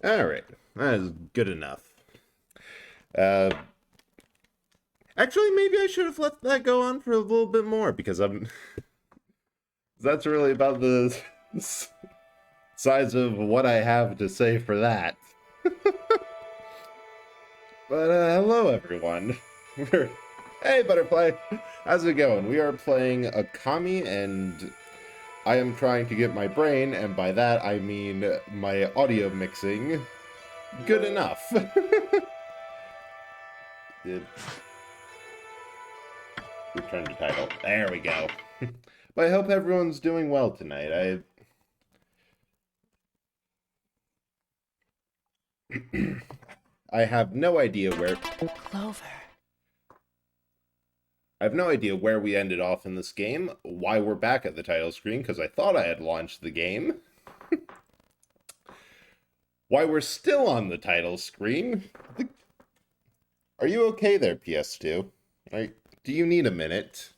Alright, that is good enough. Uh, Actually, maybe I should have let that go on for a little bit more, because that's really about the size of what I have to say for that. But, hello everyone. Hey, Butterfly! How's it going? We are playing Akami, and I am trying to get my brain, and by that I mean my audio mixing, good enough. It- Return to title. There we go. But I hope everyone's doing well tonight. I have no idea where Clover. I have no idea where we ended off in this game, why we're back at the title screen, because I thought I had launched the game. Why we're still on the title screen. Are you okay there, PS2? Do you need a minute?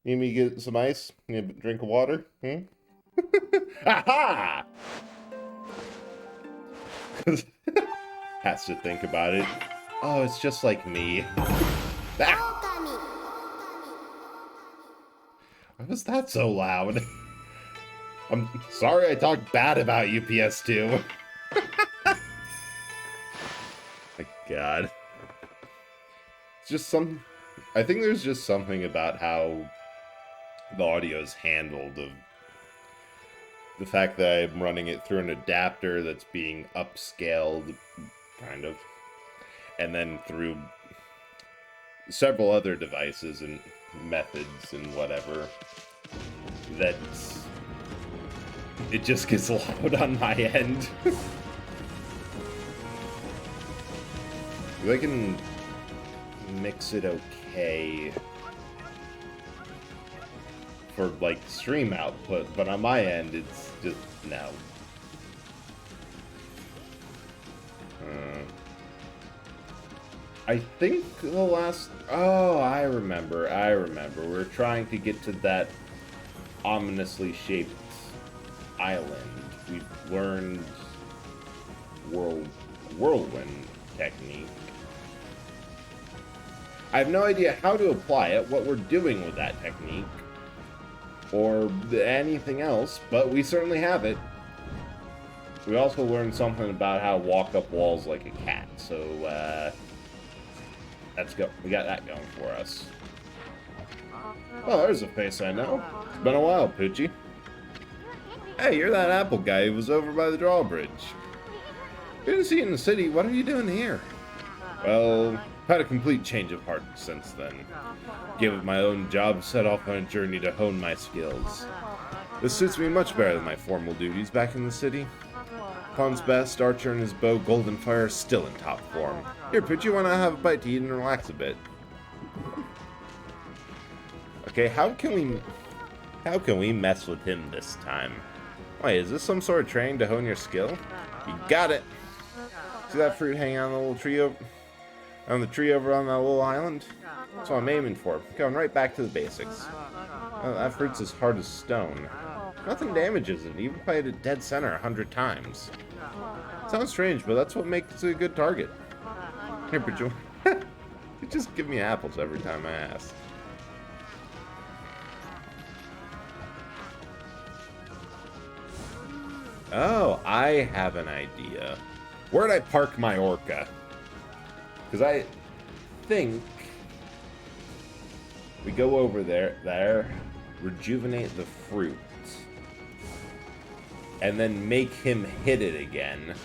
Need me to get some ice? Need a drink of water? Aha! Has to think about it. Oh, it's just like me. Ah! Why was that so loud? I'm sorry I talked bad about you, PS2. My god. It's just some... I think there's just something about how the audio is handled, of the fact that I'm running it through an adapter that's being upscaled, kind of, and then through several other devices and methods and whatever, that it just gets loud on my end. I can mix it okay for like stream output, but on my end it's just no. I think the last... Oh, I remember. We're trying to get to that ominously shaped island. We've learned whirlwind technique. I have no idea how to apply it, what we're doing with that technique, or anything else, but we certainly have it. We also learned something about how to walk up walls like a cat, so, let's go. We got that going for us. Oh, there's a face I know. It's been a while, Poochie. Hey, you're that apple guy who was over by the drawbridge. Didn't see you in the city. What are you doing here? Well, had a complete change of heart since then. Gave up my own job, set off on a journey to hone my skills. This suits me much better than my formal duties back in the city. Pon's best, Archer and his bow, Golden Fire, still in top form. Here, Poochie, wanna have a bite to eat and relax a bit? Okay, how can we mess with him this time? Wait, is this some sort of training to hone your skill? You got it! See that fruit hanging on the little tree on the tree over on that little island? That's what I'm aiming for. Going right back to the basics. That fruit's as hard as stone. Nothing damages it, even if I hit it dead center 100 times. Sounds strange, but that's what makes it a good target. Here, Poochie. You just give me apples every time I ask. Oh, I have an idea. Where'd I park my orca? Because I think we go over there, rejuvenate the fruit, and then make him hit it again.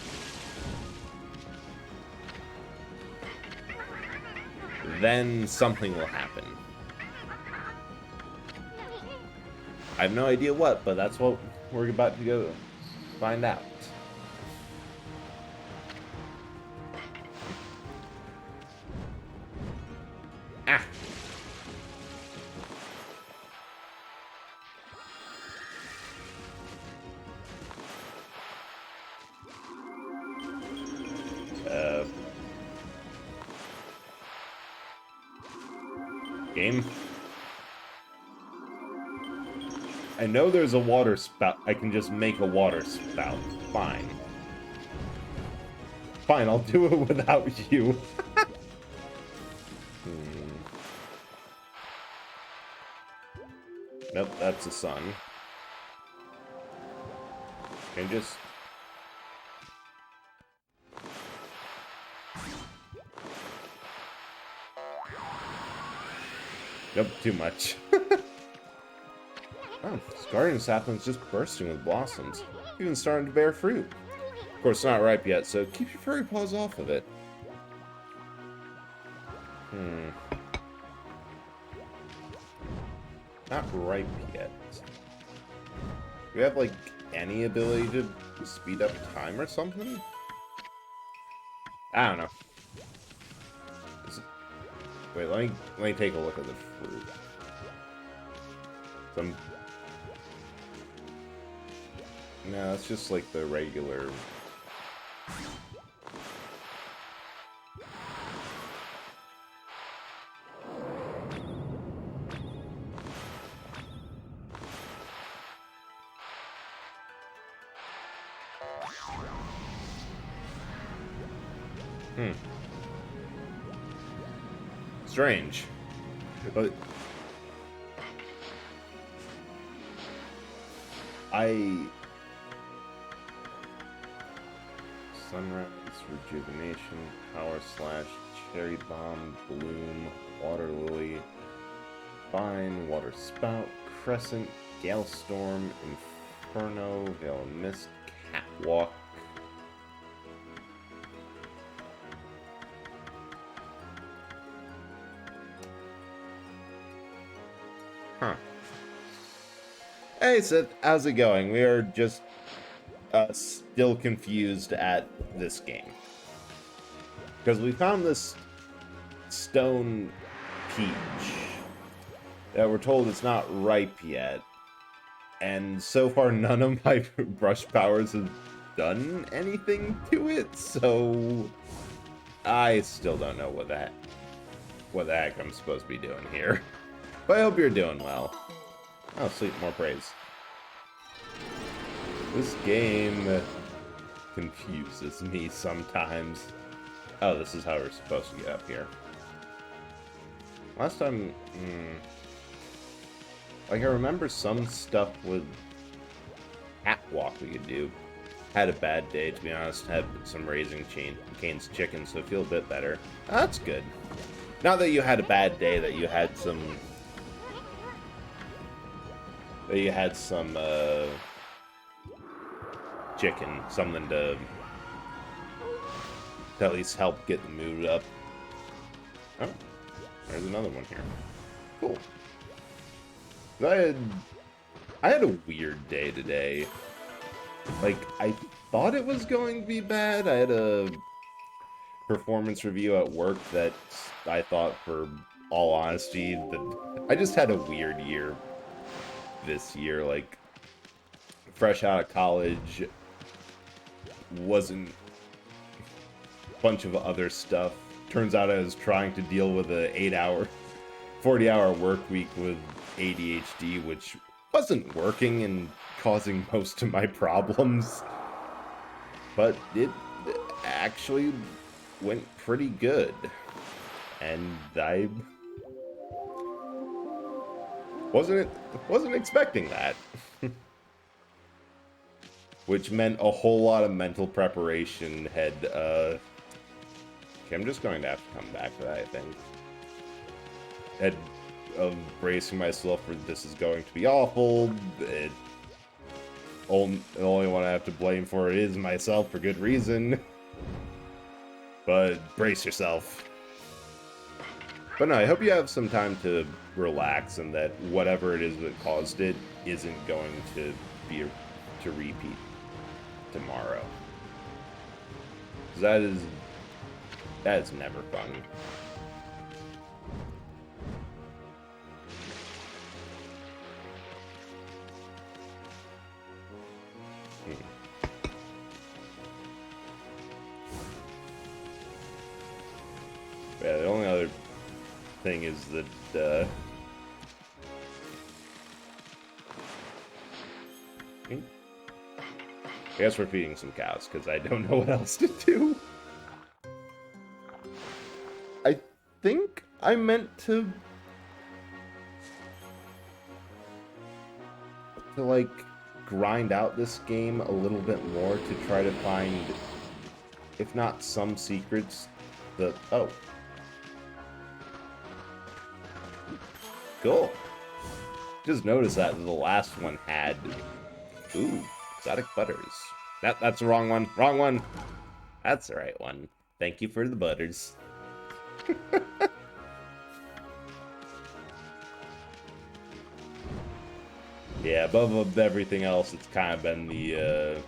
Then something will happen. I have no idea what, but that's what we're about to go find out. Ah! Game. I know there's a water spout. I can just make a water spout. Fine. Fine, I'll do it without you. Nope, that's a sun. And just... Nope, too much. Oh, this guardian sapling's just bursting with blossoms. Even starting to bear fruit. Of course, it's not ripe yet, so keep your furry paws off of it. Not ripe yet. Do you have, like, any ability to speed up time or something? I don't know. Wait, let me take a look at the fruit. No, it's just like the regular. Strange. But Sunrise, Rejuvenation, Power Slash, Cherry Bomb, Bloom, Water Lily, Vine, Water Spout, Crescent, Gale Storm, Inferno, Veil of Mist, Catwalk. Huh. Hey, Seth, how's it going? We are just still confused at this game. Because we found this stone peach that we're told it's not ripe yet. And so far, none of my brush powers have done anything to it, so I still don't know what the heck I'm supposed to be doing here. But I hope you're doing well. Oh, sweet, more praise. This game confuses me sometimes. Oh, this is how we're supposed to get up here. Last time, like, I remember some stuff with Catwalk we could do. Had a bad day, to be honest. Had some Raising Cane's chicken, so I feel a bit better. That's good. Not that you had a bad day, that you had some... chicken, something to at least help get the mood up. Oh, there's another one here. Cool. I had a weird day today. Like, I thought it was going to be bad. I had a performance review at work that I thought, for all honesty, that I just had a weird year this year. Like, fresh out of college, wasn't a bunch of other stuff. Turns out I was trying to deal with a 40-hour work week with ADHD, which wasn't working and causing most of my problems. But it actually went pretty good. And I wasn't expecting that. Which meant a whole lot of mental preparation had, okay, I'm just going to have to come back to that, I think. Of bracing myself for this is going to be awful. The only one I have to blame for it is myself, for good reason. But brace yourself. But no, I hope you have some time to relax, and that whatever it is that caused it isn't going to be to repeat tomorrow. 'Cause that is never fun. Yeah, the only other thing is that I guess we're feeding some cows, because I don't know what else to do. I think I meant to like grind out this game a little bit more to try to find, if not some secrets, oh. Cool. Just noticed that the last one had, ooh, exotic butters. That's the wrong one. Wrong one. That's the right one. Thank you for the butters. Yeah, above everything else, it's kind of been the,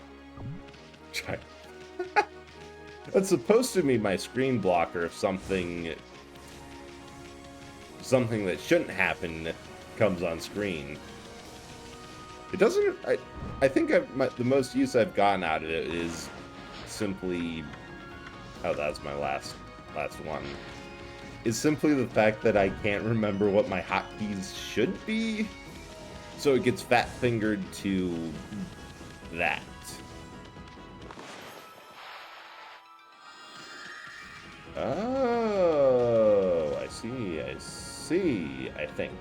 That's supposed to be my screen blocker if something that shouldn't happen comes on screen. It doesn't... I think the most use I've gotten out of it is simply... Oh, that's my last one. Is simply the fact that I can't remember what my hotkeys should be. So it gets fat-fingered to that. Oh, I see, I think.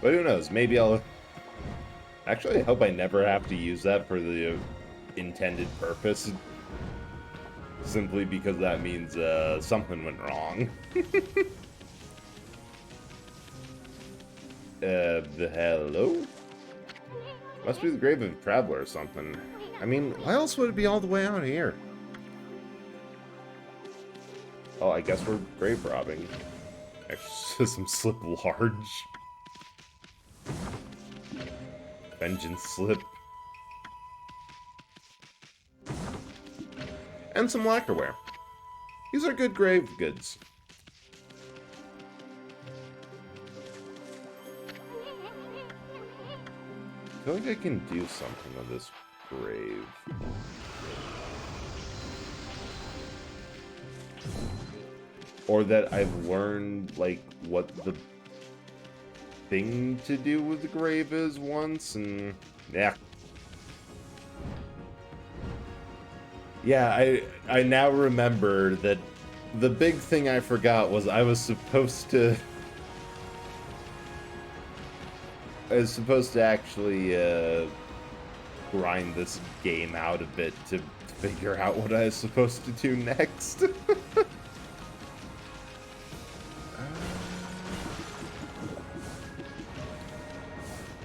But who knows, maybe I'll... Actually, I hope I never have to use that for the intended purpose. Simply because that means something went wrong. Hello? Must be the grave of a traveler or something. I mean, why else would it be all the way out here? Oh, I guess we're grave robbing. Exorcism slip large. Vengeance slip. And some lacquerware. These are good grave goods. I feel like I can do something with this grave. Or that I've learned, like, what the thing to do with the grave is once, and... yeah. Yeah, I now remember that the big thing I forgot was I was supposed to actually grind this game out a bit to figure out what I was supposed to do next.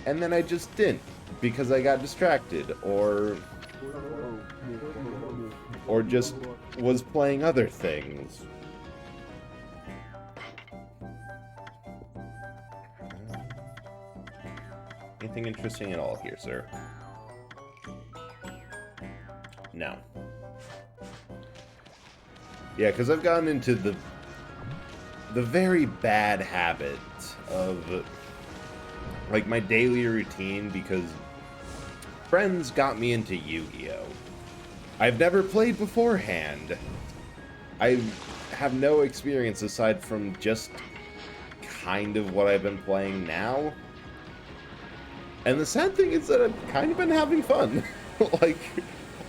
And then I just didn't, because I got distracted, or just was playing other things. Anything interesting at all here, sir? No. Yeah, because I've gotten into the very bad habit of, like, my daily routine, because friends got me into Yu-Gi-Oh! I've never played beforehand. I have no experience aside from just kind of what I've been playing now. And the sad thing is that I've kind of been having fun. Like,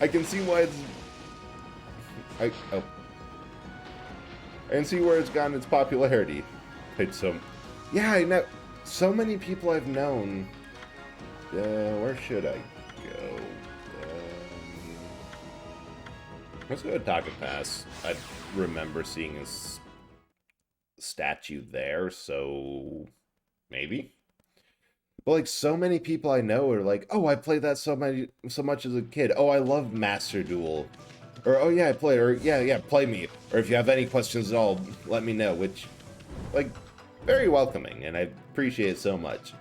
I can see why it's... I can see where it's gotten its popularity. Yeah, I know. So many people I've known. Where should I go? Let's go to Taka Pass. I remember seeing a statue there, so maybe. But like, so many people I know are like, "Oh, I played that so much as a kid. Oh, I love Master Duel." Or, "Oh yeah, I play." Or, yeah, play me." Or, "If you have any questions at all, let me know." Which, like, very welcoming, and I appreciate it so much.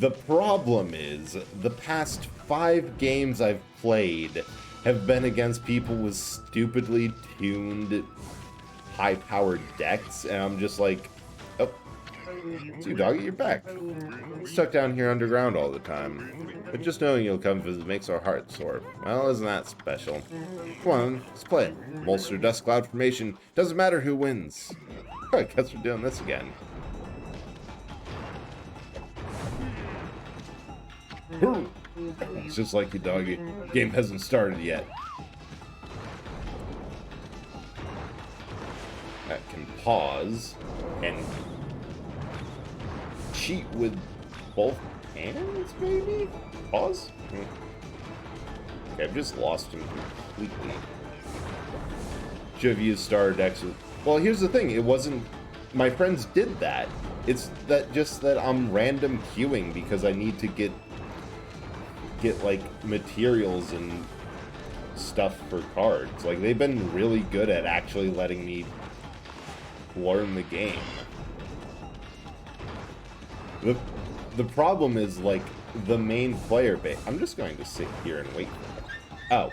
The problem is, the past 5 games I've played have been against people with stupidly tuned, high-powered decks, and I'm just like, oh, it's you, doggy, you're back. Stuck down here underground all the time. But just knowing you'll come visit makes our hearts soar. Well, isn't that special? Come on, let's play. Molster Dust Cloud Formation. Doesn't matter who wins. I guess we're doing this again. It's just like you, doggy. Game hasn't started yet. That can pause and cheat with both hands, maybe? Pause? Okay, I've just lost him completely. Should have used starter decks. Well, here's the thing. It wasn't... My friends did that. It's that just that I'm random queuing because I need to get like materials and stuff for cards. Like, they've been really good at actually letting me learn the game. The problem is, like, the main player base. I'm just going to sit here and wait for them. Oh.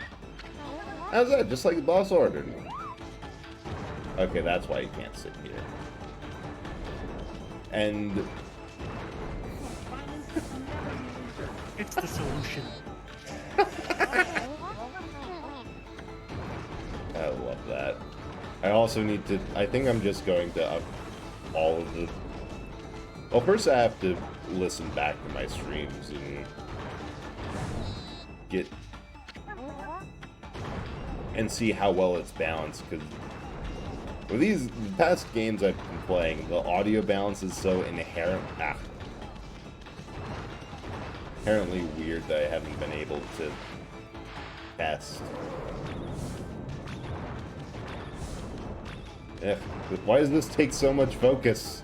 How's that? Just like the boss ordered. Okay, that's why you can't sit here. And... It's the solution. I love that. I also need to... I think I'm just going to up all of the... Well, first I have to listen back to my streams and get... and see how well it's balanced, because with these past games I've been playing, the audio balance is so inherently weird that I haven't been able to test. Why does this take so much focus?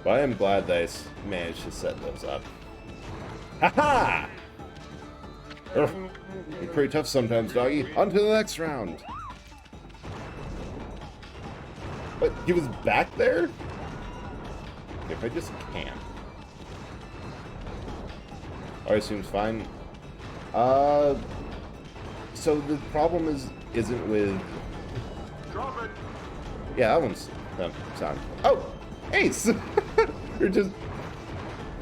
But I am glad that I managed to set those up. Ha-ha! You're pretty tough sometimes, doggy. On to the next round. But he was back there? If I just camp. I assume's fine. So the problem isn't with... Drop it. Yeah, that one's sound. Oh! Ace! You're just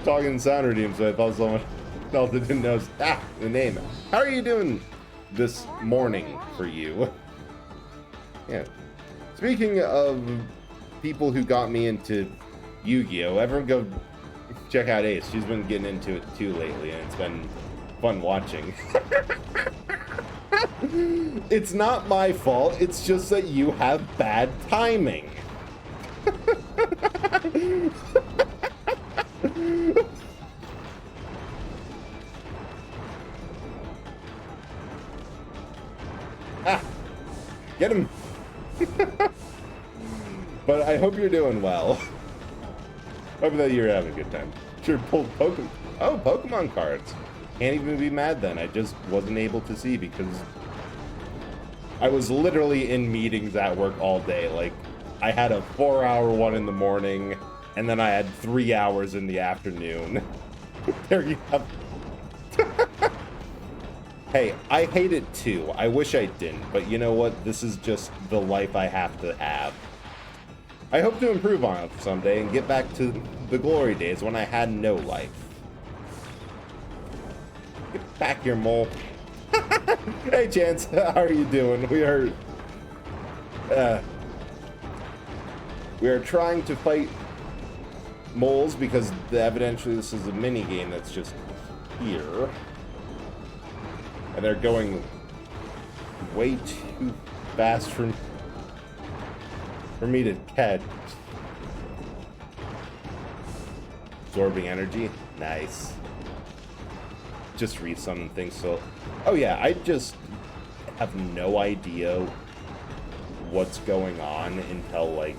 talking sound redeem, so I thought someone else didn't know the name. How are you doing this morning for you? Yeah. Speaking of people who got me into Yu-Gi-Oh!, everyone go check out Ace. She's been getting into it too lately, and it's been fun watching. It's not my fault, it's just that you have bad timing. Get him. But I hope you're doing well. Hope that you're having a good time. Sure, pulled Pokemon. Oh, Pokemon cards. Can't even be mad then. I just wasn't able to see because I was literally in meetings at work all day. Like, I had a 4-hour one in the morning, and then I had 3 hours in the afternoon. There you have. Hey, I hate it too. I wish I didn't, but you know what? This is just the life I have to have. I hope to improve on it someday and get back to the glory days when I had no life. Get back here, mole. Hey, Chance, how are you doing? We are trying to fight moles because evidently this is a mini game that's just here. And they're going way too fast for me to catch. Absorbing energy. Nice. Just read some things. So, oh yeah, I just have no idea what's going on until like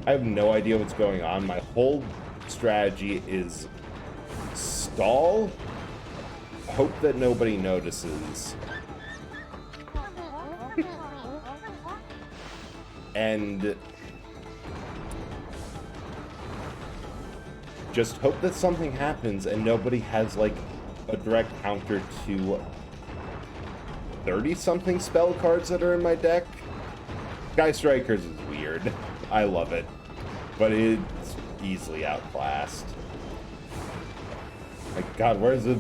I have no idea what's going on. My whole strategy is stall, hope that nobody notices, and just hope that something happens and nobody has like a direct counter to 30-something spell cards that are in my deck. Sky Strikers is weird. I love it, but it's easily outclassed. My God, where's the...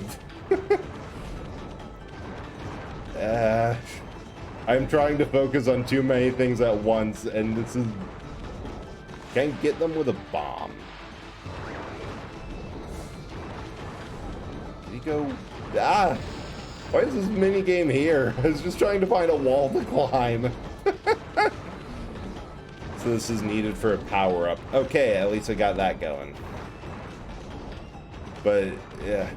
I'm trying to focus on too many things at once, and this is... Can't get them with a bomb. Did he go... Ah! Why is this mini game here? I was just trying to find a wall to climb. So this is needed for a power-up. Okay, at least I got that going. But, yeah.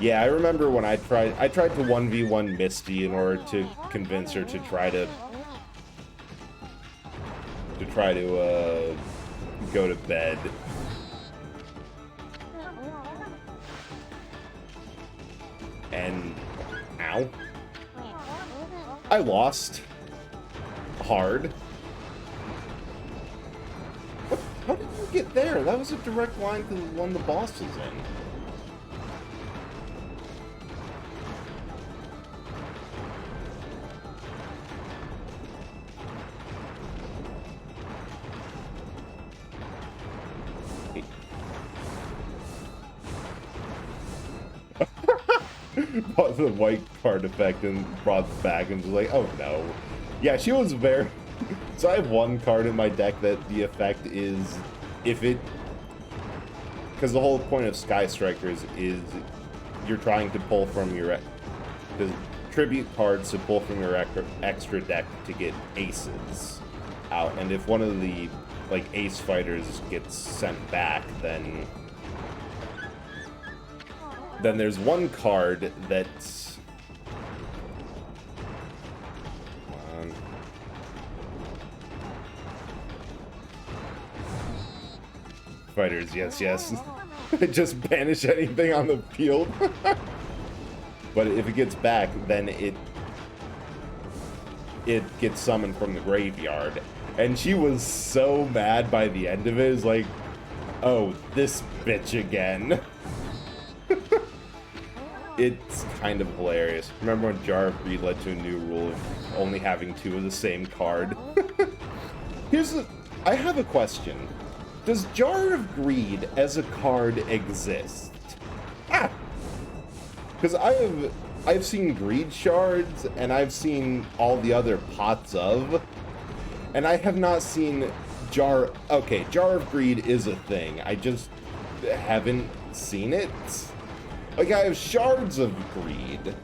Yeah, I remember when I tried to 1v1 Misty in order to convince her to try to go to bed. And ow. I lost. Hard. What? How did you get there? That was a direct line to the one the boss was in. Bought the white card effect and brought it back and was like, oh no. Yeah, she was very... So I have one card in my deck that the effect is if it... Because the whole point of Sky Strikers is you're trying to pull from your... The tribute cards to pull from your extra deck to get aces out. And if one of the like ace fighters gets sent back, then there's one card that's... Come on. Fighters, yes, yes. Just banish anything on the field. But if it gets back, then it gets summoned from the graveyard. And she was so mad by the end of it. It's like, oh, this bitch again. It's kind of hilarious. Remember when Jar of Greed led to a new rule of only having two of the same card? I have a question. Does Jar of Greed as a card exist? Ah! Because I've seen Greed Shards, and I've seen all the other pots of, and I have not seen Jar... Okay, Jar of Greed is a thing. I just haven't seen it. Like, I have Shards of Greed.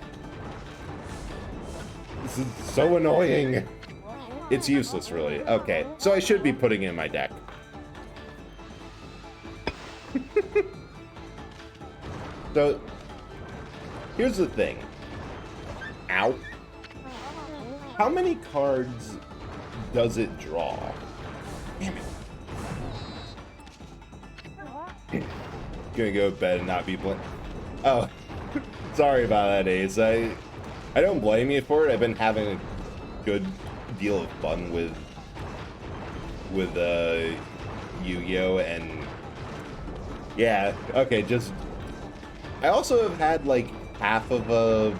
This is so annoying. It's useless, really. Okay, so I should be putting it in my deck. So, here's the thing. Ow. How many cards does it draw? Damn it. Gonna go to bed and not be blind. Oh, sorry about that, Ace. I don't blame you for it. I've been having a good deal of fun with Yu-Gi-Oh! And yeah, okay, just... I also have had like half of a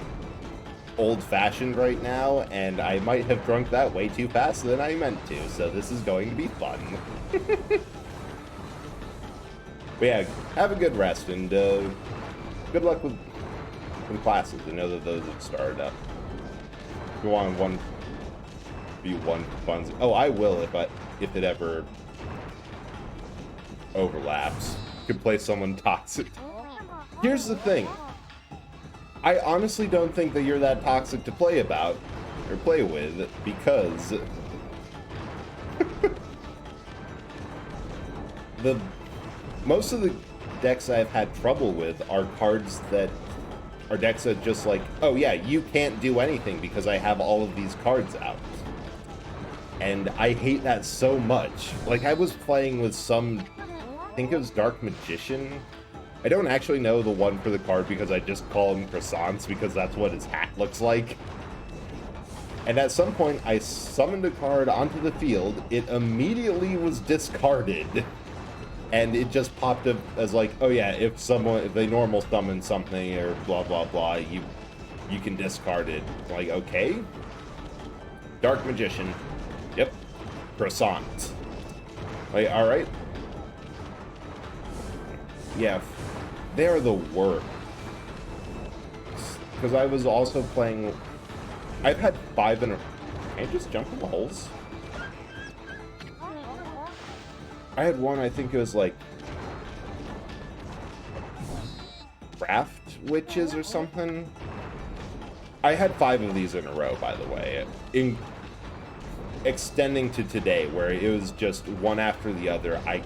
old-fashioned right now, and I might have drunk that way too fast than I meant to, so this is going to be fun. But yeah, have a good rest, and good luck with classes. I know that those have started up. If you want 1v1 funds, oh, I will if it ever overlaps. You could play someone toxic. Here's the thing. I honestly don't think that you're that toxic to play with, because most of the decks I've had trouble with are cards that are decks that just like, oh yeah, you can't do anything because I have all of these cards out. And I hate that so much. Like, I was playing with some, I think it was Dark Magician. I don't actually know the one for the card because I just call him Croissants because that's what his hat looks like. And at some point, I summoned a card onto the field. It immediately was discarded. And it just popped up as like, oh yeah, if they normal summon something or blah blah blah, you can discard it. Like, okay. Dark Magician. Yep. Croissant. Like, alright. Yeah. They're the worst. Because I was also playing I've had 5 in a... Can I just jump in the holes? I had one, I think it was like... Raft Witches or something? I had 5 of these in a row, by the way. Extending to today, where it was just one after the other. I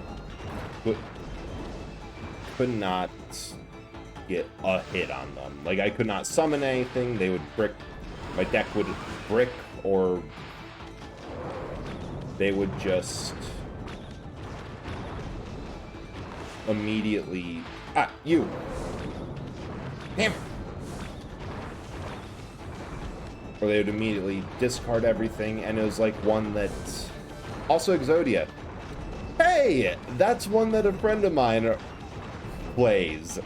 could not get a hit on them. Like, I could not summon anything. They would brick. My deck would brick, or they would just immediately... Ah, you! Damn it! Or they would immediately discard everything, and it was like one that... Also Exodia. Hey! That's one that a friend of mine plays.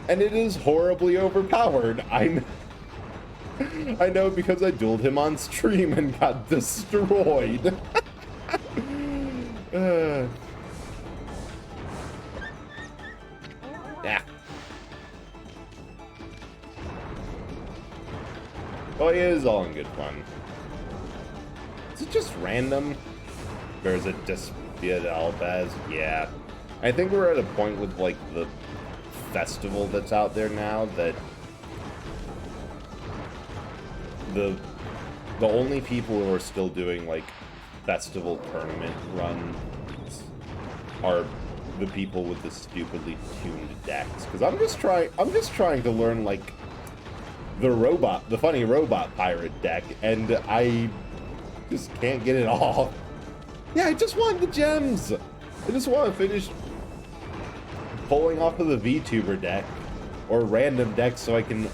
And it is horribly overpowered. I know because I dueled him on stream and got destroyed. Yeah. Well, it is all in good fun. Is it just random? Or is it just via Albaz? Yeah. I think we're at a point with, like, the festival that's out there now that the only people who are still doing, like, festival tournament runs are the people with the stupidly tuned decks. Because I'm just trying to learn, like, the funny robot pirate deck, and I just can't get it all. Yeah, I just want the gems. I just want to finish pulling off of the VTuber deck or random decks so I can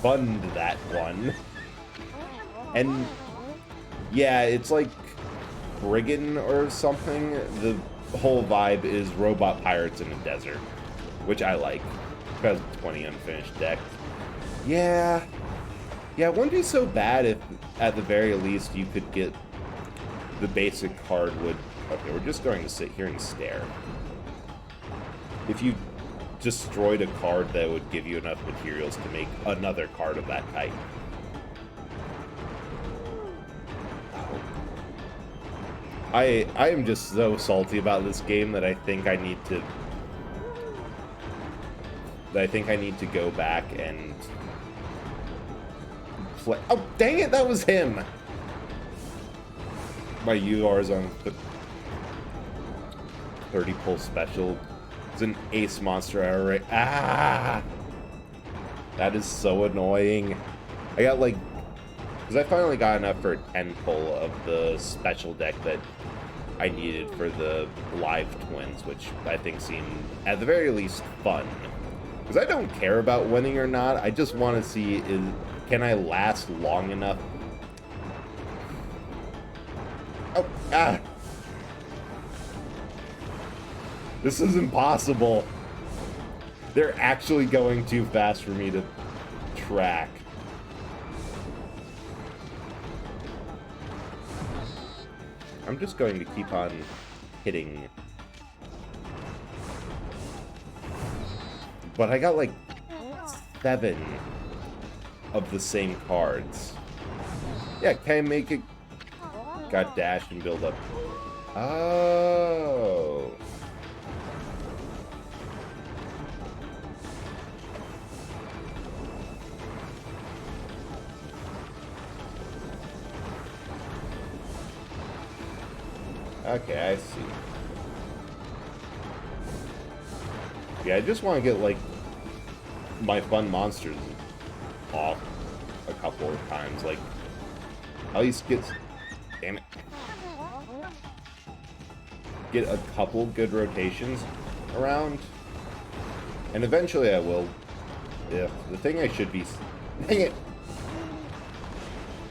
fund that one. And yeah, it's like Brigand or something. The whole vibe is robot pirates in a desert, which I like because 20 unfinished decks. Yeah, it wouldn't be so bad if, at the very least, you could get the basic card would... Okay, we're just going to sit here and stare. If you destroyed a card that would give you enough materials to make another card of that type. I am just so salty about this game that I think I need to... go back and... play... Oh, dang it, that was him! My UR's on the 30 pull special. It's an ace monster error rate. Ah! That is so annoying. I got like... Because I finally got enough for a 10 pull of the special deck that I needed for the live twins, which I think seemed, at the very least, fun. Because I don't care about winning or not. I just want to see, can I last long enough? Oh, ah! This is impossible. They're actually going too fast for me to track. I'm just going to keep on hitting. But I got like 7 of the same cards. Yeah, can I make it? Got dash and build up. Oh. Okay, I see. Yeah, I just want to get, like, my fun monsters off a couple of times. Like, at least get... Damn it. Get a couple good rotations around. And eventually I will. Yeah, the thing I should be... Dang it!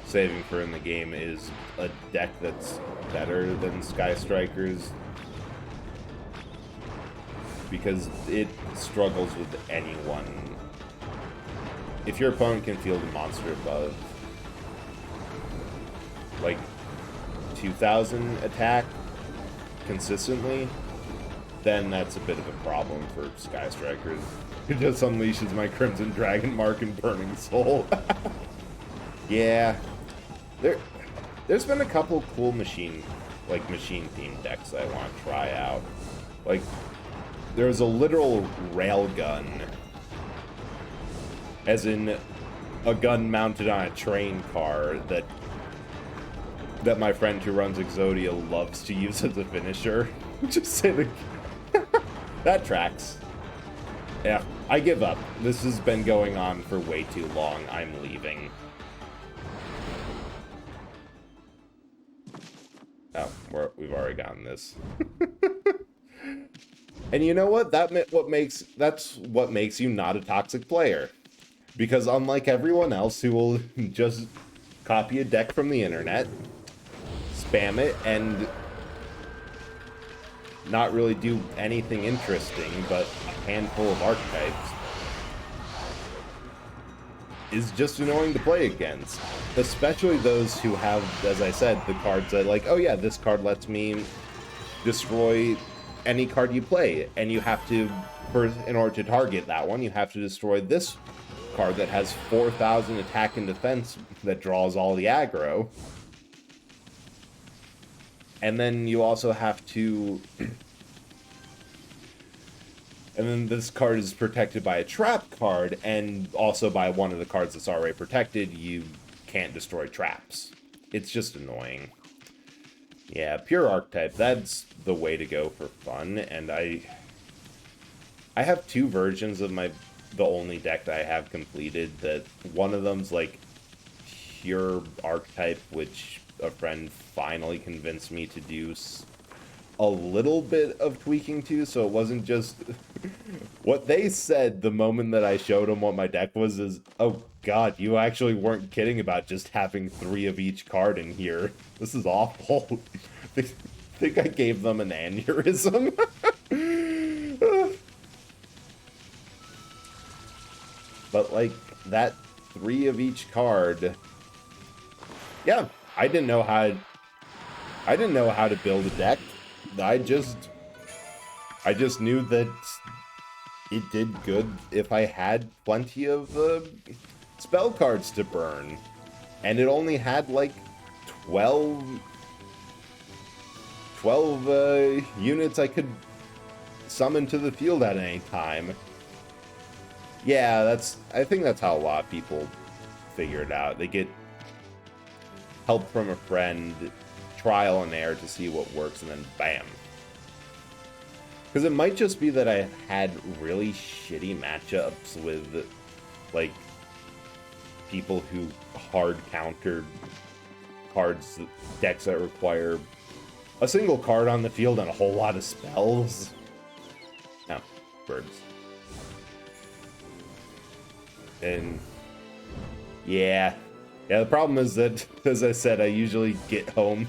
Saving for in the game is a deck that's better than Sky Strikers, because it struggles with anyone. If your opponent can field a monster above like 2,000 attack consistently, then that's a bit of a problem for Sky Strikers. It just unleashes my Crimson Dragon Mark and Burning Soul. Yeah, There's been a couple cool machine themed decks that I want to try out. Like, there's a literal railgun, as in a gun mounted on a train car that my friend who runs Exodia loves to use as a finisher. Just say the that tracks. Yeah, I give up. This has been going on for way too long. I'm leaving. Oh, we've already gotten this. And you know what? That's what makes you not a toxic player. Because unlike everyone else who will just copy a deck from the internet, spam it, and not really do anything interesting but a handful of archetypes, is just annoying to play against. Especially those who have, as I said, the cards that like, oh yeah, this card lets me destroy any card you play, and you have to, in order to target that one, you have to destroy this card that has 4,000 attack and defense that draws all the aggro. And then you also have to... And then this card is protected by a trap card, and also by one of the cards that's already protected, you can't destroy traps. It's just annoying. Yeah, pure archetype, that's the way to go for fun, and I have two versions of the only deck that I have completed, that one of them's like pure archetype, which a friend finally convinced me to do a little bit of tweaking to, so it wasn't just... What they said the moment that I showed them what my deck was is, oh god, you actually weren't kidding about just having 3 of each card in here. This is awful. I think I gave them an aneurysm. But like, that 3 of each card... Yeah, I didn't know how to build a deck. I just knew that it did good if I had plenty of spell cards to burn. And it only had like 12 units I could summon to the field at any time. Yeah, I think that's how a lot of people figure it out. They get help from a friend, trial and error to see what works, and then bam. Because it might just be that I had really shitty matchups with, like, people who hard countered decks that require a single card on the field and a whole lot of spells. No, birds. And yeah, the problem is that, as I said, I usually get home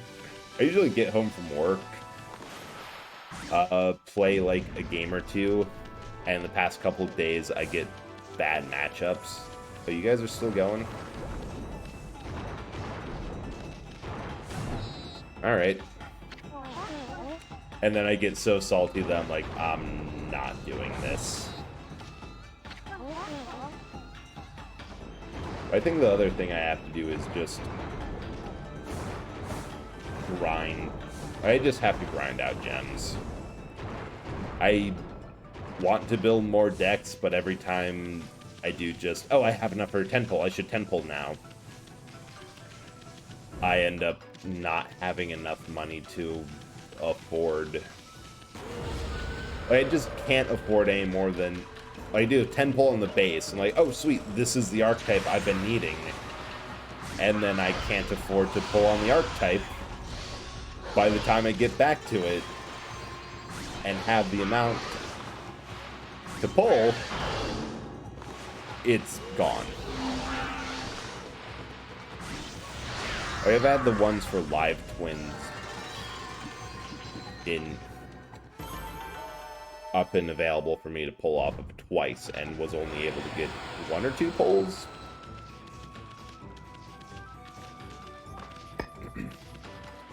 from work, play like a game or two, and the past couple of days I get bad matchups. So you guys are still going? Alright. And then I get so salty that I'm like, I'm not doing this. I think the other thing I have to do is just grind. I just have to grind out gems. I want to build more decks, but every time I do just, oh, I have enough for a 10-pull, I should 10-pull now, I end up not having enough money to afford. I just can't afford any more than, I do a 10-pull on the base, and like, oh sweet, this is the archetype I've been needing. And then I can't afford to pull on the archetype by the time I get back to it and have the amount to pull, it's gone. I've had the ones for live twins up and available for me to pull off of twice, and was only able to get 1 or 2 pulls.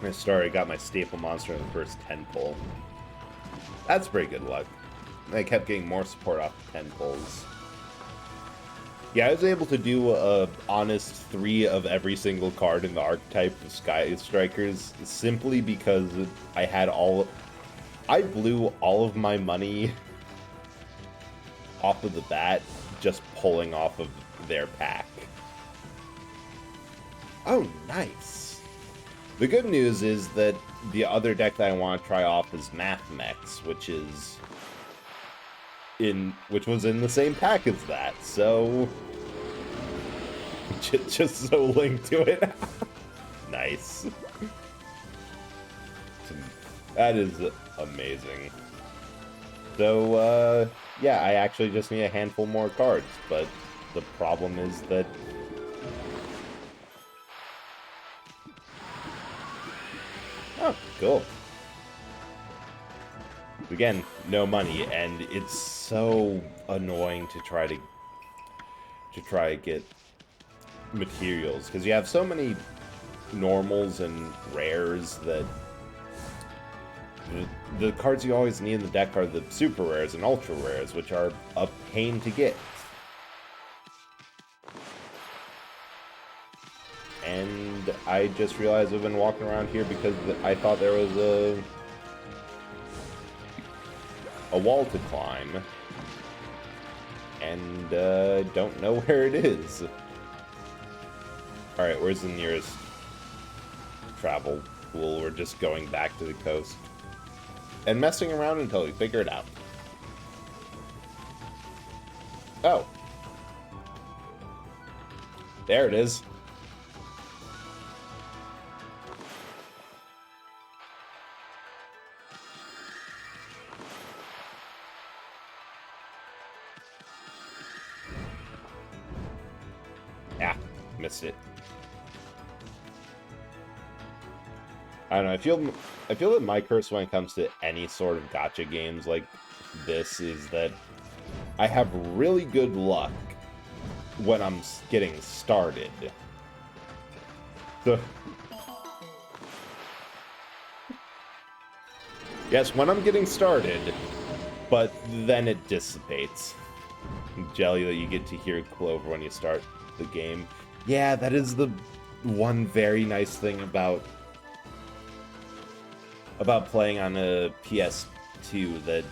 I got my staple monster in the first 10 pull. That's pretty good luck. I kept getting more support off of 10 pulls. Yeah, I was able to do a honest 3 of every single card in the archetype of Sky Strikers simply because I had I blew all of my money off of the bat just pulling off of their pack. Oh, nice. The good news is that the other deck that I want to try off is Mathmex, which was in the same pack as that, so just so linked to it. Nice. That is amazing. So, yeah, I actually just need a handful more cards, but the problem is that... Oh, cool. Again, no money, and it's so annoying to try to get materials, because you have so many normals and rares that the cards you always need in the deck are the super rares and ultra rares, which are a pain to get. And I just realized I've been walking around here because I thought there was a wall to climb, and don't know where it is. Alright, where's the nearest travel pool? We're just going back to the coast and messing around until we figure it out. Oh. There it is. Yeah, missed it. I don't know, I feel that my curse when it comes to any sort of gacha games like this is that I have really good luck when I'm getting started. Yes, when I'm getting started, but then it dissipates. Jelly that you get to hear Clover when you start the game. Yeah, that is the one very nice thing about playing on a PS2, that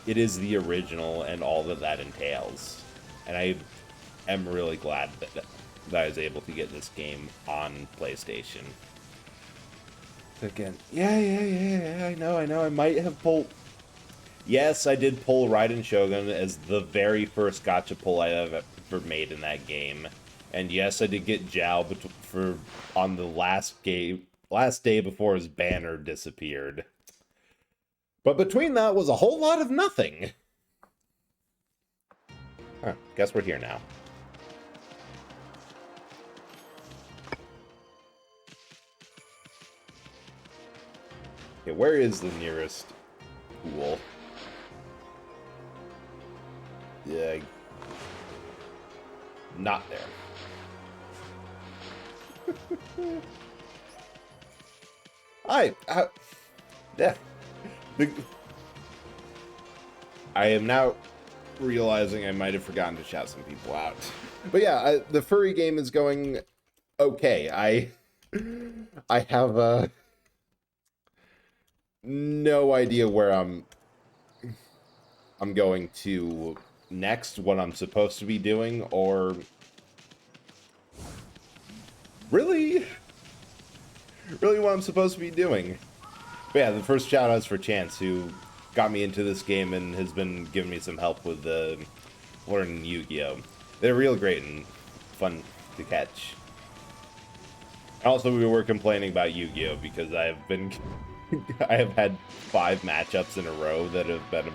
it is the original and all that entails. And I am really glad that I was able to get this game on PlayStation. Again, yeah, I know, I might have pulled... Yes, I did pull Raiden Shogun as the very first gacha pull I have ever made in that game. And yes, I did get Zhao on the last day before his banner disappeared. But between that was a whole lot of nothing. Huh, guess we're here now. Okay, where is the nearest pool? Yeah, not there. Yeah. I am now realizing I might have forgotten to shout some people out. But yeah, the furry game is going okay. I have no idea where I'm going to next, what I'm supposed to be doing, or really what I'm supposed to be doing. But yeah, the first shout outs for Chance, who got me into this game and has been giving me some help with learning Yu-Gi-Oh! They're real great and fun to catch. Also, we were complaining about Yu-Gi-Oh! Because I have had 5 matchups in a row that have been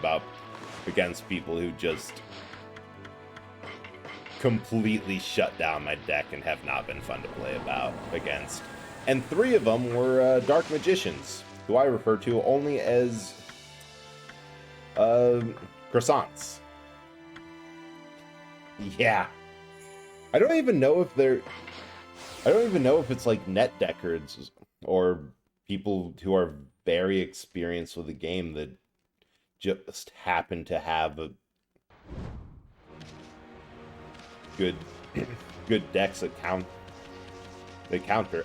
against people who just completely shut down my deck and have not been fun to play against. And 3 of them were Dark Magicians, who I refer to only as croissants. Yeah. I don't even know if it's like net deckers or people who are very experienced with the game that just happen to have good good decks that counter.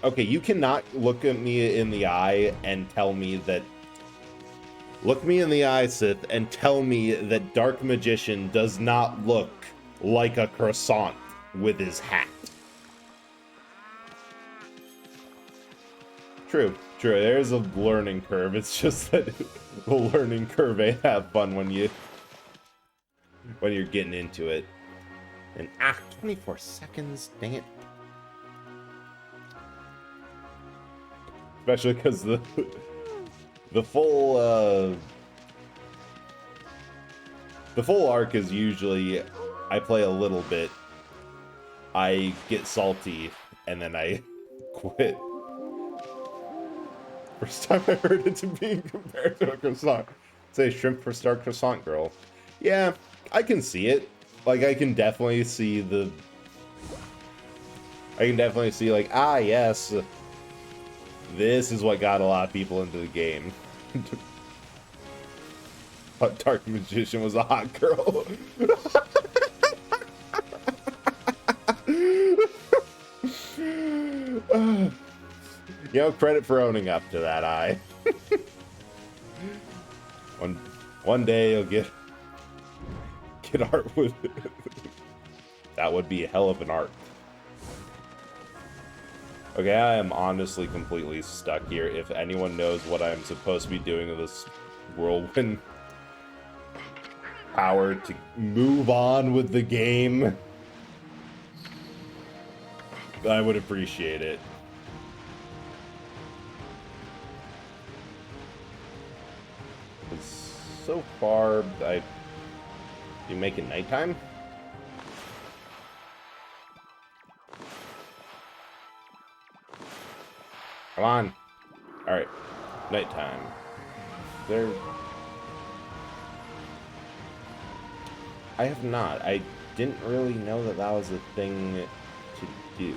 Okay, you cannot look at me in the eye and tell me that. Look me in the eye, Sith, and tell me that Dark Magician does not look like a croissant with his hat. True. There's a learning curve. It's just that the learning curve ain't have fun when you're getting into it. And 24 seconds, dang it. Especially because the full arc is usually I play a little bit, I get salty, and then I quit. First time I heard it to being compared to a croissant. Say shrimp for star croissant girl. Yeah, I can see it. Like, I can definitely see like, yes, this is what got a lot of people into the game. But Dark Magician was a hot girl. You know, credit for owning up to that, I. One day you'll get art with it. That would be a hell of an art. Okay, I am honestly completely stuck here. If anyone knows what I'm supposed to be doing with this whirlwind power to move on with the game, I would appreciate it. So far, you make it nighttime? Come on. Alright. Nighttime. There... I have not. I didn't really know that that was a thing to do.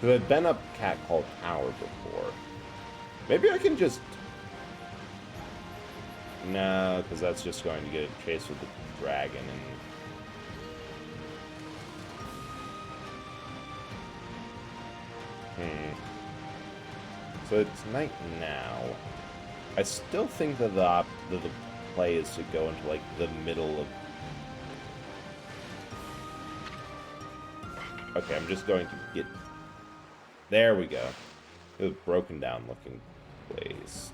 Because I've been up Cat Call Tower before. Maybe I can just... No, because that's just going to get a chase with the dragon and... So it's night now. I still think that the play is to go into, like, the middle of... Okay, I'm just going to get... There we go. It was broken down looking place.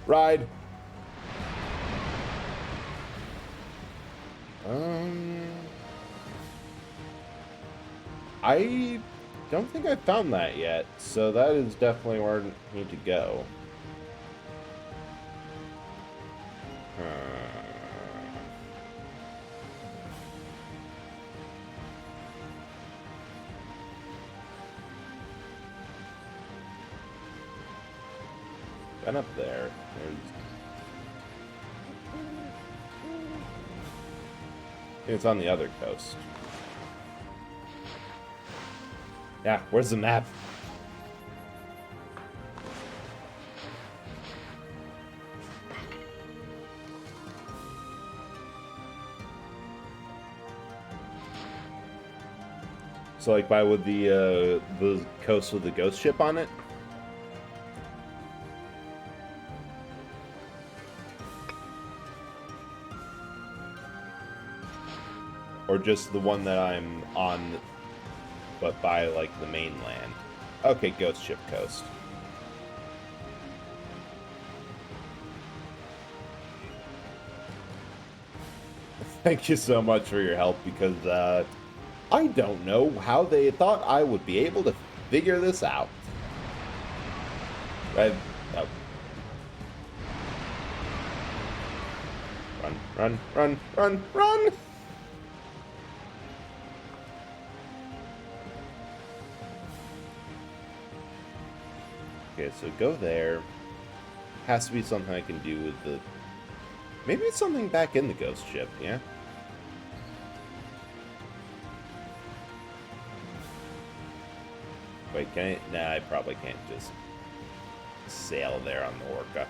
Ride. I don't think I found that yet, so that is definitely where I need to go. Been up there. It's on the other coast. Yeah, where's the map? So, like, by with the coast with the ghost ship on it? Or just the one that I'm on, but by, like, the mainland? Okay, Ghost Ship Coast. Thank you so much for your help, because, I don't know how they thought I would be able to figure this out. Oh. Run! Okay, so go there. Has to be something I can do with the... Maybe it's something back in the ghost ship, yeah? Wait, can I... Nah, I probably can't just sail there on the Orca.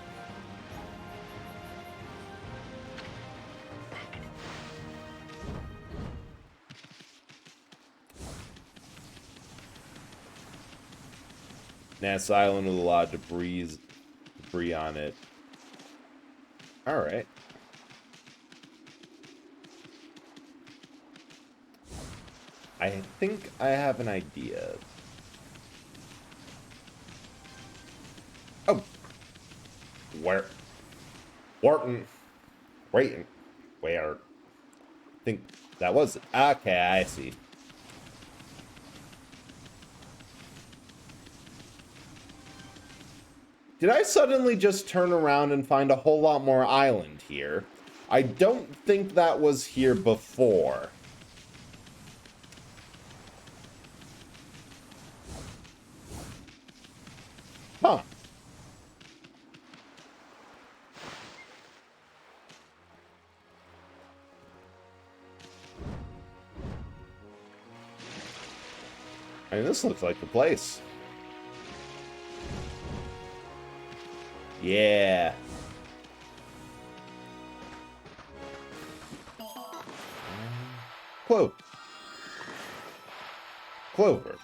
Nass Island with a lot of debris on it. Alright. I think I have an idea. Oh! Where? Wharton. Wait. Where? I think that was it. Okay, I see. Did I suddenly just turn around and find a whole lot more island here? I don't think that was here before. Huh. I mean, this looks like the place. Yeah. Clover.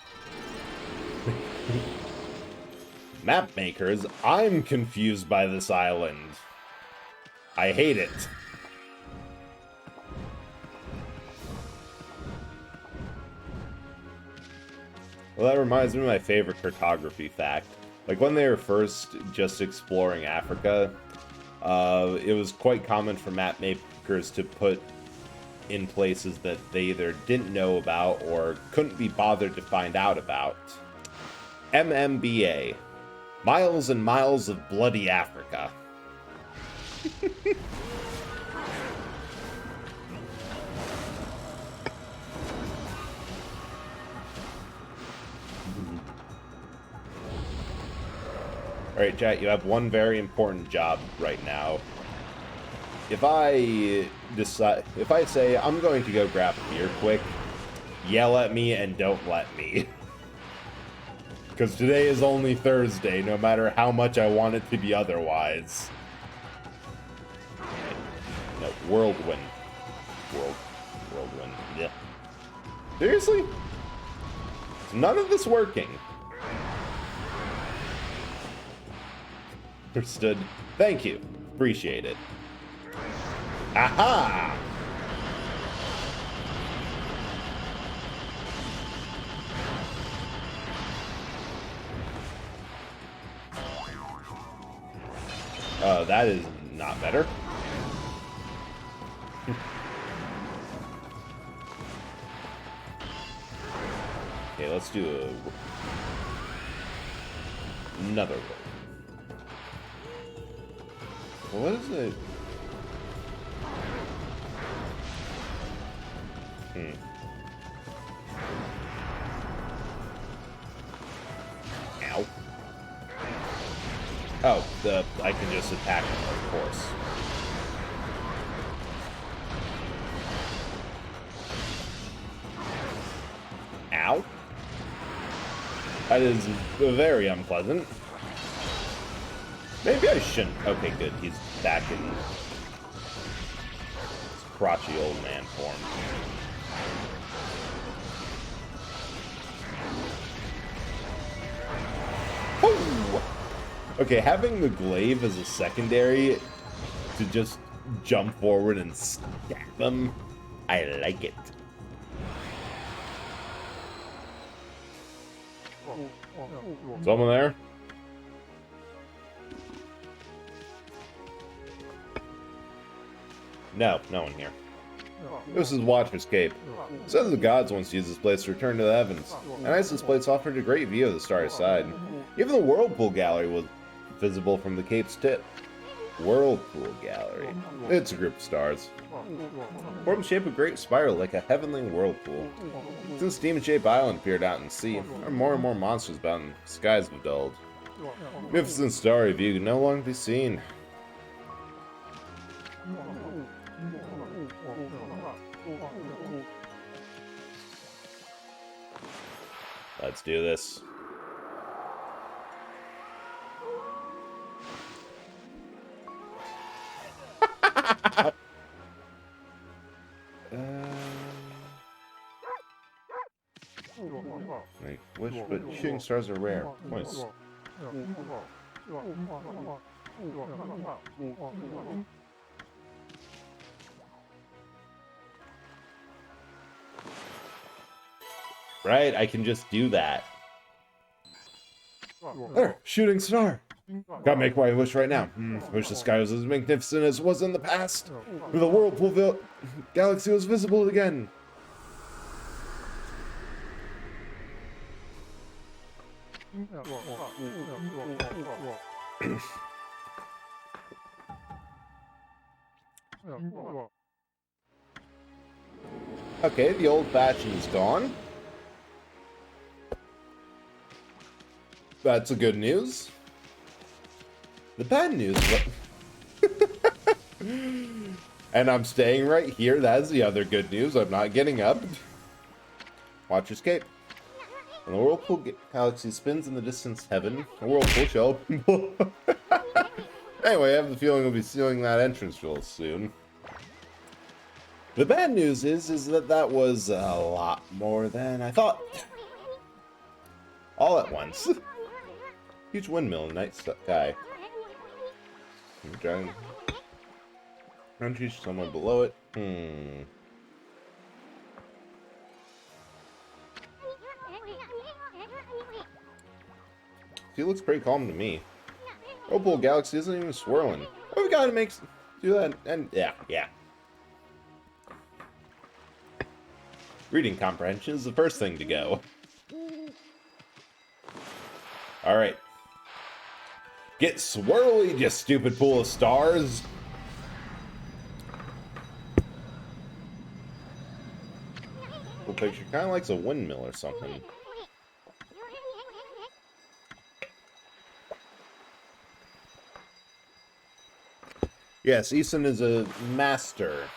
Map makers, I'm confused by this island. I hate it. Well, that reminds me of my favorite cartography fact. Like, when they were first just exploring Africa, it was quite common for map makers to put in places that they either didn't know about or couldn't be bothered to find out about. MMBA. Miles and miles of bloody Africa. Alright, chat, you have one very important job right now. If I say I'm going to go grab a beer quick, yell at me and don't let me. Because today is only Thursday, no matter how much I want it to be otherwise. No, whirlwind. Whirlwind, yeah. Seriously? Is none of this working? Understood. Thank you. Appreciate it. Aha! That is not better. Okay, let's do another one. What is it? Ow. Oh, I can just attack him, of course. Ow. That is very unpleasant. Maybe I shouldn't. Okay, good. He's back in his crotchety old man form. Woo! Okay, having the glaive as a secondary to just jump forward and stab them, I like it. Someone there? No, no one here. This is Watcher's Cape. It says the gods once used this place to return to the heavens. And as this place offered a great view of the starry side. Even the Whirlpool Gallery was visible from the cape's tip. Whirlpool Gallery. It's a group of stars. Form the shape of a great spiral like a heavenly whirlpool. Since Demon-shaped Island appeared out in the sea, there are more and more monsters about and the skies have dulled. Magnificent starry view can no longer be seen. Let's do this. Like, which, but shooting stars are rare. Nice. Right, I can just do that. There, shooting star. Gotta make my wish right now. Wish the sky was as magnificent as it was in the past. Where the whirlpool galaxy was visible again. Okay, the old fashioned is gone. That's a good news. The bad news, and I'm staying right here. That's the other good news. I'm not getting up. Watch escape. When the whirlpool galaxy spins in the distance heaven, a whirlpool shall Anyway, I have the feeling we'll be sealing that entrance real soon. The bad news is that was a lot more than I thought. All at once. Huge windmill in the night sky. Dragon. Country, someone below it. He looks pretty calm to me. Whirlpool galaxy isn't even swirling. Oh, we gotta do that, and yeah. Reading comprehension is the first thing to go. Alright. Get swirly, you stupid pool of stars! Cool picture. Kinda likes a windmill or something. Yes, Eason is a master.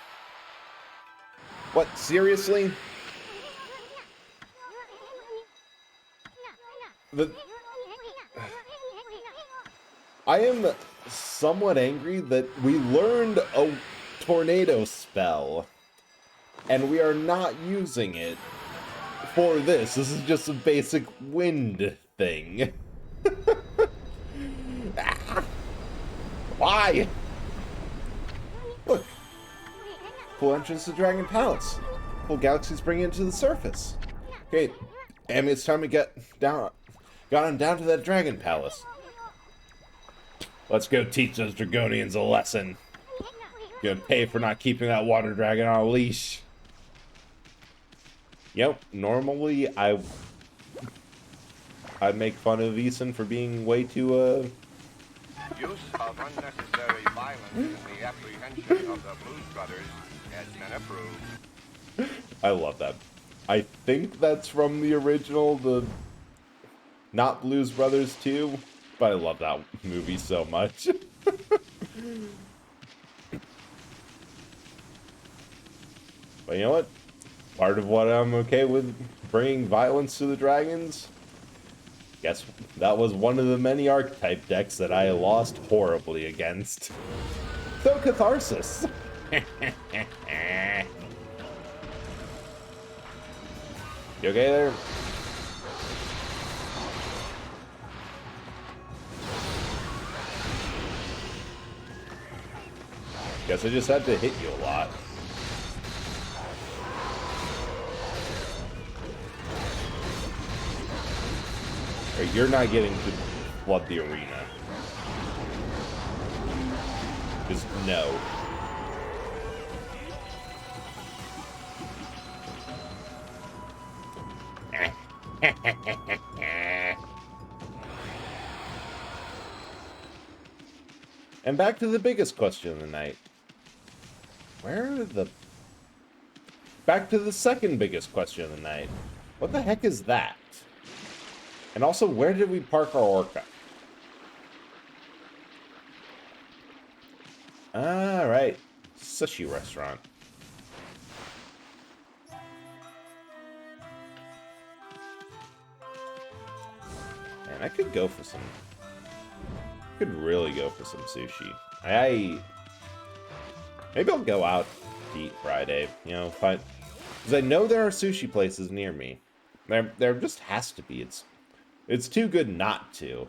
What, seriously? I am somewhat angry that we learned a tornado spell, and we are not using it for this. This is just a basic wind thing. Why? Look. Full entrance to Dragon Palace. Full galaxies bring it to the surface. Okay, Amy, it's time to get down. Got on down to that Dragon Palace. Let's go teach those Dragonians a lesson. Gonna pay for not keeping that water dragon on a leash. Yep, normally I'd make fun of Eason for being way too, Use of unnecessary violence in the apprehension of the Blues Brothers has been approved. I love that. I think that's from the original, the not Blues Brothers 2, but I love that movie so much. But you know what? Part of what I'm okay with bringing violence to the dragons, guess that was one of the many archetype decks that I lost horribly against. So catharsis. You okay there? Guess I just had to hit you a lot. Or you're not getting to flood the arena. Just no. And back to the biggest question of the night. Back to the second biggest question of the night. What the heck is that? And also, where did we park our orca? Alright. Sushi restaurant. Man, I could go for some... could really go for some sushi. Maybe I'll go out to eat Friday, you know, because I know there are sushi places near me. There just has to be. It's too good not to.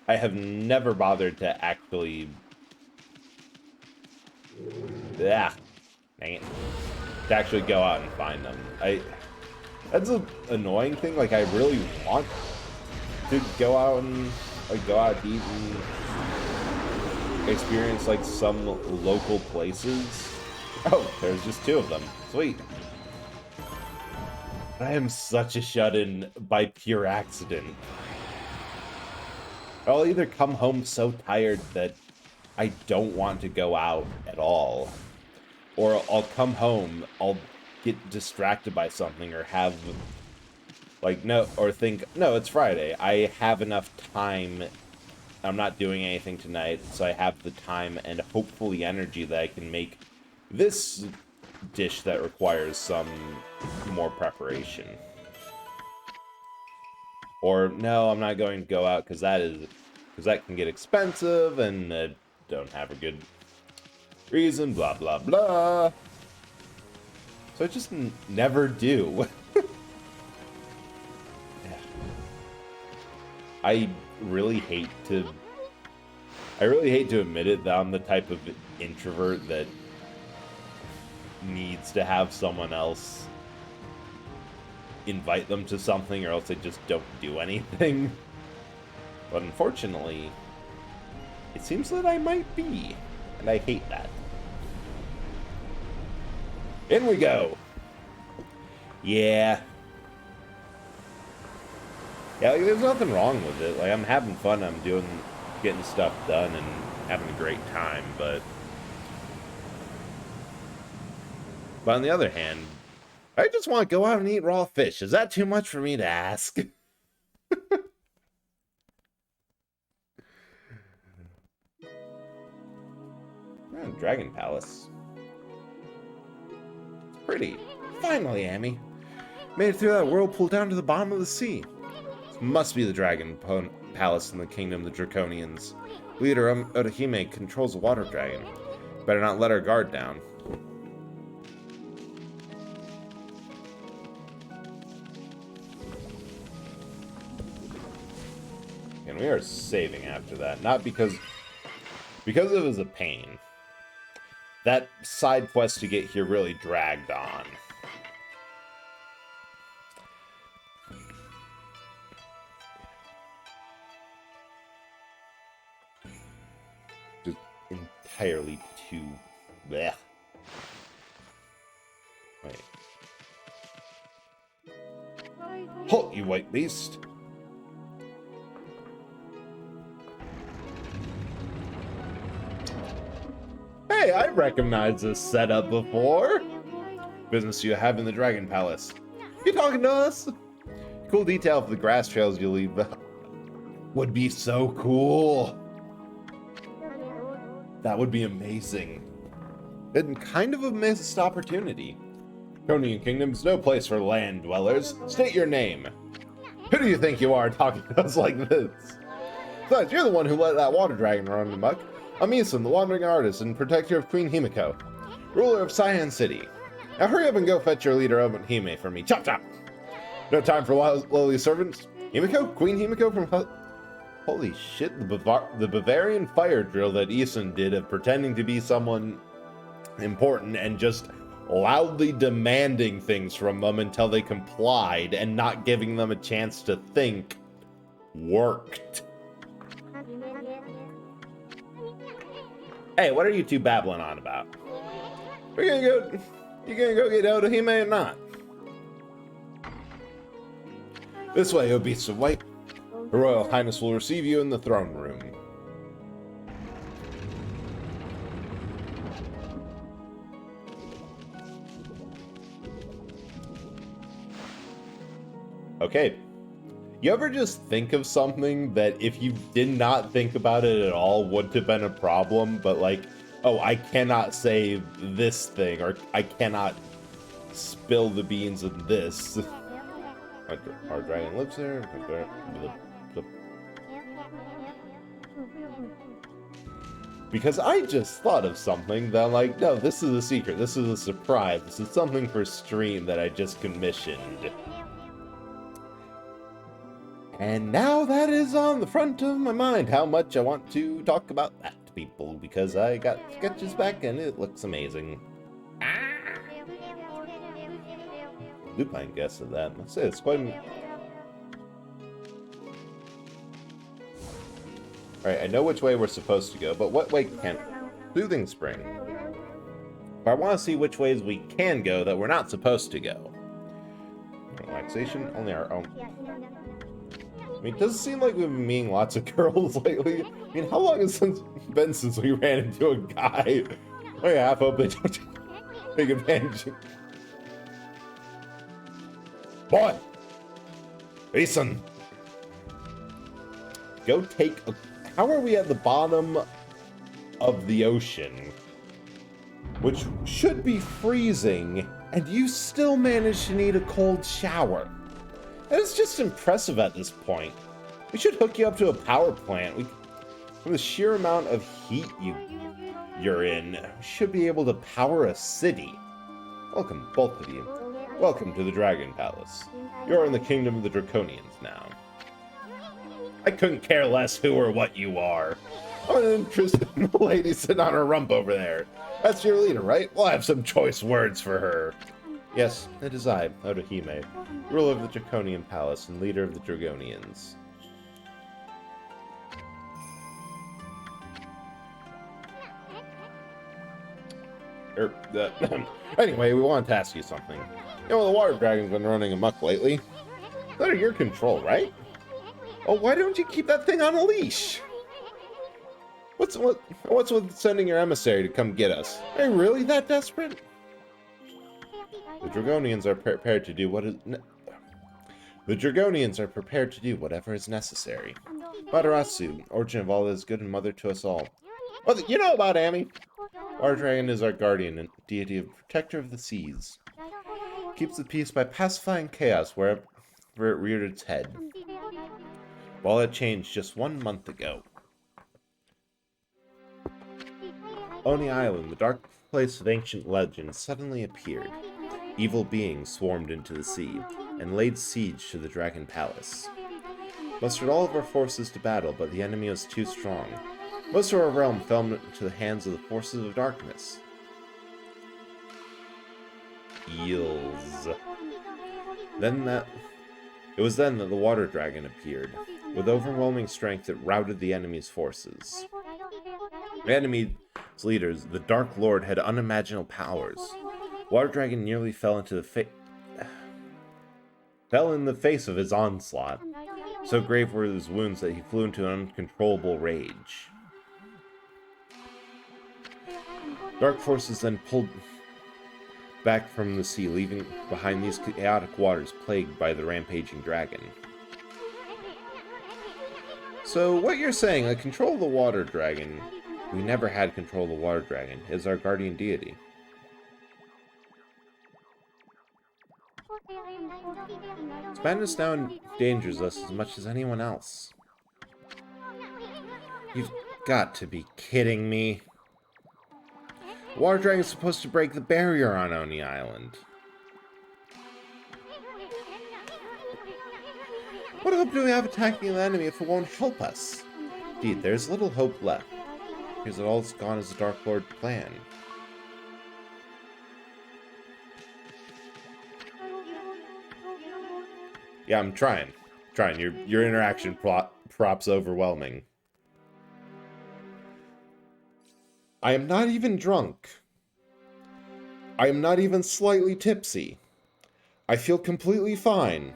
I have never bothered to actually... Yeah, dang it. To actually go out and find them. That's an annoying thing. Like, I really want to go out and go out to eat and experience like some local places. Oh, there's just 2 of them. Sweet. I am such a shut-in by pure accident. I'll either come home so tired that I don't want to go out at all, or I'll come home, I'll get distracted by something, or have, like, think, no, it's Friday, I have enough time, I'm not doing anything tonight, so I have the time and hopefully energy that I can make this dish that requires some more preparation. Or, no, I'm not going to go out because that can get expensive and don't have a good reason, blah, blah, blah. So I just never do. Yeah. I really hate to admit it that I'm the type of introvert that needs to have someone else invite them to something, or else they just don't do anything. But unfortunately, it seems that I might be, and I hate that. In we go. Yeah. Yeah, like, there's nothing wrong with it. Like, I'm having fun, getting stuff done and having a great time, but on the other hand, I just want to go out and eat raw fish. Is that too much for me to ask? Oh, Dragon Palace. It's pretty. Finally, Amy. Made it through that whirlpool down to the bottom of the sea. This must be the Dragon Palace in the Kingdom of the Draconians. Leader Otohime controls the water dragon. Better not let her guard down. And we are saving after that. Not because it was a pain. That side quest to get here really dragged on. Just entirely too... bleh. Wait. Halt, you white beast! Hey, I recognize this setup before. Business you have in the Dragon Palace. You talking to us? Cool detail for the grass trails you leave. Would be so cool. That would be amazing. And kind of a missed opportunity. Draconian Kingdom's no place for land dwellers. State your name. Who do you think you are talking to us like this? Besides, you're the one who let that water dragon run amok. I'm Isun, the wandering artist and protector of Queen Himiko, ruler of Cyan City. Now hurry up and go fetch your leader Hime for me. Chop chop! No time for lowly servants. Himiko? Queen Himiko from... Holy shit, the Bavarian fire drill that Isun did of pretending to be someone important and just loudly demanding things from them until they complied and not giving them a chance to think worked. Hey, what are you two babbling on about? You gonna go get Otohime or not? This way, O beasts of white. Her Royal Highness will receive you in the throne room. Okay. You ever just think of something that if you did not think about it at all would have been a problem, but like, oh, I cannot say this thing, or I cannot spill the beans in this. Our dragon lives there. Because I just thought of something that I'm like, no, this is a secret. This is a surprise. This is something for stream that I just commissioned. And now that is on the front of my mind, how much I want to talk about that to people, because I got sketches back and it looks amazing. Lupine guessed at that. Let's say it's quite... Alright, I know which way we're supposed to go, but what way can't... Soothing Spring. But I want to see which ways we can go that we're not supposed to go. Relaxation, only our own... I mean, it doesn't seem like we've been meeting lots of girls lately. I mean, how long has it been since we ran into a guy? Oh yeah, I hope they don't take advantage. Boy! Ethan! Go take a... How are we at the bottom of the ocean? Which should be freezing, and you still manage to need a cold shower. It's just impressive at this point. We should hook you up to a power plant. From the sheer amount of heat you're in, we should be able to power a city. Welcome, both of you. Welcome to the Dragon Palace. You're in the kingdom of the Draconians now. I couldn't care less who or what you are. I'm interested in the lady sitting on her rump over there. That's your leader, right? We'll have some choice words for her. Yes, it is I, Otohime, ruler of the Draconian Palace and leader of the Dragonians. Anyway, we wanted to ask you something. You know, the water dragon's been running amok lately. It's under your control, right? Oh, why don't you keep that thing on a leash? What's with sending your emissary to come get us? Are you really that desperate? The Dragonians are prepared to do whatever is necessary. Matarasu, origin of all that is good and mother to us all. Well, you know about Amy. Water Dragon is our guardian and deity of protector of the seas. Keeps the peace by pacifying chaos wherever it reared its head. All that changed just 1 month ago. Oni Island, the dark place of ancient legend, suddenly appeared. Evil beings swarmed into the sea, and laid siege to the Dragon Palace. Mustered all of our forces to battle, but the enemy was too strong. Most of our realm fell into the hands of the forces of darkness. Eels. It was then that the water dragon appeared. With overwhelming strength, it routed the enemy's forces. The enemy's leaders, the Dark Lord, had unimaginable powers. Water Dragon nearly fell in the face of his onslaught. So grave were his wounds that he flew into an uncontrollable rage. Dark forces then pulled back from the sea, leaving behind these chaotic waters plagued by the rampaging dragon. So what you're saying, the control of the water dragon, we never had control of the water dragon, is our guardian deity. Its madness now endangers us as much as anyone else. You've got to be kidding me. Water Dragon is supposed to break the barrier on Oni Island. What hope do we have attacking the enemy if it won't help us? Indeed, there's little hope left, because it all's gone as the Dark Lord planned. Yeah, I'm trying. Your interaction prop's overwhelming. I am not even drunk. I am not even slightly tipsy. I feel completely fine.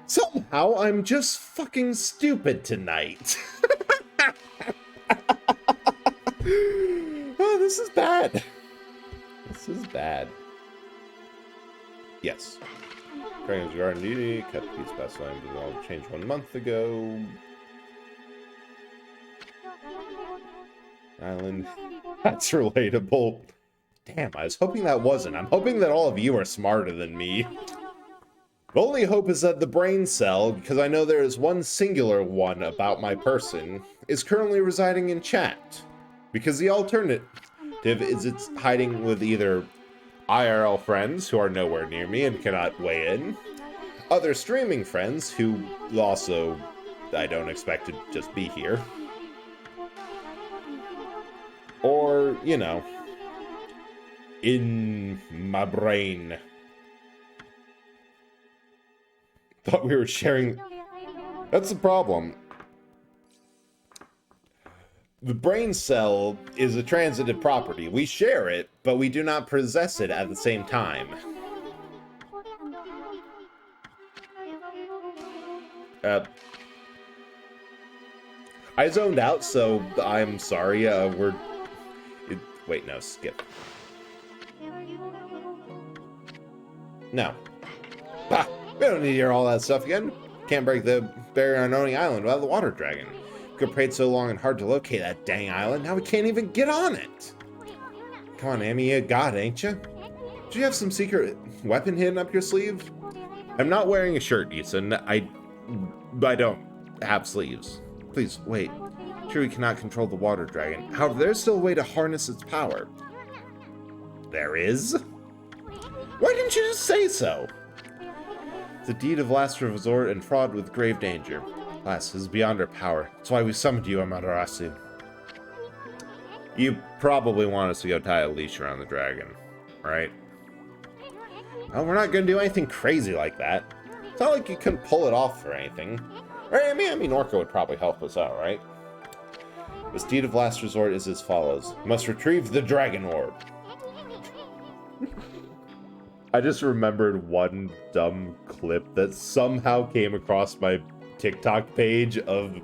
Somehow, I'm just fucking stupid tonight. Oh, this is bad. This is bad. Yes. Dragon's Garden Deity, kept peace past line, but all changed 1 month ago. Island. That's relatable. Damn, I was hoping that wasn't. I'm hoping that all of you are smarter than me. The only hope is that the brain cell, because I know there is one singular one about my person, is currently residing in chat. Because the alternative is it's hiding with either IRL friends who are nowhere near me and cannot weigh in, other streaming friends who also I don't expect to just be here, or, you know, in my brain. Thought we were sharing. That's the problem. The brain cell is a transitive property. We share it, but we do not possess it at the same time. I zoned out, so I'm sorry. Wait, no, skip. No. Bah! We don't need to hear all that stuff again. Can't break the barrier on Oni Island without the water dragon. We prayed so long and hard to locate that dang island, now we can't even get on it. Come on, Amy, you got it, ain't you? Do you have some secret weapon hidden up your sleeve? I'm not wearing a shirt, Ethan. I don't have sleeves. Please, wait. Sure, we cannot control the water dragon. However, there's still a way to harness its power. There is? Why didn't you just say so? It's a deed of last resort and fraught with grave danger. Alas, this is beyond our power. That's why we summoned you, Amaterasu. You probably want us to go tie a leash around the dragon, right? Well, we're not going to do anything crazy like that. It's not like you couldn't pull it off or anything. Right? I mean, Orca would probably help us out, right? This deed of last resort is as follows. You must retrieve the dragon orb. I just remembered one dumb clip that somehow came across my TikTok page of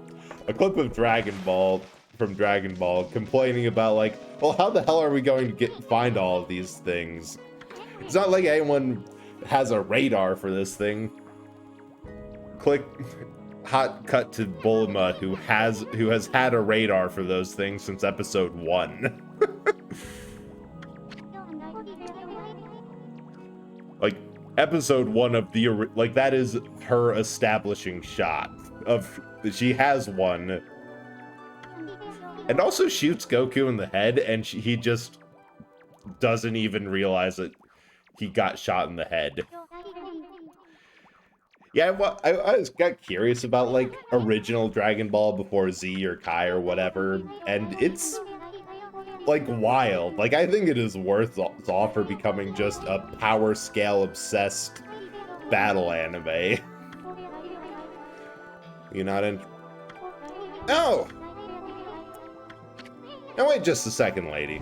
a clip of Dragon Ball from Dragon Ball complaining about, like, well, how the hell are we going to find all of these things? It's not like anyone has a radar for this thing. Click hot cut to Bulma, who has had a radar for those things since episode 1. Like, episode 1 of the, like, that is her establishing shot of, she has one. And also shoots Goku in the head, and he just doesn't even realize that he got shot in the head. Yeah, well, I got curious about, like, original Dragon Ball before Z or Kai or whatever, and it's, like, wild. Like, I think it is worth its offer becoming just a power scale obsessed battle anime. You not in? No! Now wait just a second, lady.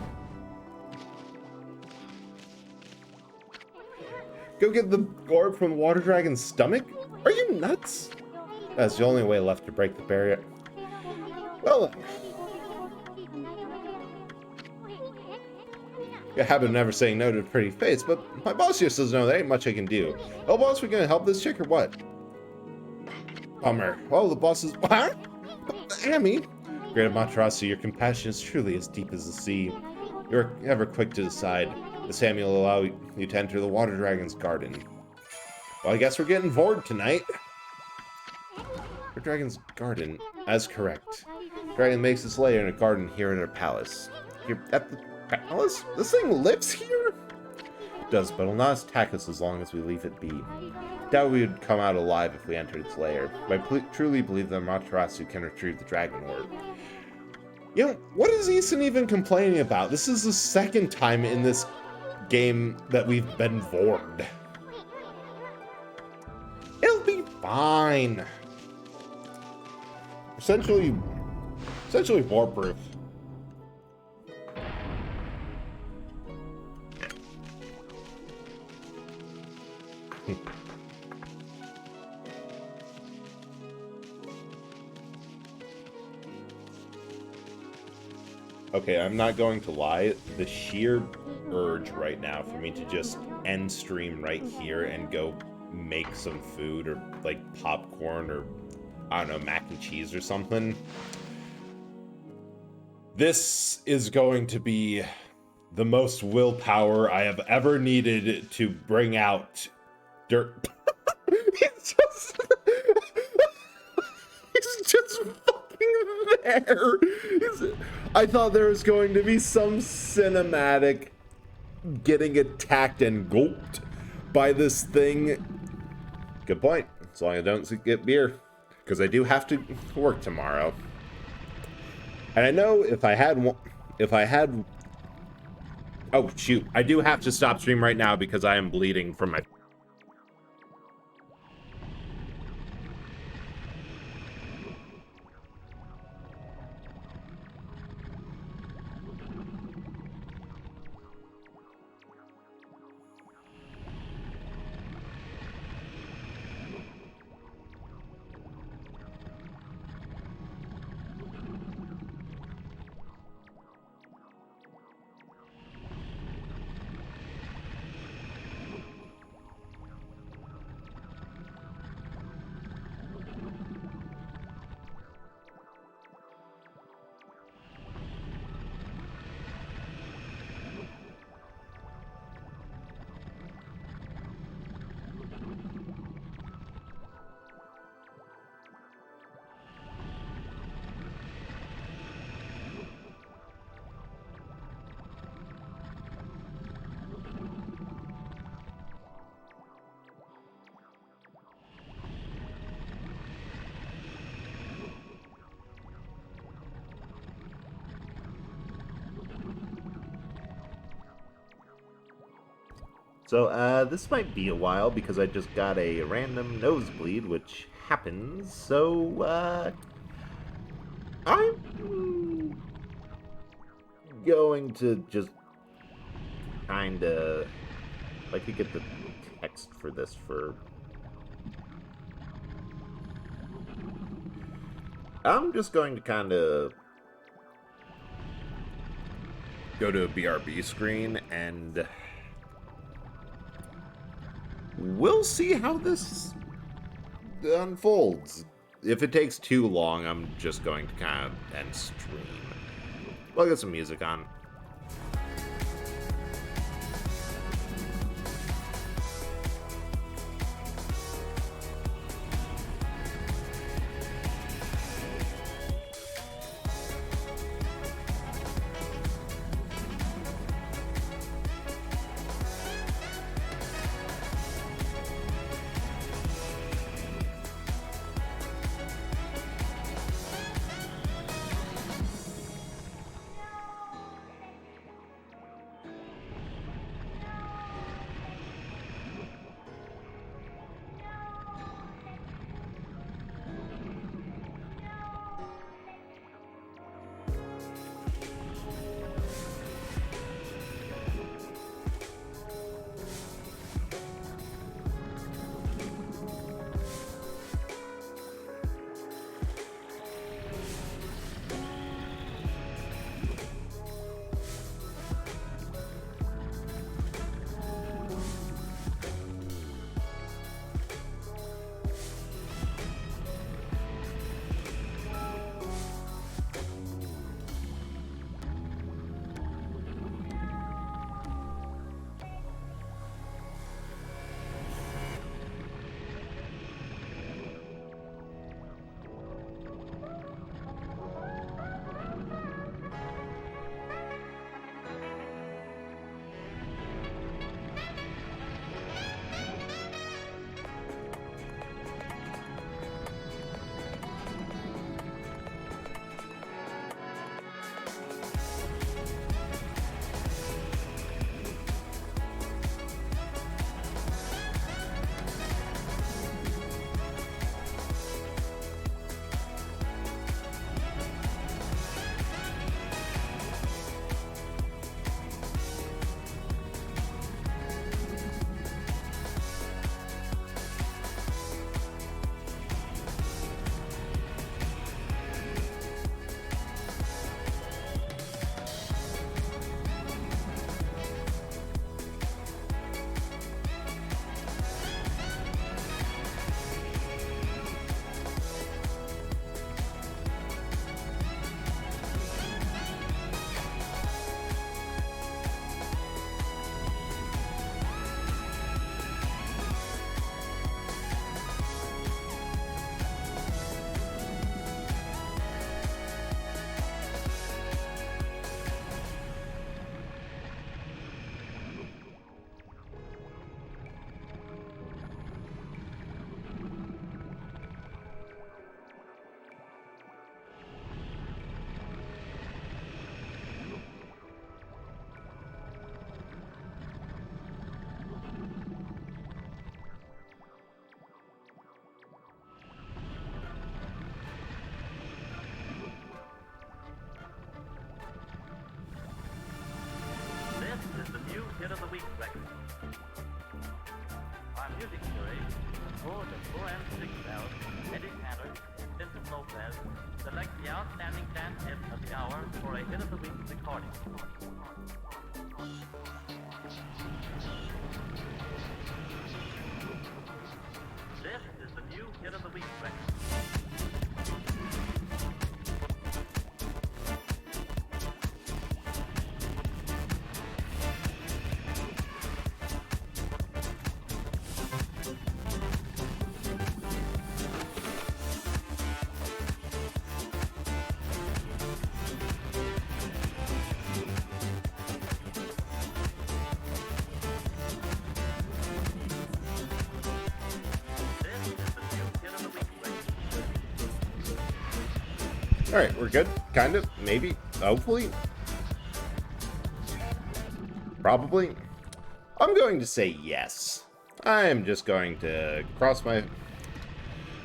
Go get the orb from the water dragon's stomach? Are you nuts? That's the only way left to break the barrier. Well, I habit of never saying no to a pretty face, but my boss here says no, there ain't much I can do. Oh, boss, we gonna help this chick or what? Bummer. Well, the boss is... What? Amy? Great Amaterasu, your compassion is truly as deep as the sea. You're ever quick to decide. The Samuel will allow you to enter the water dragon's garden. Well, I guess we're getting bored tonight. The dragon's garden, as correct. Dragon makes its lair in a garden here in our palace. You're at the palace? This thing lives here? It does, but it'll not attack us as long as we leave it be. Doubt we would come out alive if we entered its lair, but I truly believe that Amaterasu can retrieve the dragon orb. You know, what is Eason even complaining about? This is the second time in this game that we've been warned. It'll be fine. Essentially war-proof. Okay, I'm not going to lie. The sheer urge right now for me to just end stream right here and go make some food or like popcorn or I don't know, mac and cheese or something. This is going to be the most willpower I have ever needed to bring out dirt. He's just fucking hair. I thought there was going to be some cinematic getting attacked and gulped by this thing. Good point. As long as I don't get beer. Because I do have to work tomorrow. And I know if I had... Oh, shoot. I do have to stop stream right now because I am bleeding from my... So, this might be a while because I just got a random nosebleed, which happens. So, I'm going to just kinda... I could get the text for this for... I'm just going to kinda go to a BRB screen and... we'll see how this unfolds. If it takes too long, I'm just going to kind of end stream. We'll get some music on. hit of the week record. Our music jury, composed of 4 and 6 bells, Eddie Tanner, Vincent Lopez, select the outstanding dance hit of the hour for a hit of the week recording. This is the new hit of the week record. Alright, we're good. Kind of. Maybe. Hopefully. Probably. I'm going to say yes. I am just going to cross my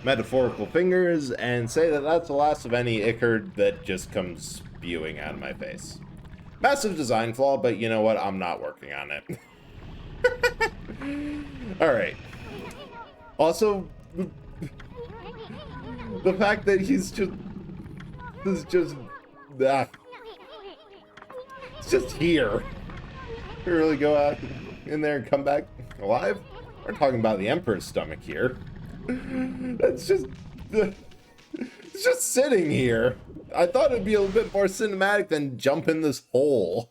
metaphorical fingers and say that that's the last of any Ichard that just comes spewing out of my face. Massive design flaw, but you know what? I'm not working on it. Alright. Also, the fact that he's just... This is just... it's just here. We really go out in there and come back alive? We're talking about the Emperor's stomach here. That's just... It's just sitting here. I thought it'd be a little bit more cinematic than jump in this hole.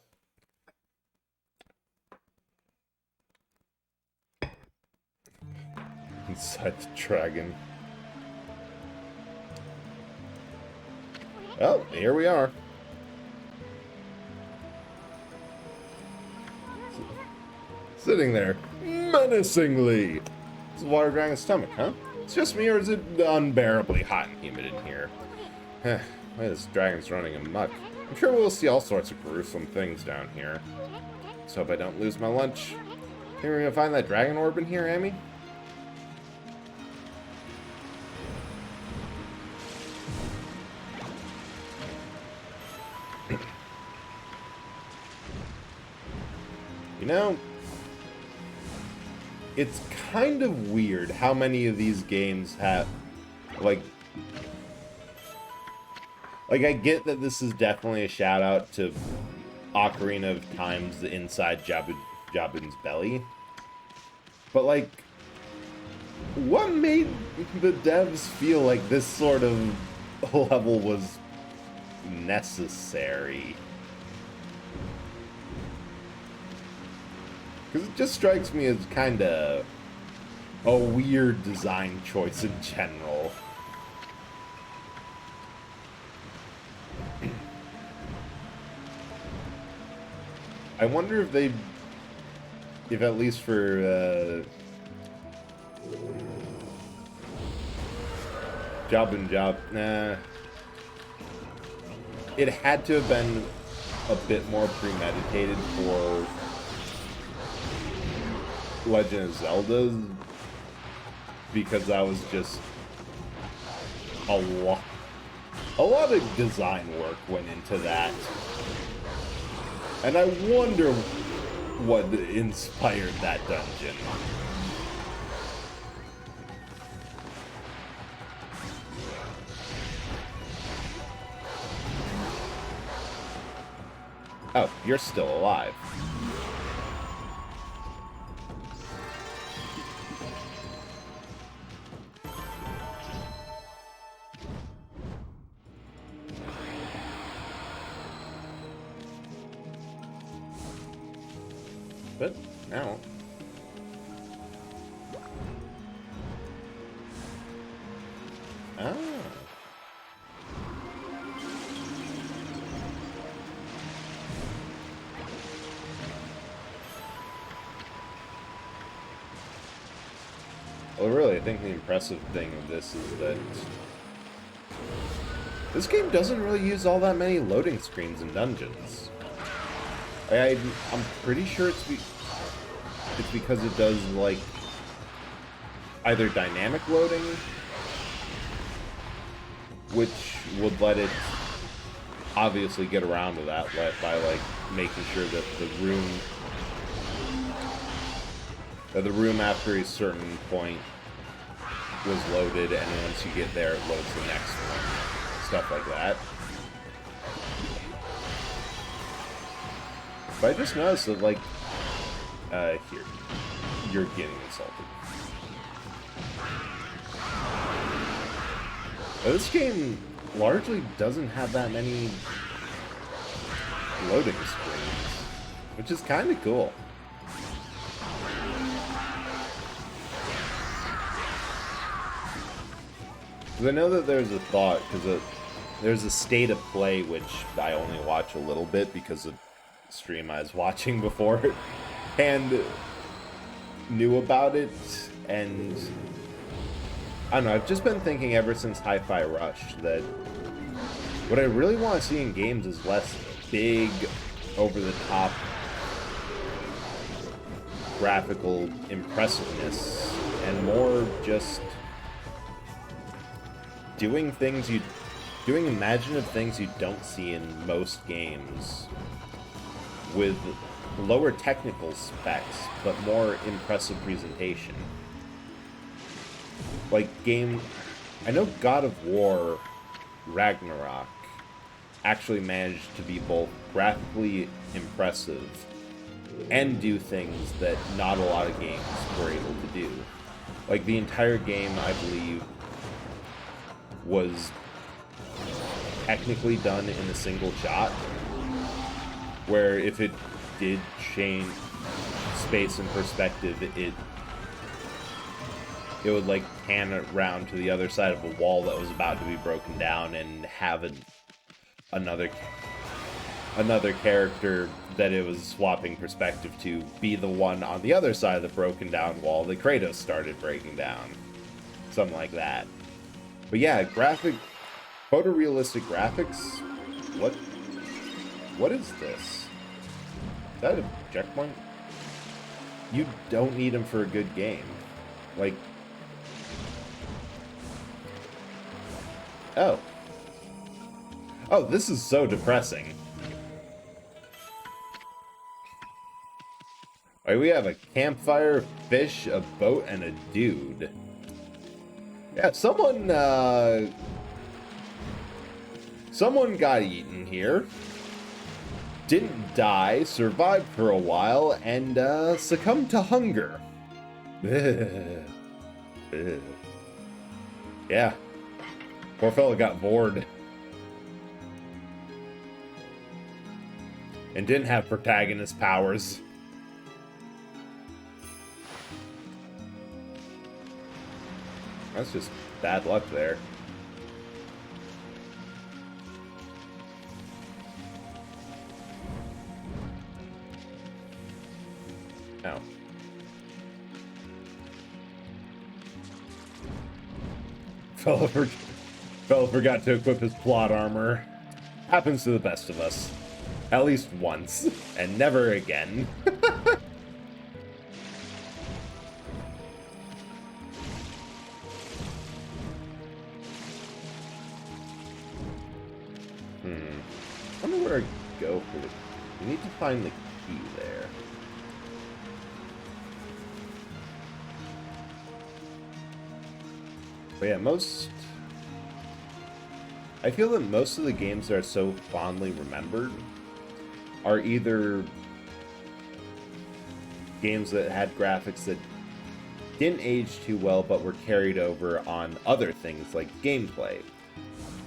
Inside the dragon. Well, here we are. Sitting there, menacingly. It's a water dragon's stomach, huh? It's just me, or is it unbearably hot and humid in here? Why, this dragon's running amok. I'm sure we'll see all sorts of gruesome things down here. Let's hope I don't lose my lunch. Think we're gonna find that dragon orb in here, Amy? You know, it's kind of weird how many of these games have, like I get that this is definitely a shout out to Ocarina of Time's the inside Jabun's belly, but like, what made the devs feel like this sort of level was necessary? Because it just strikes me as kind of a weird design choice in general. I wonder if they, if at least for nah, it had to have been a bit more premeditated for Legend of Zelda, because that was just a lot of design work went into that, and I wonder what inspired that dungeon. Oh, you're still alive. But now, well, really, I think the impressive thing of this is that this game doesn't really use all that many loading screens and dungeons. I'm pretty sure it's because it does, like, either dynamic loading, which would let it obviously get around to that by, like, making sure that the room That the room after a certain point was loaded, and once you get there, it loads the next one. Stuff like that. But I just noticed that, like, here, you're getting insulted. This game largely doesn't have that many loading screens, which is kind of cool. Because I know that there's a thought, because there's a state of play which I only watch a little bit because of the stream I was watching before, and knew about it, and I don't know, I've just been thinking ever since Hi-Fi Rush that what I really want to see in games is less big, over-the-top graphical impressiveness, and more just doing imaginative things you don't see in most games with lower technical specs, but more impressive presentation. Like I know God of War Ragnarok actually managed to be both graphically impressive and do things that not a lot of games were able to do. Like, the entire game, I believe, was technically done in a single shot, where if it did change space and perspective, it would, like, pan around to the other side of a wall that was about to be broken down and have another character that it was swapping perspective to be the one on the other side of the broken down wall that Kratos started breaking down. Something like that. But yeah, photorealistic graphics? What is this? Is that a checkpoint? You don't need them for a good game. Like, oh, this is so depressing. Alright, we have a campfire, fish, a boat, and a dude. Yeah, someone got eaten here. Didn't die, survived for a while, and succumbed to hunger. Yeah. Poor fella got bored. And didn't have protagonist powers. That's just bad luck there. Ow. Fella forgot to equip his plot armor. Happens to the best of us. At least once. And never again. I wonder where I go for this. We need to find the key there. But yeah, I feel that most of the games that are so fondly remembered are either games that had graphics that didn't age too well but were carried over on other things like gameplay.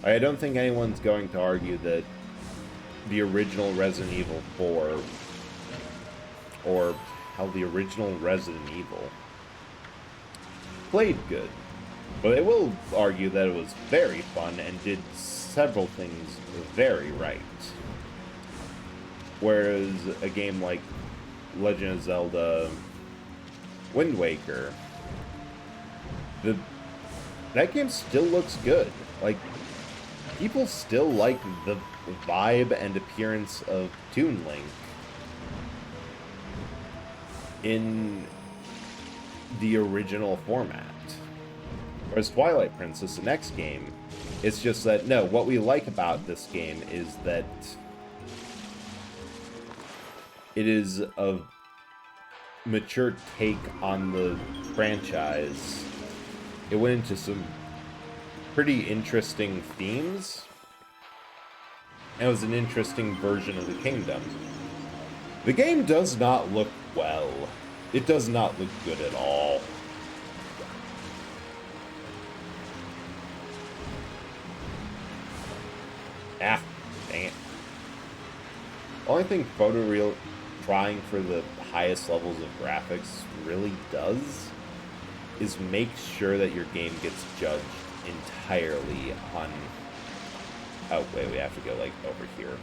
I don't think anyone's going to argue that the original Resident Evil 4 or how the original Resident Evil played good. But they will argue that it was very fun and did several things very right. Whereas a game like Legend of Zelda Wind Waker, that game still looks good. Like, people still like the vibe and appearance of Toon Link in the original format. Whereas Twilight Princess, the next game, it's just that, no, what we like about this game is that it is mature take on the franchise. It went into some pretty interesting themes. And it was an interesting version of the kingdom. The game does not look well. It does not look good at all. Ah, dang it. Only thing Photoreal trying for the highest levels of graphics really does is make sure that your game gets judged entirely on... Oh, wait, we have to go, like, over here.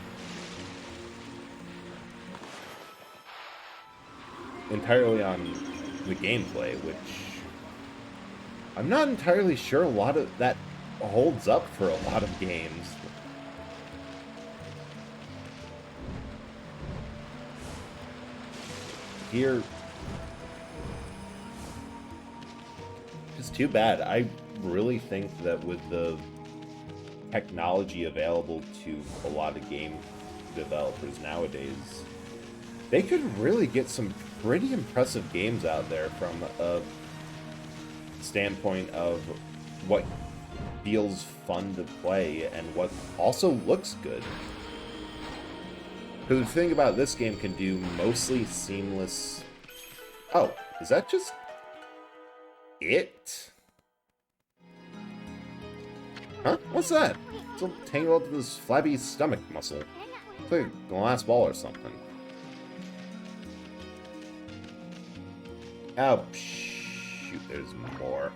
Entirely on the gameplay, which... I'm not entirely sure a lot of that holds up for a lot of games. Here... It's too bad. I really think that with the technology available to a lot of game developers nowadays, they could really get some pretty impressive games out there from a standpoint of what feels fun to play and what also looks good. Because the thing about this game can do mostly seamless... Oh, is that just... it? Huh? What's that? It's all tangled up to this flabby stomach muscle. It's like a glass ball or something. Oh, shoot, there's more.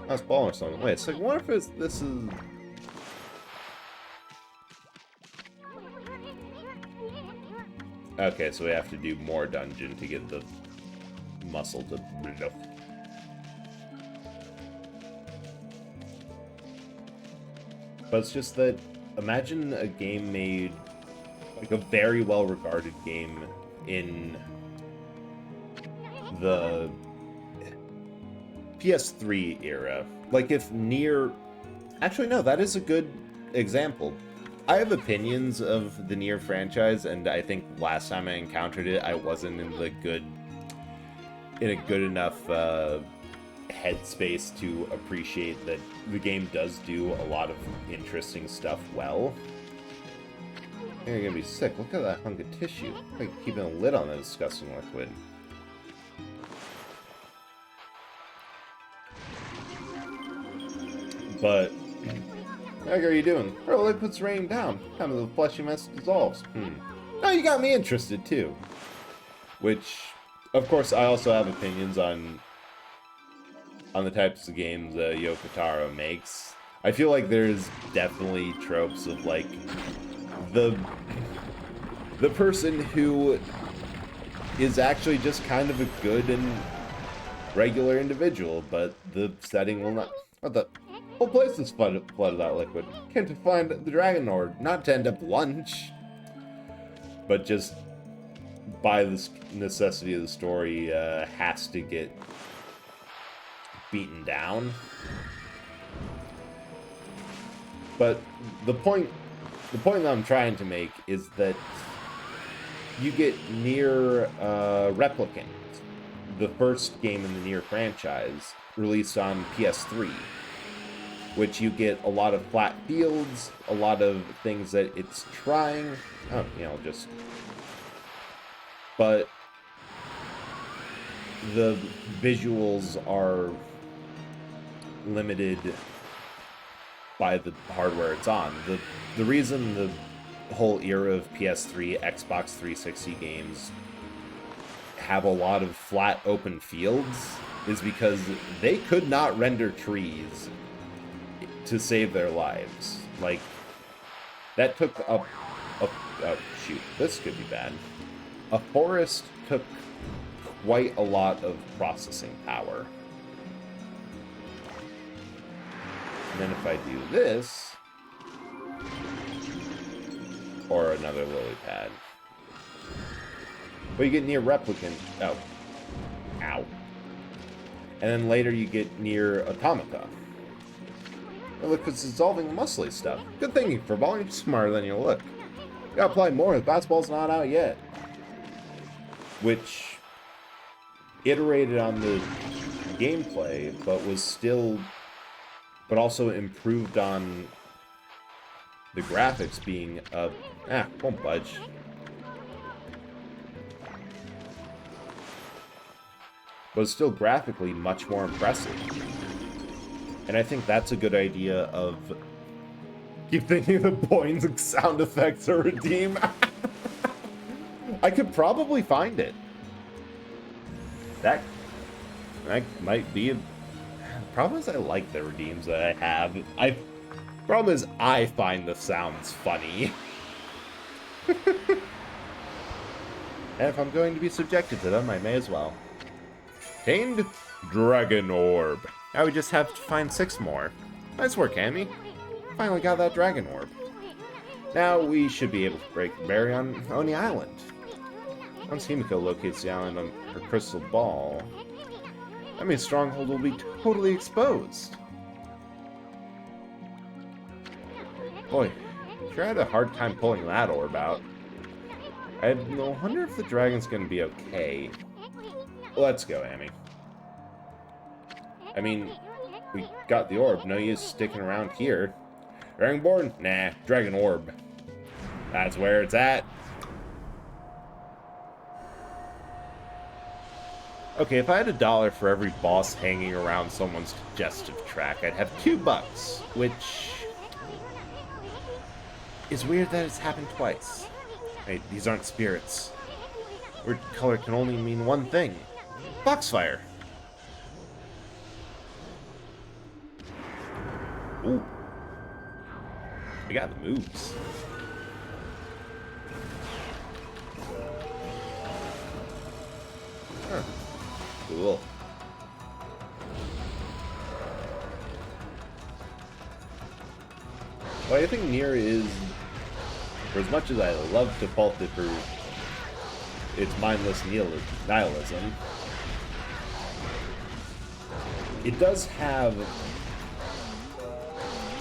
Glass ball or something. Wait, it's like, what if this is... Okay, so we have to do more dungeon to get the muscle to... But it's just that, imagine a game made, like a very well-regarded game in the PS3 era. Like if Nier... Actually, no, that is a good example. I have opinions of the Nier franchise, and I think last time I encountered it, I wasn't in a good enough headspace to appreciate that the game does do a lot of interesting stuff well. You're gonna be sick. Look at that hunk of tissue. Like keeping a lid on that disgusting liquid. But how are you doing? Oh, the liquid's raining down. Time the fleshy mess dissolves. Oh, you got me interested too. Which, of course, I also have opinions on the types of games Yoko Taro makes. I feel like there's definitely tropes of like the person who is actually just kind of a good and regular individual, but the setting will not. What the whole place is flooded with that liquid. Came to find the Dragon Lord, not to end up lunch, but just by the necessity of the story, has to get beaten down. But the point that I'm trying to make is that you get Nier Replicant, the first game in the Nier franchise, released on PS3, which you get a lot of flat fields, a lot of things that it's trying, but the visuals are limited by the hardware it's on. The reason the whole era of PS3, Xbox 360 games have a lot of flat open fields is because they could not render trees to save their lives. Like, that took oh shoot, this could be bad. A forest took quite a lot of processing power. And then if I do this, or another lily pad, well, you get Nier Replicant. Oh, ow! And then later you get Nier Automata, Oh, look, it's dissolving muscly stuff. Good thinking, Furball. You're smarter than you look. You gotta play more. The basketball's not out yet. Which iterated on the gameplay, but also improved on the graphics being won't budge. But it's still graphically much more impressive. And I think that's a good idea of... Keep thinking the Boing sound effects are redeem. I could probably find it. That might be a... Problem is I like the redeems that I have. Problem is I find the sounds funny. And if I'm going to be subjected to them, I may as well. Tamed Dragon Orb. Now we just have to find 6 more. Nice work, Amy. Finally got that Dragon Orb. Now we should be able to break the barrier on Oni Island. Once Himiko locates the island on her crystal ball, that means Stronghold will be totally exposed. Boy, sure had a hard time pulling that orb out. I wonder if the dragon's gonna be okay. Let's go, Amy. I mean, we got the orb, no use sticking around here. Dragonborn? Nah, Dragon Orb. That's where it's at. Okay, if I had $1 for every boss hanging around someone's digestive tract, I'd have $2, which is weird that it's happened twice. Wait, these aren't spirits. Weird color can only mean one thing. Foxfire. Ooh. We got the moves. Huh. Cool. Well, I think Nier is, for as much as I love to fault it for its mindless nihilism, it does have...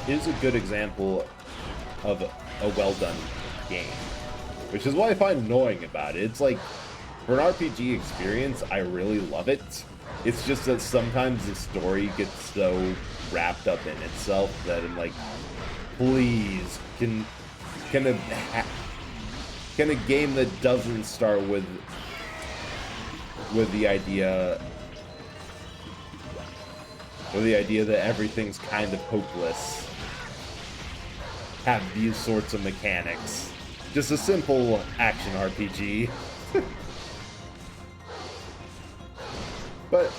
It is a good example of a well-done game. Which is what I find annoying about it. It's like, for an RPG experience, I really love it. It's just that sometimes the story gets so wrapped up in itself that I'm like, please, can a game that doesn't start with the idea that everything's kind of hopeless have these sorts of mechanics? Just a simple action RPG. But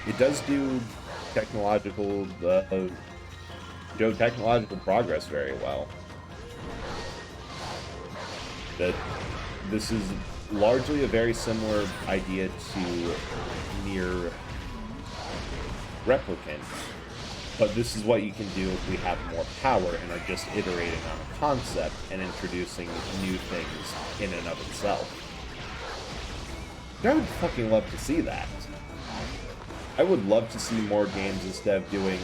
it does do technological progress very well. That this is largely a very similar idea to Nier Replicant, but this is what you can do if we have more power and are just iterating on a concept and introducing new things in and of itself. I would fucking love to see that. I would love to see more games instead of doing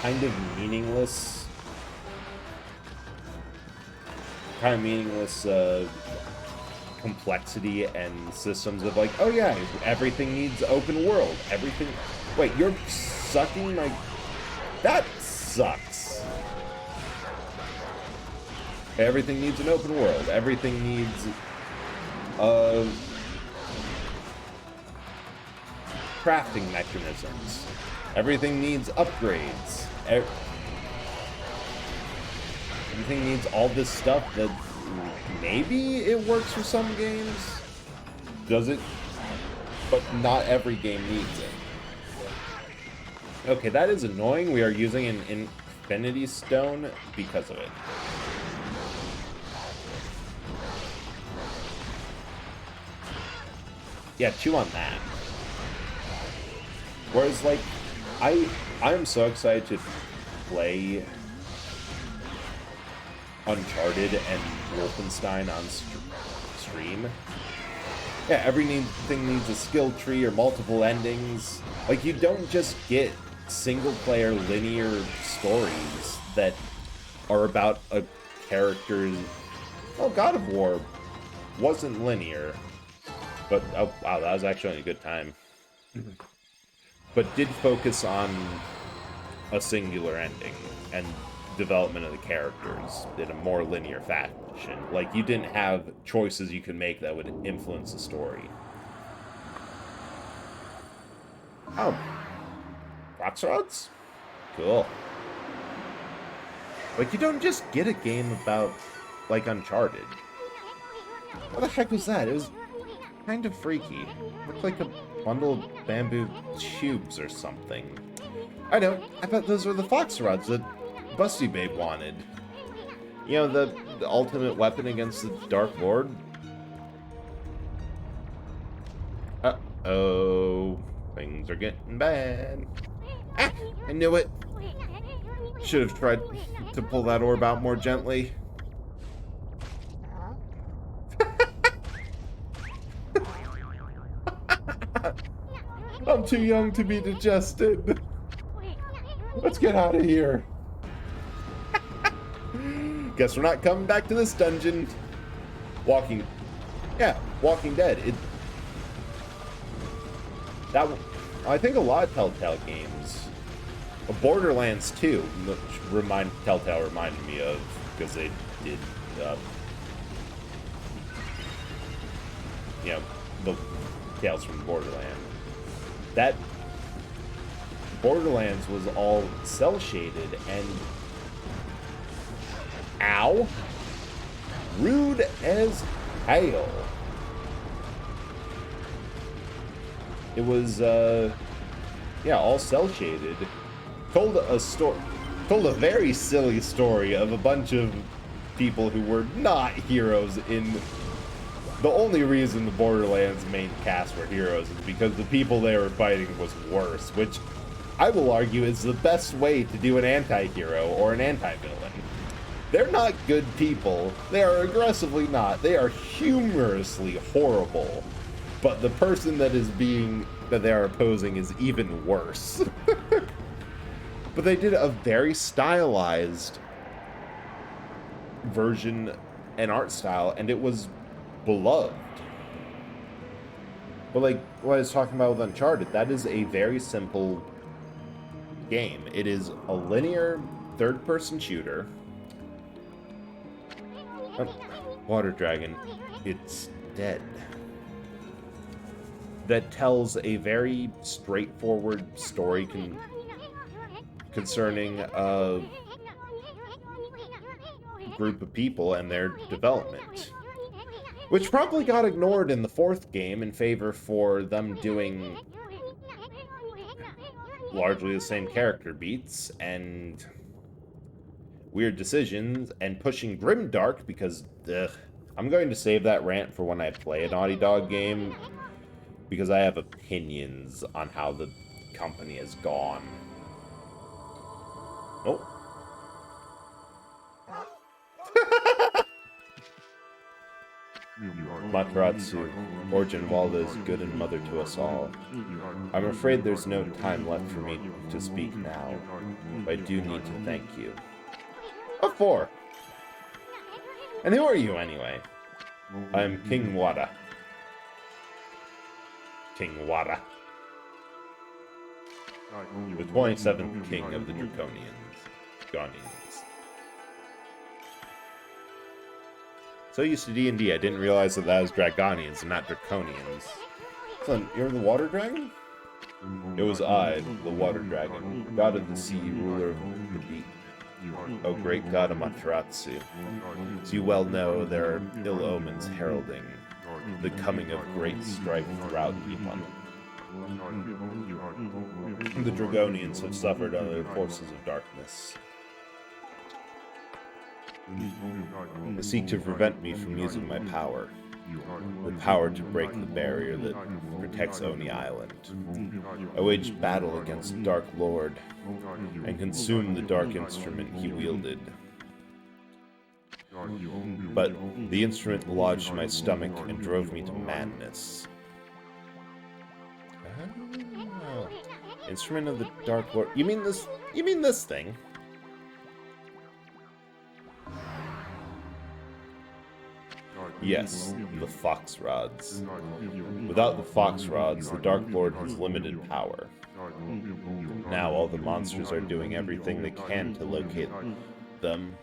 kind of meaningless complexity and systems of like, oh yeah, everything needs open world. Everything... Wait, you're sucking my... That sucks. Everything needs an open world. Everything needs... crafting mechanisms. Everything needs upgrades. Everything needs all this stuff that maybe it works for some games. Does it? But not every game needs it. Okay, that is annoying. We are using an Infinity Stone because of it. Yeah, chew on that. Whereas, like, I'm so excited to play Uncharted and Wolfenstein on stream. Yeah, everything needs a skill tree or multiple endings. Like, you don't just get single-player linear stories that are about a character's... Well, God of War wasn't linear, but oh wow, that was actually a good time. But did focus on a singular ending and development of the characters in a more linear fashion. Like, you didn't have choices you could make that would influence the story. Oh. Fox rods? Cool. Like, you don't just get a game about, like, Uncharted. What the heck was that? It was kind of freaky. Looked like a bundle of bamboo tubes or something. I know. I bet those were the fox rods that Busty Babe wanted. You know, the ultimate weapon against the Dark Lord? Uh-oh. Things are getting bad. Ah! I knew it! Should have tried to pull that orb out more gently. I'm too young to be digested. Let's get out of here. Guess we're not coming back to this dungeon. Walking Dead. I think a lot of Telltale games, Borderlands 2, which Telltale reminded me of, because they did, you know, the Tales from Borderlands. That Borderlands was all cell shaded and ow, rude as hell. It was all cell shaded. Told a very silly story of a bunch of people who were not heroes in. The only reason the Borderlands main cast were heroes is because the people they were fighting was worse, which I will argue is the best way to do an anti-hero or an anti-villain. They're not good people. They are aggressively not. They are humorously horrible. But the person that they are opposing is even worse. But they did a very stylized version and art style, and it was beloved. But like what I was talking about with Uncharted, that is a very simple game. It is a linear third-person shooter. Water Dragon, it's dead. That tells a very straightforward story concerning a group of people and their development. Which probably got ignored in the fourth game in favor for them doing largely the same character beats and weird decisions and pushing grimdark because, I'm going to save that rant for when I play a Naughty Dog game because I have opinions on how the company has gone. Nope. Materatsu, Origin Walda is good and mother to us all. I'm afraid there's no time left for me to speak now, but I do need to thank you. What for? And who are you, anyway? I'm King Wada. King Wada. The 27th king of the Draconians. So used to D&D, I didn't realize that was Dragonians and not Draconians. So, you're the water dragon? It was I, the water dragon, god of the sea, ruler of the deep. O great god Amaterasu, as you well know, there are ill omens heralding the coming of great strife throughout Yimon. The Dragonians have suffered under the forces of darkness. They seek to prevent me from using my power. The power to break the barrier that protects Oni Island. I waged battle against Dark Lord and consumed the dark instrument he wielded. But the instrument lodged in my stomach and drove me to madness. Instrument of the Dark Lord. You mean this? You mean this thing? Yes, the Fox Rods. Without the Fox Rods, the Dark Lord has limited power. Now all the monsters are doing everything they can to locate them.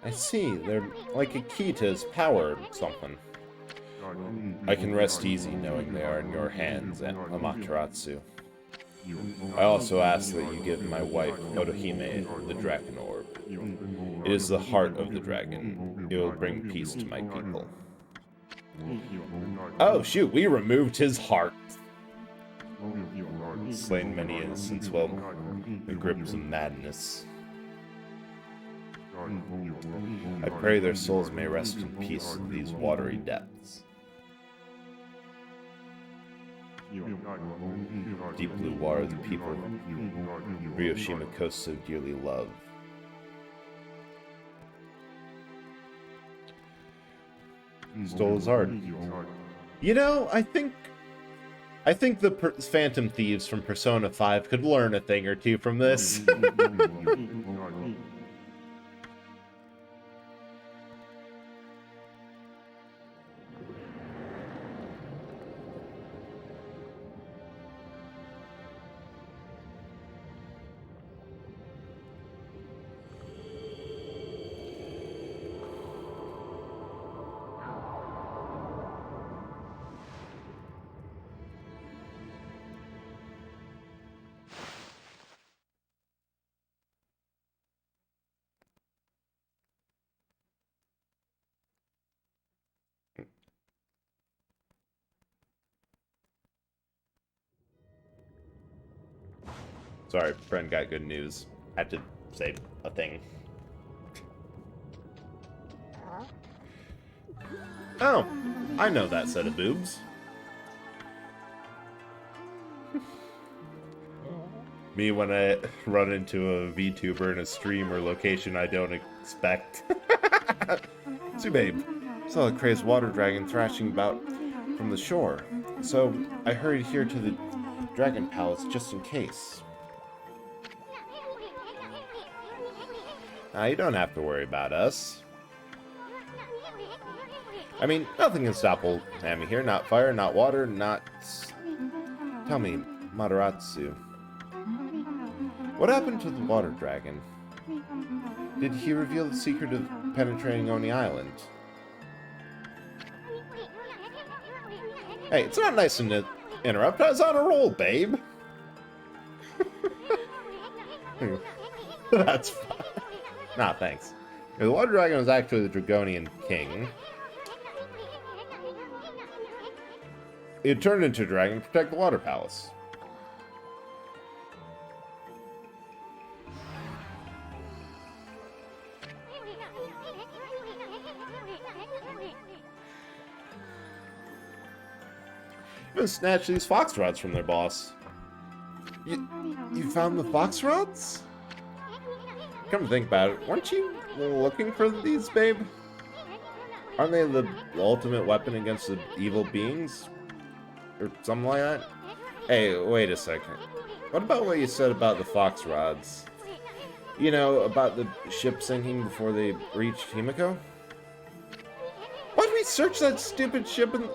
I see, they're like a key to his power or something. I can rest easy knowing they are in your hands, Amaterasu. I also ask that you give my wife, Otohime, the Dragon Orb. It is the heart of the dragon. It will bring peace to my people. Oh shoot, we removed his heart. Slain many innocents while the grips of madness. I pray their souls may rest in peace in these watery depths. Deep blue water the people Ryoshima Coast so dearly love. Stole his heart. You know, I think the Phantom Thieves from Persona 5 could learn a thing or two from this. Sorry, friend got good news. Had to say a thing. Oh, I know that set of boobs. Me when I run into a VTuber in a stream or location I don't expect. Tsubabe, saw a crazed water dragon thrashing about from the shore, so I hurried here to the Dragon Palace just in case. You don't have to worry about us. I mean, nothing can stop old Hammy here. Not fire, not water, not... Tell me, Mataratsu. What happened to the water dragon? Did he reveal the secret of penetrating Oni Island? Hey, it's not nice to interrupt. I was on a roll, babe. That's fine. Nah, thanks. The water dragon was actually the Dragonian king. It turned into a dragon to protect the water palace. Even snatched these fox rods from their boss. You found the fox rods? Come to think about it, weren't you looking for these, babe? Aren't they the ultimate weapon against the evil beings? Or something like that? Hey, wait a second. What about what you said about the fox rods? You know, about the ship sinking before they reached Himiko? Why'd we search that stupid ship and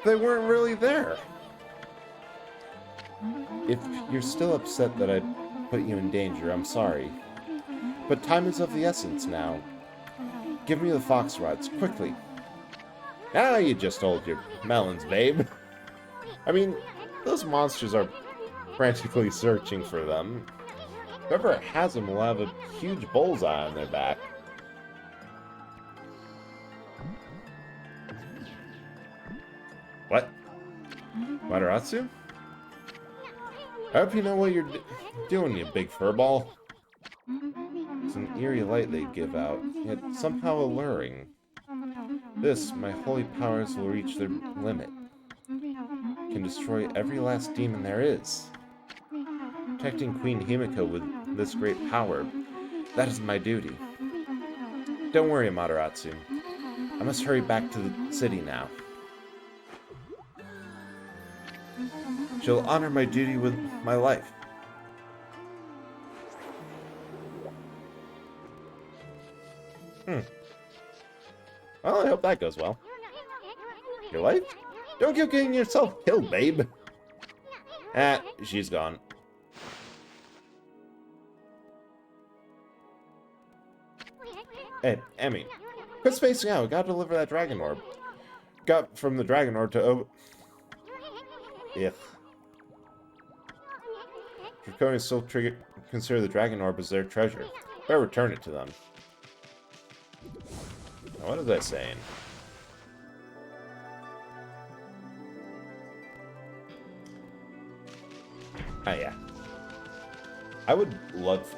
they weren't really there? If you're still upset that I put you in danger, I'm sorry. But time is of the essence now. Give me the fox rods, quickly. Now you just hold your melons, babe. I mean, those monsters are frantically searching for them. Whoever has them will have a huge bullseye on their back. What? Mataratsu? I hope you know what you're doing, you big furball. It's an eerie light they give out, yet somehow alluring. This, my holy powers will reach their limit. Can destroy every last demon there is. Protecting Queen Himiko with this great power, that is my duty. Don't worry, Mataratsu. I must hurry back to the city now. She'll honor my duty with my life. Well, I hope that goes well. Your life? Don't keep getting yourself killed, babe. Ah, she's gone. Hey, Emmy. Quit spacing out. We gotta deliver that dragon orb. Got from the dragon orb to Ugh. Draconians still consider the dragon orb as their treasure. Better return it to them. Now, what is that saying? Oh, yeah. I would love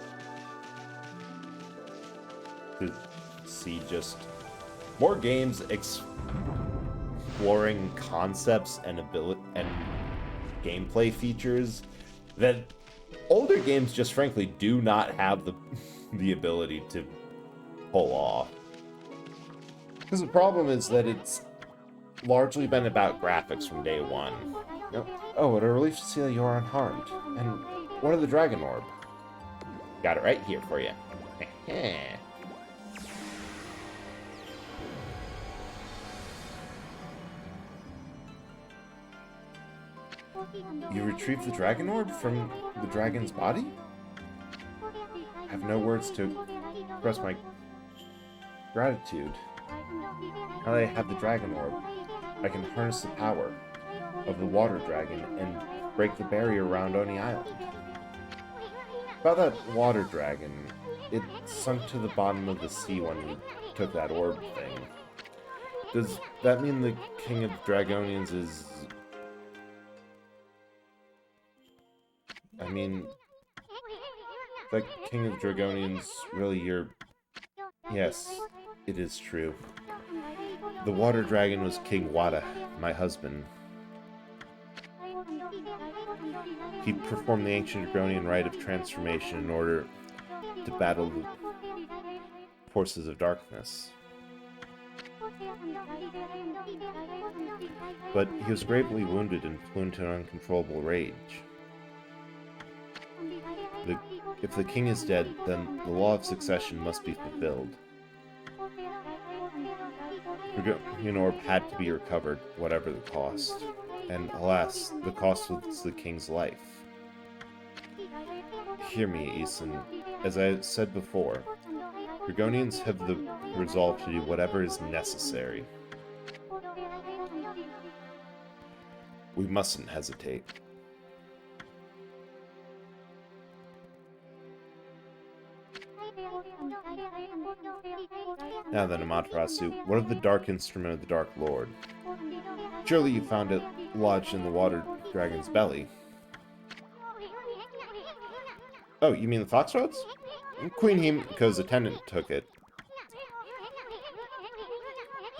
to see just more games exploring concepts and gameplay features that older games just frankly do not have the ability to pull off. Because the problem is that it's largely been about graphics from day one. Oh, what a relief to see that you are unharmed. And what of the dragon orb? Got it right here for you. You retrieved the dragon orb from the dragon's body? I have no words to express my gratitude. Now that I have the dragon orb, I can harness the power of the water dragon and break the barrier around Oni Island. About that water dragon, it sunk to the bottom of the sea when we took that orb thing. Does that mean the King of Dragonians is... I mean, that King of Dragonians really your... Yes, it is true. The water dragon was King Wada, my husband. He performed the ancient Dragonian rite of transformation in order to battle the forces of darkness. But he was gravely wounded and flew into an uncontrollable rage. If the king is dead, then the law of succession must be fulfilled. The Dragonian orb had to be recovered, whatever the cost. And alas, the cost was the king's life. Hear me, Aeson. As I said before, Dragonians have the resolve to do whatever is necessary. We mustn't hesitate. Now then, Amaterasu, what of the dark instrument of the Dark Lord? Surely you found it lodged in the water dragon's belly. Oh, you mean the Foxrods? Queen Himiko's attendant took it.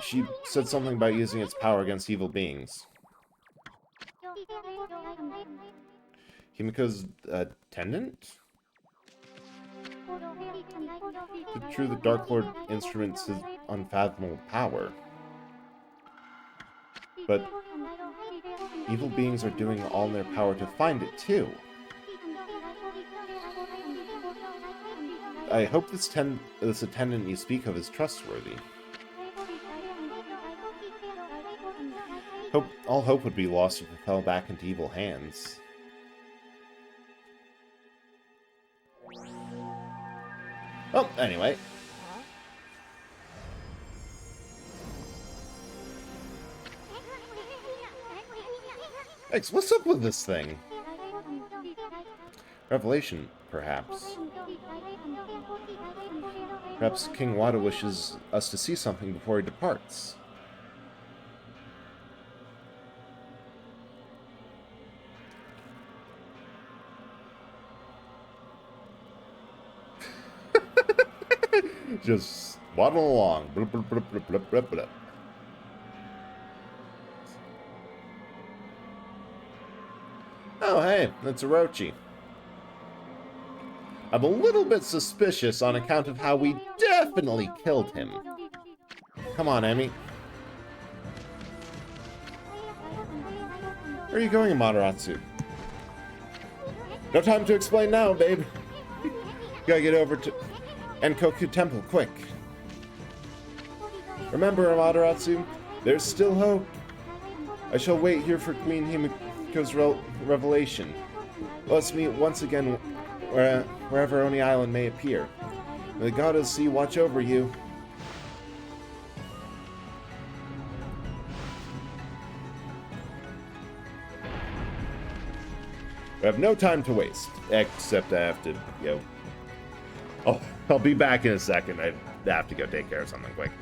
She said something about using its power against evil beings. Himiko's attendant? True, the Dark Lord instruments his unfathomable power. But evil beings are doing all in their power to find it, too. I hope this attendant you speak of is trustworthy. All hope would be lost if it fell back into evil hands. Well, anyway. X, what's up with this thing? Revelation, perhaps. Perhaps King Wada wishes us to see something before he departs. Just waddle along. Blah, blah, blah, blah, blah, blah, blah. Oh, hey, that's Orochi. I'm a little bit suspicious on account of how we definitely killed him. Come on, Emmy. Where are you going, Amaterasu? No time to explain now, babe. Gotta get over to Enkoku Temple, quick. Remember, Amaterasu, there's still hope. I shall wait here for Queen Himiko's revelation. Let's meet once again wherever Oni Island may appear. May the god of the sea watch over you. We have no time to waste, except I have to, Oh, I'll be back in a second. I have to go take care of something quick.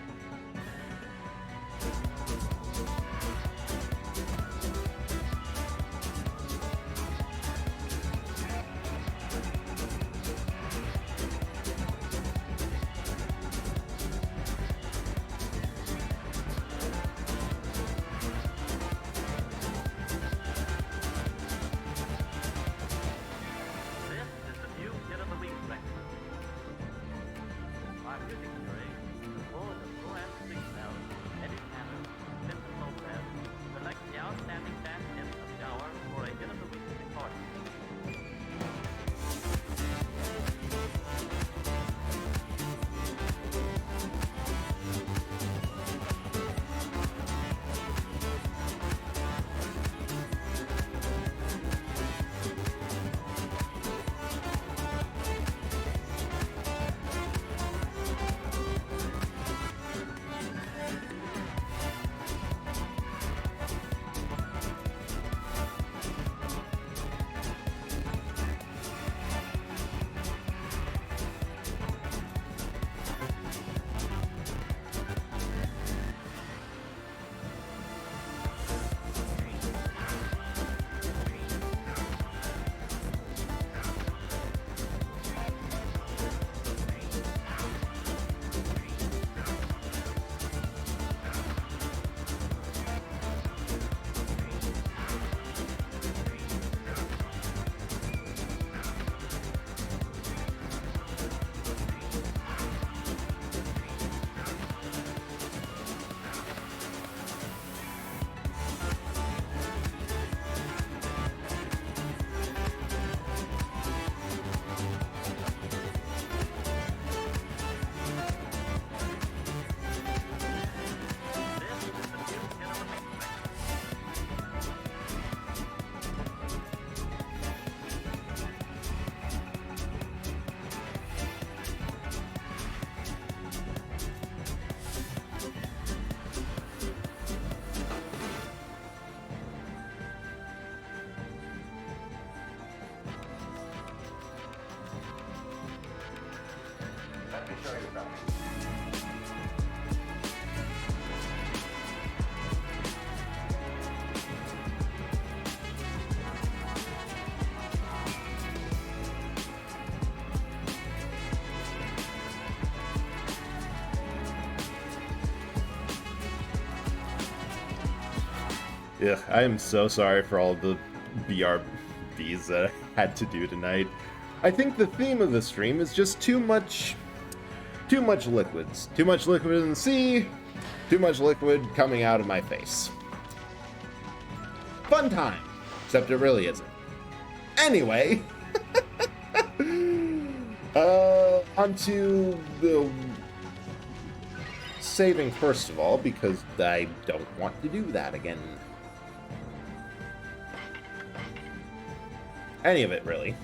This is the new Hit of the Week section. Our music curator, composed of Joanne Stigmel, Eddie Tanner, Vincent Lopez, select the outstanding dance hit of the hour for a Hit of the Week recording. Let me show you something. Yeah, I am so sorry for all the BRBs that I had to do tonight. I think the theme of the stream is just too much liquids. Too much liquid in the sea, too much liquid coming out of my face. Fun time, except it really isn't. Anyway, onto the saving first of all, because I don't want to do that again. Any of it, really.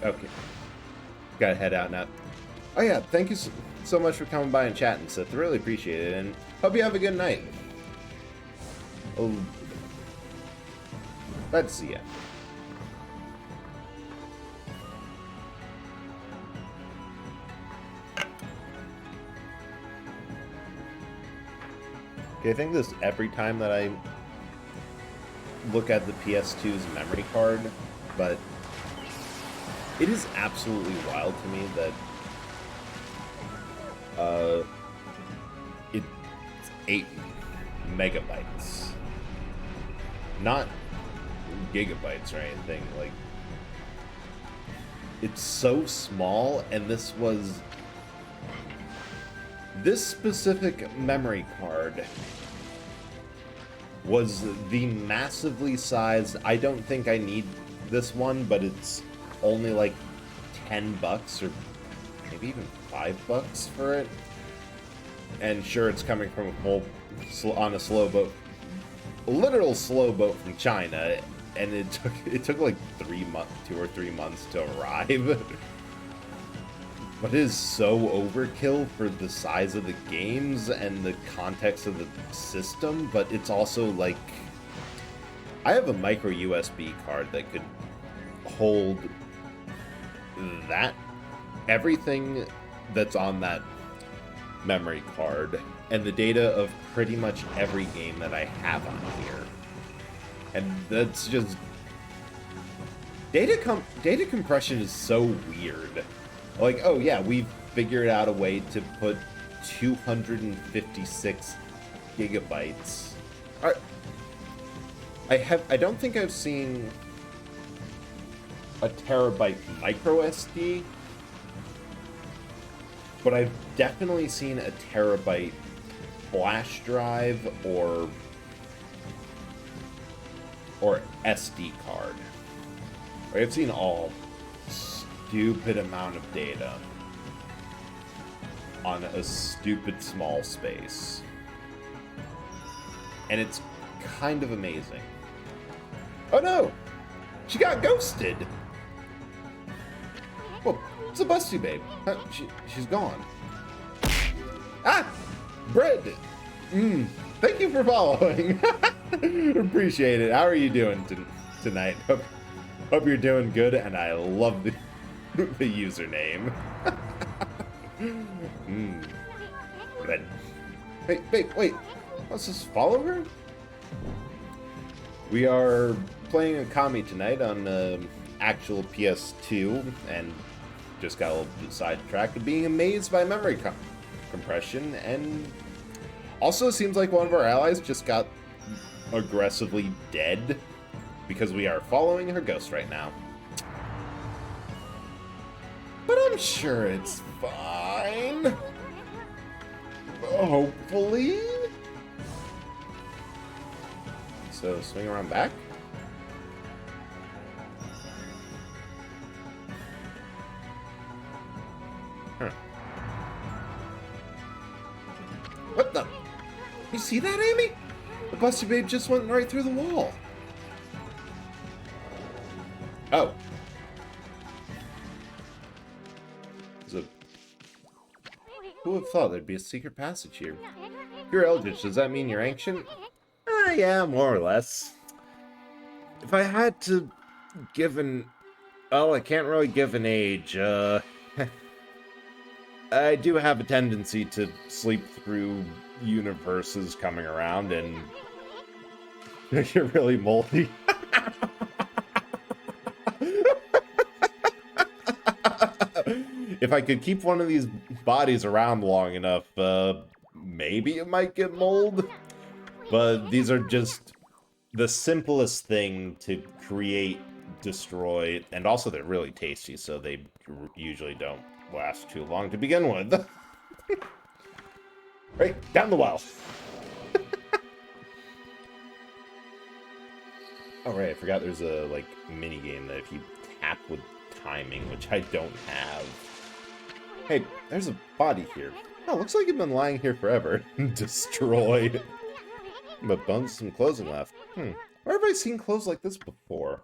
Okay. Gotta head out now. Oh yeah, thank you so much for coming by and chatting, Sith. Really appreciate it, and hope you have a good night. Oh, let's see ya. Okay, I think this every time that I look at the PS2's memory card, but it is absolutely wild to me that it's 8 megabytes, not gigabytes or anything. Like, it's so small, and this specific memory card was the massively sized. I don't think I need this one, but it's only like $10 or maybe even $5 for it. And sure, it's coming from on a slow boat, a literal slow boat from China, and it took like 2 or 3 months to arrive. But it is so overkill for the size of the games and the context of the system, but it's also like, I have a micro USB card that could hold everything that's on that memory card and the data of pretty much every game that I have on here. And that's just, data compression is so weird. Like, oh yeah, we've figured out a way to put 256 gigabytes. I don't think I've seen a terabyte micro SD, but I've definitely seen a terabyte flash drive or SD card. I've seen all stupid amount of data on a stupid small space. And it's kind of amazing. Oh no! She got ghosted! Well, it's a busty babe. She's gone. Ah! Bread! Thank you for following. Appreciate it. How are you doing tonight? Hope you're doing good, and I love the username. Bread. Wait. What's this, follow her? We are playing Okami tonight on actual PS2, and just got a little sidetracked, being amazed by memory compression, and also seems like one of our allies just got aggressively dead because we are following her ghost right now. But I'm sure it's fine. Hopefully. So, swing around back. Huh. What the? You see that, Amy? The busty babe just went right through the wall. Oh. Who would have thought there'd be a secret passage here? If you're Eldritch, does that mean you're ancient? Yeah, more or less. If I had to give an... Oh, I can't really give an age. I do have a tendency to sleep through universes coming around, and you're really moldy. If I could keep one of these bodies around long enough, maybe it might get mold. But these are just the simplest thing to create, destroy, and also they're really tasty, so they usually don't last too long to begin with. Right, down the well. Oh right, I forgot there's a mini game that if you tap with timing, which I don't have. Hey, there's a body here. Oh, looks like you've been lying here forever. Destroyed. But bones, some clothing left. Where have I seen clothes like this before?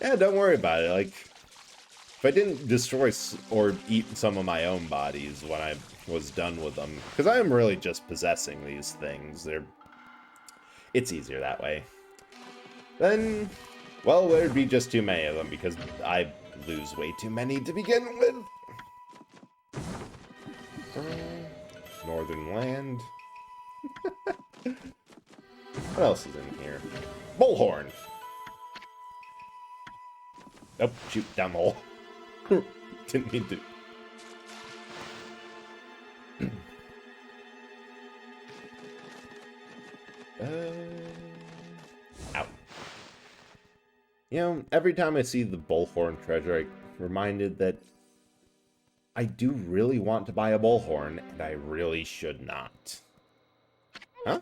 Yeah, don't worry about it. Like, if I didn't destroy or eat some of my own bodies when I was done with them, because I am really just possessing these things. It's easier that way. Then, well, there'd be just too many of them because I lose way too many to begin with. Northern land. What else is in here? Bullhorn. Nope, shoot down the hole. Didn't mean to. Ow. You know, every time I see the Bullhorn treasure, I'm reminded that I do really want to buy a Bullhorn, and I really should not. Huh?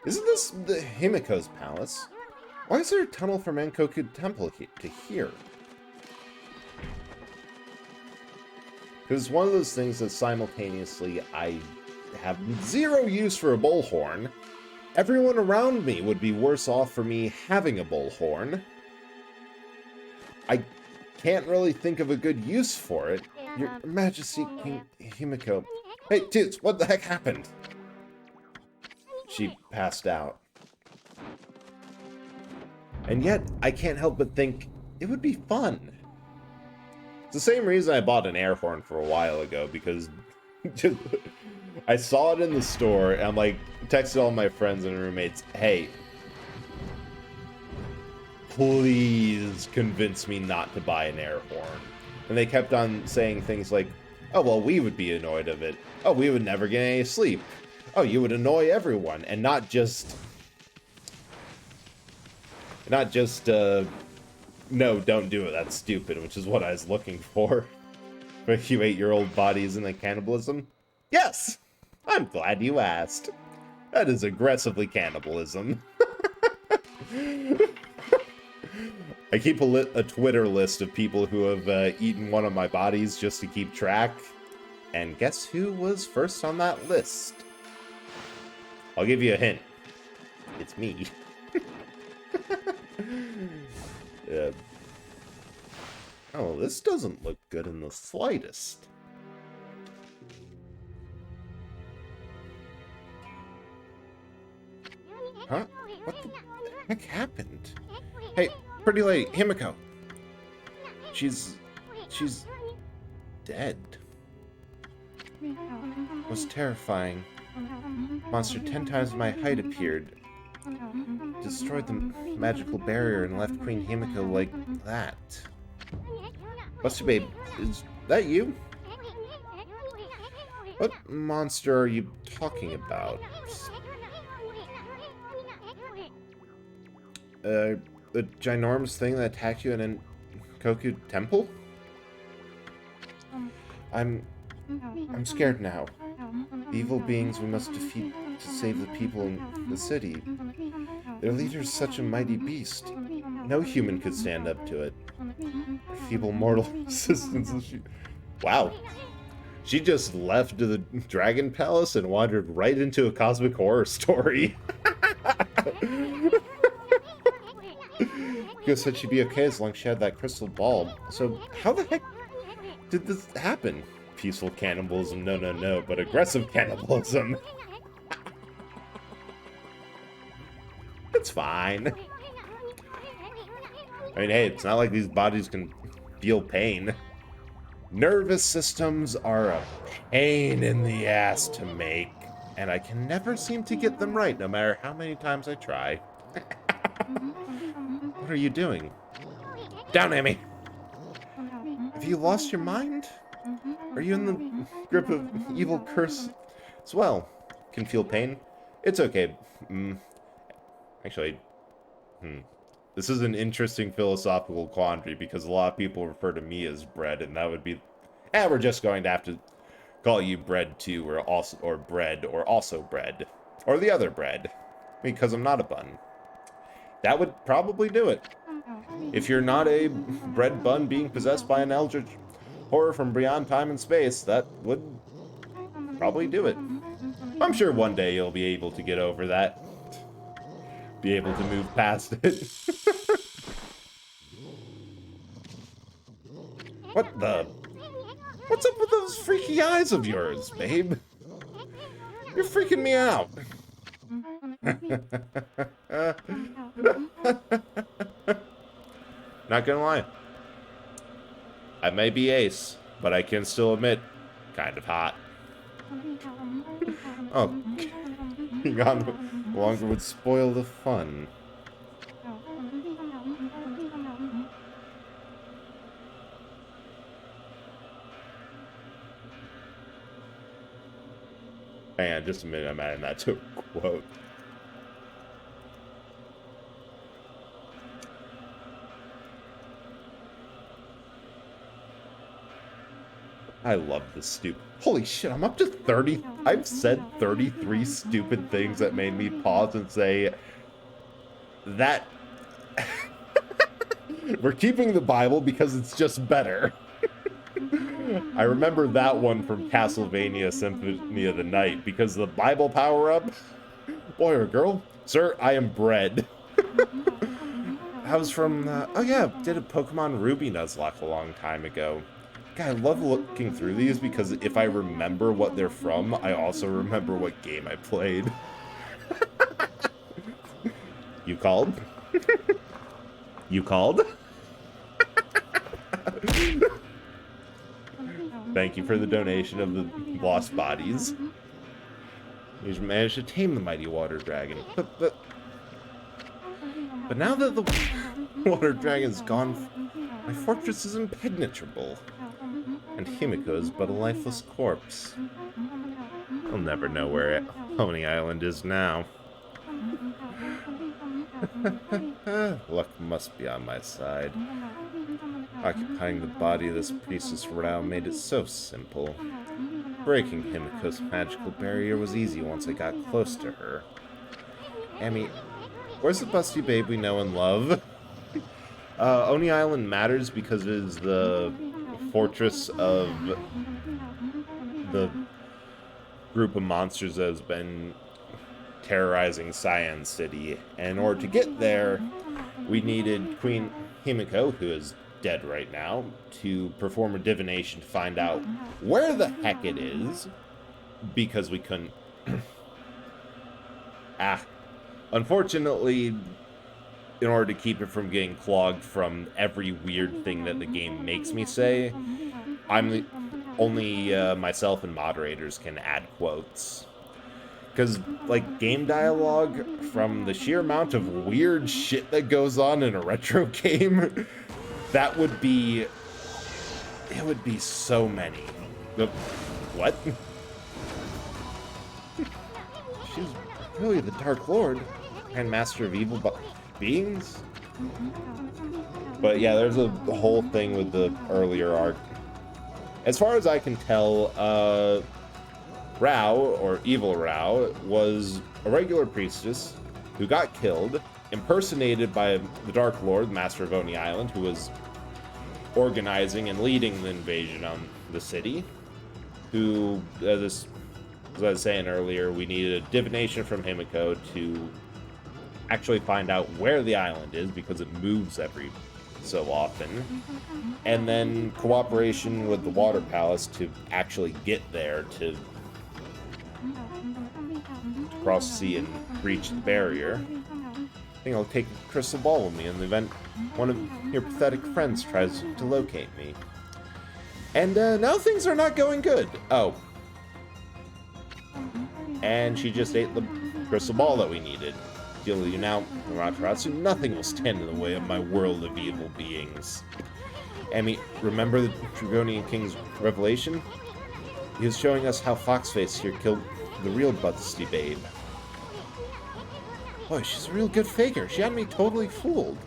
Isn't this the Himiko's palace? Why is there a tunnel from Ankoku Temple to here? Because it's one of those things that simultaneously I have zero use for a bullhorn. Everyone around me would be worse off for me having a bullhorn. I can't really think of a good use for it. Your Majesty, King Himiko. Hey, Toots, what the heck happened? She passed out. And yet, I can't help but think it would be fun. It's the same reason I bought an air horn for a while ago, because I saw it in the store, and I'm like, texted all my friends and roommates, hey, please convince me not to buy an air horn. And they kept on saying things like, oh, well, we would be annoyed of it. Oh, we would never get any sleep. Oh, you would annoy everyone, and not just, no, don't do it, that's stupid, which is what I was looking for. But you 8-year-old body isn't a cannibalism? Yes! I'm glad you asked. That is aggressively cannibalism. I keep a Twitter list of people who have eaten one of my bodies just to keep track. And guess who was first on that list? I'll give you a hint. It's me. Oh, this doesn't look good in the slightest. Huh? What the heck happened? Hey, pretty lady, Himiko. She's dead. It was terrifying. Monster 10 times my height appeared. Destroyed the magical barrier and left Queen Himiko like that. Buster Babe, is that you? What monster are you talking about? The ginormous thing that attacked you in Ankoku Temple? I'm scared now. The evil beings we must defeat to save the people in the city. Their leader is such a mighty beast. No human could stand up to it. Feeble mortal resistance. Wow. She just left the Dragon Palace and wandered right into a cosmic horror story. Ghost said she'd be okay as long as she had that crystal ball. So how the heck did this happen? Peaceful cannibalism, no, but aggressive cannibalism. It's fine. I mean, hey, it's not like these bodies can feel pain. Nervous systems are a pain in the ass to make, and I can never seem to get them right, no matter how many times I try. What are you doing? Down, Amy! Have you lost your mind? Are you in the grip of evil curse as well? Can feel pain? It's okay. Actually, this is an interesting philosophical quandary because a lot of people refer to me as bread, and that would be, we're just going to have to call you bread too, or bread, or also bread, or the other bread, because I'm not a bun. That would probably do it. If you're not a bread bun being possessed by an eldritch horror from beyond time and space, that would probably do it. I'm sure one day you'll be able to get over that. Be able to move past it. What the? What's up with those freaky eyes of yours, babe? You're freaking me out. Not gonna lie. I may be ace, but I can still admit, kind of hot. Oh, hang on longer would spoil the fun. Hang on just a minute, I'm adding that to a quote. I love this stupid. Holy shit, I'm up to 30. I've said 33 stupid things that made me pause and say, that We're keeping the Bible because it's just better. I remember that one from Castlevania Symphony of the Night, because the Bible power-up, boy or girl, sir, I am bread. I was from, oh yeah, did a Pokemon Ruby Nuzlocke a long time ago. God, I love looking through these, because if I remember what they're from, I also remember what game I played. You called? You called? Thank you for the donation of the lost bodies. He's managed to tame the mighty water dragon. But now that the water dragon's gone, my fortress is impenetrable. And Himiko is but a lifeless corpse. I'll never know where Honey Island is now. Luck must be on my side. Occupying the body of this priestess Rao made it so simple. Breaking Himiko's magical barrier was easy once I got close to her. Amy, where's the busty babe we know and love? Oni Island matters because it is the fortress of the group of monsters that has been terrorizing Cyan City. And in order to get there, we needed Queen Himiko, who is dead right now, to perform a divination to find out where the heck it is, because we couldn't... Unfortunately, in order to keep it from getting clogged from every weird thing that the game makes me say, only myself and moderators can add quotes. Because, like, game dialogue, from the sheer amount of weird shit that goes on in a retro game, that would be... It would be so many. What? She's really the Dark Lord, and Master of Evil beings? But yeah, there's a whole thing with the earlier arc. As far as I can tell, Rao, or Evil Rao, was a regular priestess who got killed, impersonated by the Dark Lord, Master of Oni Island, who was organizing and leading the invasion on the city, who, as I was saying earlier, we needed a divination from Himiko to actually find out where the island is, because it moves every so often, and then cooperation with the Water Palace to actually get there, to cross the sea and reach the barrier. I think I'll take a crystal ball with me in the event one of your pathetic friends tries to locate me. And now things are not going good. Oh. And she just ate the crystal ball that we needed. Deal with you now, Amaterasu. Nothing will stand in the way of my world of evil beings. Amy, remember the Dragonian King's revelation? He was showing us how Foxface here killed the real busty babe. Boy, she's a real good faker. She had me totally fooled.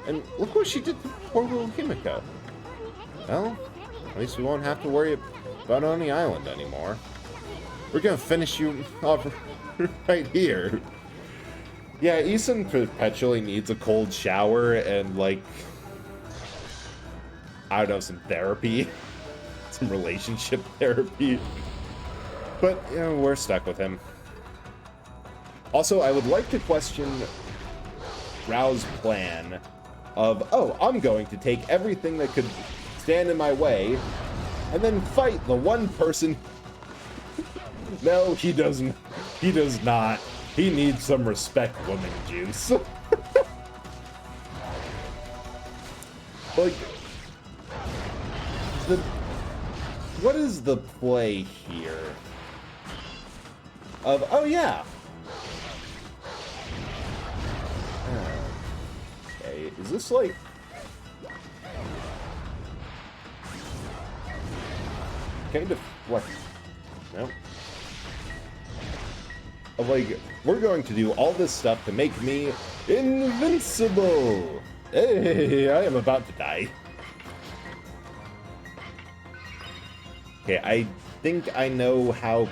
And look what she did to poor little Himiko. Well, at least we won't have to worry about Oni Island anymore. We're gonna finish you off right here. Yeah, Isan perpetually needs a cold shower and, like, I don't know, some therapy. Some relationship therapy. But, you know, we're stuck with him. Also, I would like to question Rao's plan of, oh, I'm going to take everything that could stand in my way and then fight the one person. No, he doesn't. He does not. He needs some respect, woman juice. Like, what is the play here? Of, oh yeah. Okay, is this like... kind of, what? No. Of like, we're going to do all this stuff to make me invincible. Hey, I am about to die. Okay, I think I know how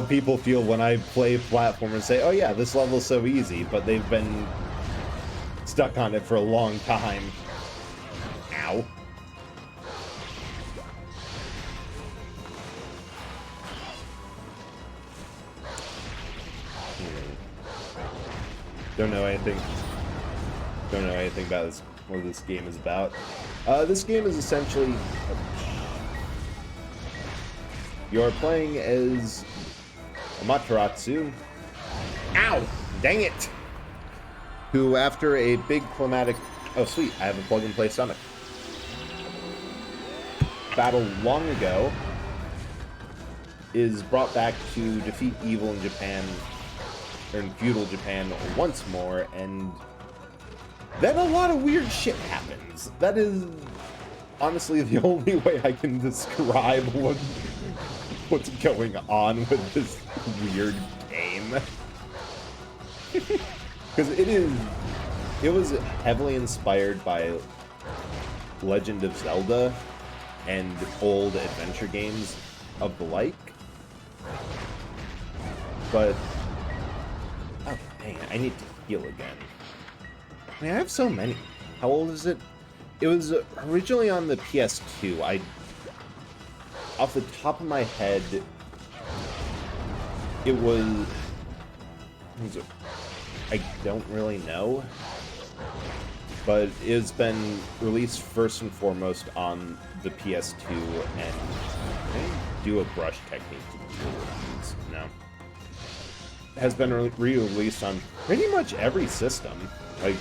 people feel when I play platform and say, oh yeah, this level's so easy, but they've been stuck on it for a long time. Ow. Don't know anything about this, what this game is about. This game is essentially... You're playing as Amaterasu. Ow! Dang it! Who, after a big climatic... Oh, sweet, I have a plug-and-play stomach. Battle long ago, is brought back to defeat evil in Japan, or in feudal Japan once more, and then a lot of weird shit happens. That is honestly the only way I can describe what's going on with this weird game. Because it was heavily inspired by Legend of Zelda and old adventure games of the like. But, oh dang it, I need to heal again. I mean, I have so many. How old is it? It was originally on the PS2. Off the top of my head, it was I don't really know, but it's been released first and foremost on the PS2, and I do a brush technique to the no. It has been re-released on pretty much every system, like,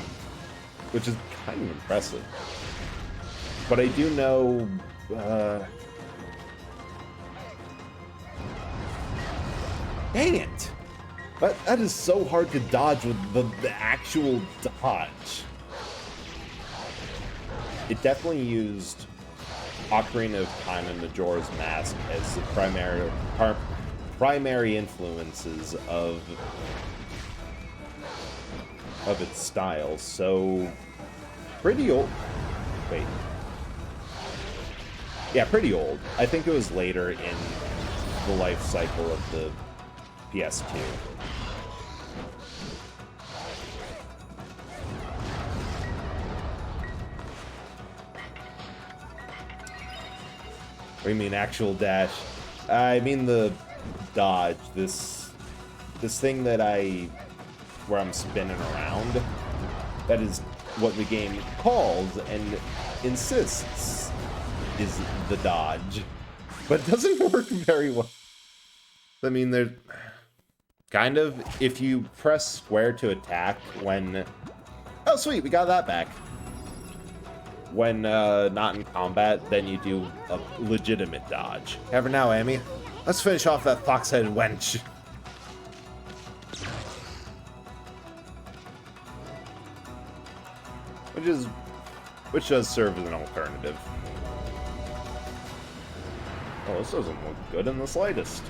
which is kind of impressive. But I do know, dang it! But that is so hard to dodge with the actual dodge. It definitely used Ocarina of Time and Majora's Mask as the primary influences of its style. So pretty old. Wait. Yeah, pretty old. I think it was later in the life cycle of the PS2. What do you mean actual dash? I mean the dodge. This thing that where I'm spinning around. That is what the game calls and insists is the dodge. But it doesn't work very well. I mean, there's kind of, if you press square to attack when... Oh, sweet, we got that back. When not in combat, then you do a legitimate dodge. Have her now, Amy. Let's finish off that fox-headed wench. Which does serve as an alternative. Oh, this doesn't look good in the slightest.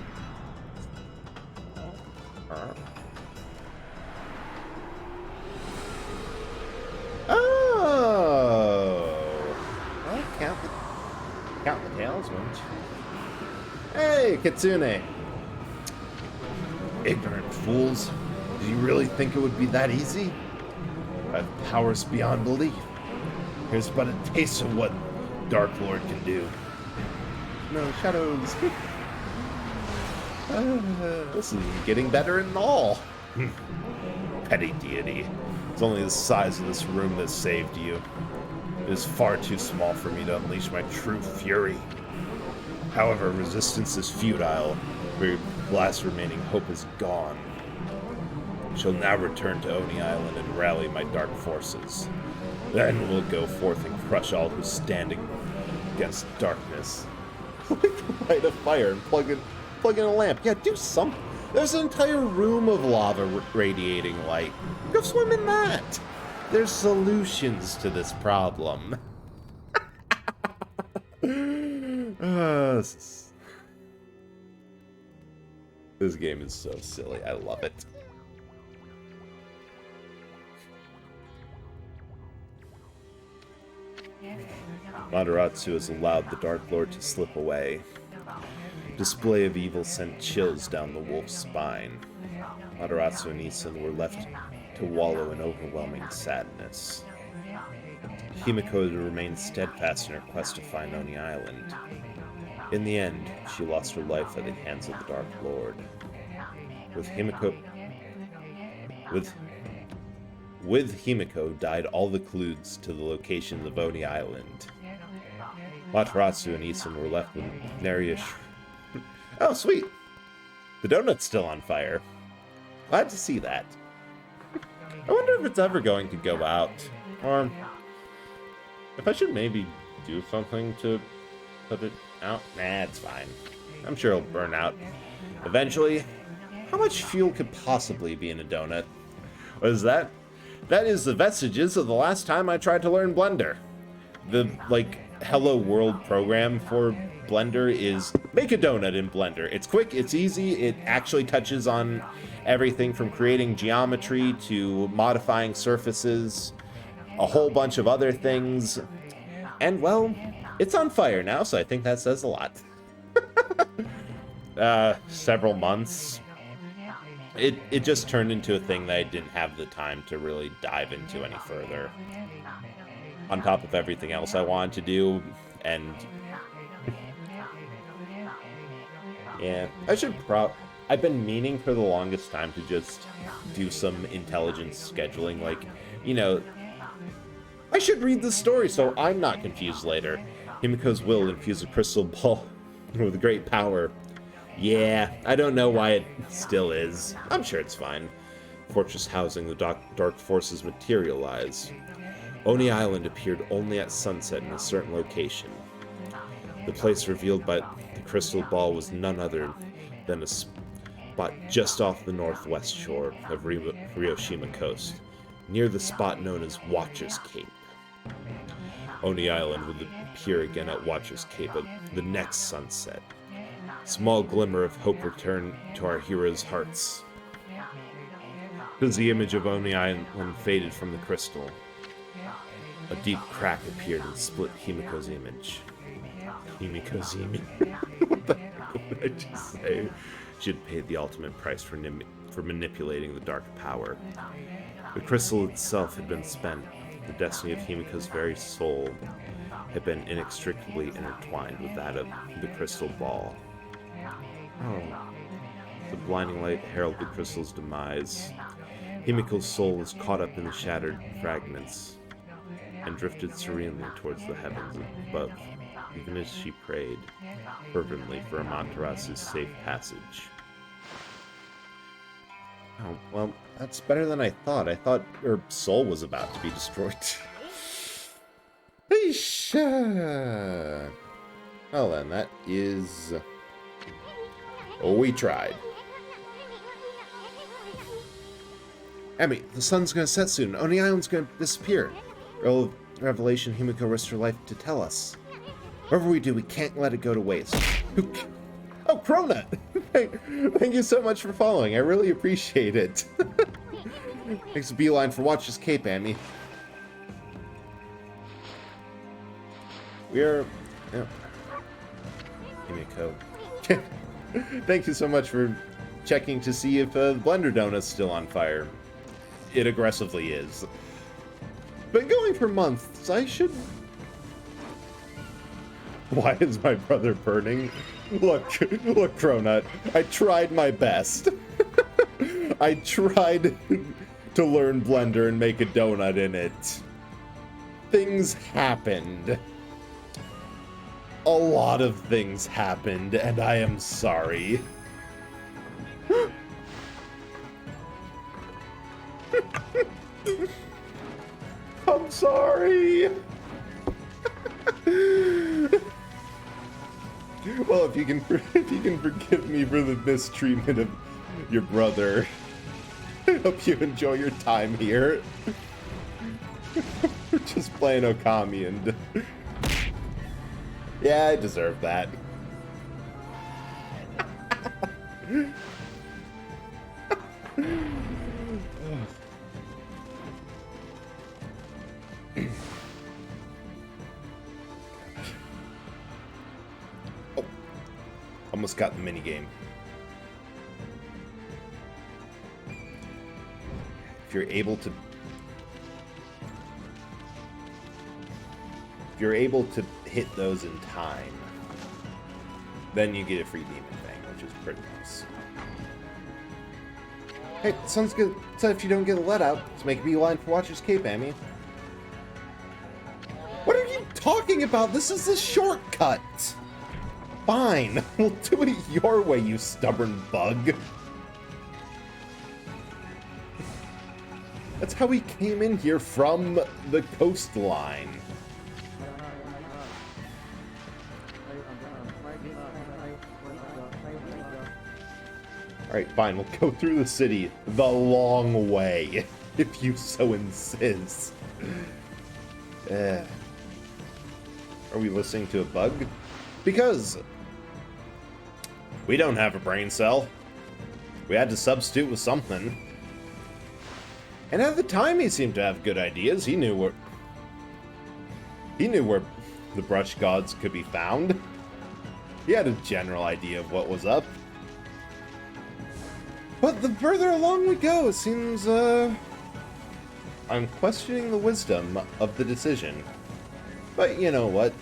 Oh! Well, count the talisman. Hey, Kitsune! Ignorant fools. Did you really think it would be that easy? I have powers beyond belief. Here's but a taste of what Dark Lord can do. No, shadows. This is getting better and all. Petty deity. It's only the size of this room that saved you. It is far too small for me to unleash my true fury. However, resistance is futile. Your last remaining hope is gone. I shall now return to Oni Island and rally my dark forces. Then we'll go forth and crush all who's standing against darkness. Light a fire and plug in a lamp. Yeah, do something. There's an entire room of lava radiating light. Go swim in that. There's solutions to this problem. This game is so silly. I love it. Amaterasu has allowed the Dark Lord to slip away. The display of evil sent chills down the wolf's spine. Amaterasu and Isun were left to wallow in overwhelming sadness. Himiko remained steadfast in her quest to find Oni Island. In the end, she lost her life at the hands of the Dark Lord. With Himiko died all the clues to the locations of Oni Island. Matarasu and Isun were left with Nariya. Oh, sweet! The donut's still on fire. Glad to see that. I wonder if it's ever going to go out, or if I should maybe do something to put it out. Nah, it's fine. I'm sure it'll burn out eventually. How much fuel could possibly be in a donut? What is that? That is the vestiges of the last time I tried to learn Blender. The, Hello World program for Blender is make a donut in Blender. It's quick, it's easy, it actually touches on everything from creating geometry to modifying surfaces, a whole bunch of other things. And, well, it's on fire now, so I think that says a lot. Several months. It just turned into a thing that I didn't have the time to really dive into any further. On top of everything else I wanted to do, and yeah, I've been meaning for the longest time to just do some intelligent scheduling, I should read the story so I'm not confused later. Himiko's will infuse a crystal ball with great power. Yeah, I don't know why it still is. I'm sure it's fine. Fortress housing the dark forces materialize. Oni Island appeared only at sunset in a certain location. The place revealed by the crystal ball was none other than a spot just off the northwest shore of Ryoshima coast, near the spot known as Watcher's Cape. Oni Island would appear again at Watcher's Cape at the next sunset. Small glimmer of hope returned to our heroes' hearts. As the image of Oni Island faded from the crystal, a deep crack appeared and split Himiko's image. Himiko's image? What the heck did I just say? She had paid the ultimate price for manipulating the dark power. The crystal itself had been spent. The destiny of Himiko's very soul had been inextricably intertwined with that of the crystal ball. Oh. The blinding light heralded the crystal's demise. Himiko's soul was caught up in the shattered fragments and drifted serenely towards the heavens above, even as she prayed fervently for Amaterasu's safe passage. Oh, well, that's better than I thought. I thought her soul was about to be destroyed. Eesh. Well then, that is... Oh, we tried. Emmy, the sun's gonna set soon. Oni Island's gonna disappear. Revelation Himiko risked her life to tell us. Whatever we do, we can't let it go to waste. Oh, Cronut! Thank you so much for following. I really appreciate it. Thanks a beeline for Watcher's Cape, Amy. We're... Oh. Himiko. Thank you so much for checking to see if the Blender Donut's still on fire. It aggressively is. Been going for months. I should... Why is my brother burning? Look, Cronut. I tried my best. I tried to learn Blender and make a donut in it. Things happened. A lot of things happened, and I am sorry. I'm sorry. Well, if you can forgive me for the mistreatment of your brother, I hope you enjoy your time here. We're just playing Okami, and yeah, I deserve that. Oh, almost got the minigame. if you're able to hit those in time, then you get a free demon thing, which is pretty nice. Hey, sounds good. So if you don't get a let out, let's make a beeline for Watcher's Cape, Amy. What are you talking about? This is a shortcut. Fine, we'll do it your way, you stubborn bug. That's how we came in here from the coastline. Alright, fine, we'll go through the city the long way, if you so insist. Are we listening to a bug? Because we don't have a brain cell. We had to substitute with something. And at the time, he seemed to have good ideas. He knew where the brush gods could be found. He had a general idea of what was up. But the further along we go, it seems, I'm questioning the wisdom of the decision. But you know what?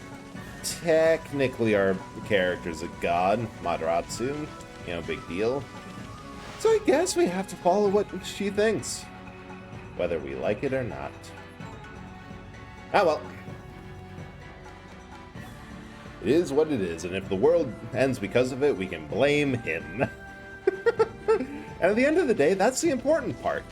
Technically, our character's a god, Madoratsu. You know, big deal. So I guess we have to follow what she thinks, whether we like it or not. Ah, well. It is what it is, and if the world ends because of it, we can blame him. And at the end of the day, that's the important part.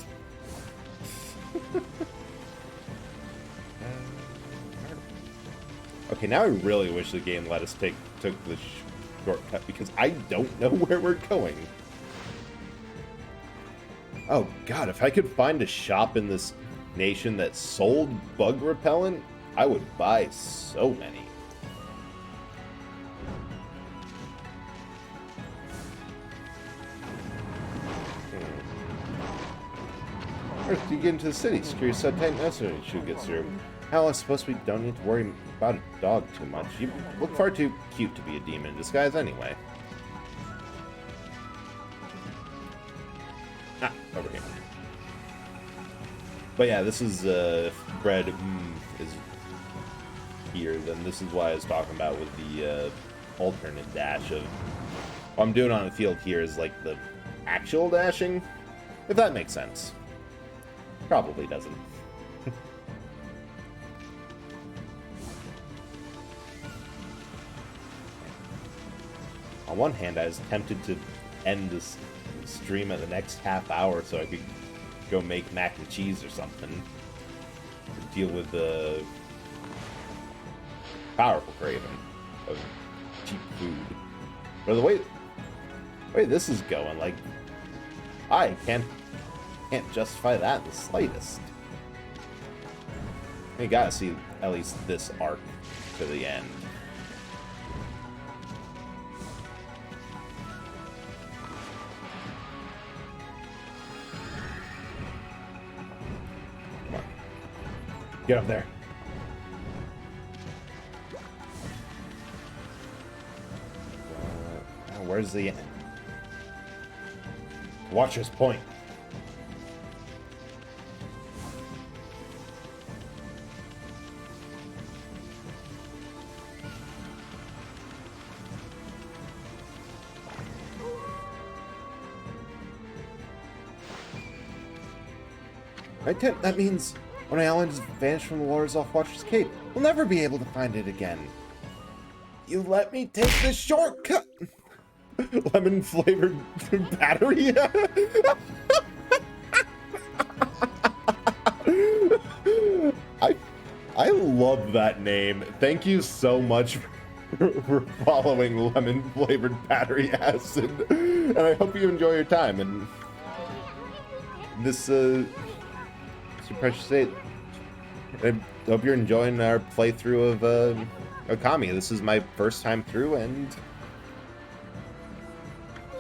Okay, now I really wish the game let us took the shortcut, because I don't know where we're going. Oh god, if I could find a shop in this nation that sold bug repellent, I would buy so many. First, you get into the city. Secure your sub-tank necessary should get through. How else supposed we don't need to worry about a dog too much. You look far too cute to be a demon in disguise anyway. Ah, over here. But yeah, this is bread is here. Then this is why I was talking about with the alternate dash of what I'm doing on the field here is like the actual dashing, if that makes sense. Probably doesn't. On one hand, I was tempted to end this stream at the next half hour so I could go make mac and cheese or something. Deal with the powerful craving of cheap food. But the way this is going, like, I can't justify that in the slightest. You gotta see at least this arc to the end. Come on. Get up there. Where's the end? Watcher's Point. Right, Tim? That means when Island is vanished from the waters off Watcher's Cape, we'll never be able to find it again. You let me take the shortcut! Lemon-flavored battery? I love that name. Thank you so much for following lemon-flavored battery acid. And I hope you enjoy your time. And this, Mr. Precious 8, I hope you're enjoying our playthrough of Okami. This is my first time through, and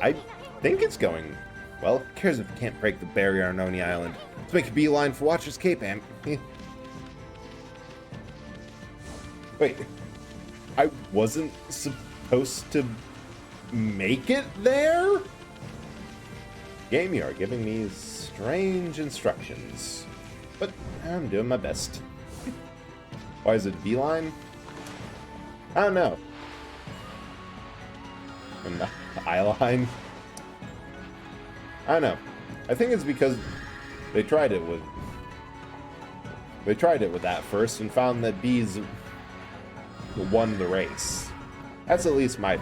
I think it's going well. Who cares if you can't break the barrier on Oni Island? Let's make a beeline for Watcher's Cape, Am. Wait, I wasn't supposed to make it there? Game, you are giving me strange instructions. But I'm doing my best. Why is it V-line? I don't know. And I-line? I don't know. I think it's because they tried it with that first and found that B's won the race. That is at least my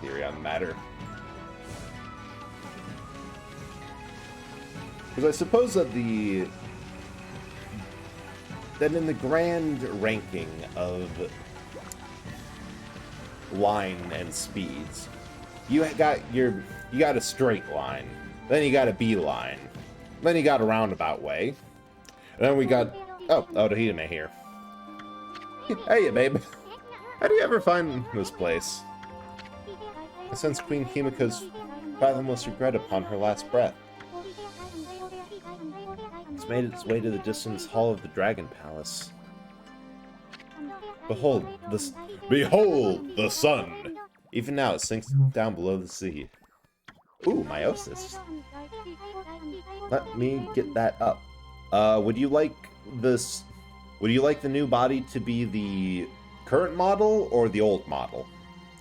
theory on the matter. Because I suppose that in the grand ranking of line and speeds, you got a straight line, then you got a B line, then you got a roundabout way, and then we got Otohime here. Hey, babe. How do you ever find this place? I sense Queen Himiko's fathomless regret upon her last breath. It's made its way to the distant hall of the Dragon Palace. Behold the sun! Even now it sinks down below the sea. Ooh, meiosis. Let me get that up. Would you like the new body to be the current model or the old model?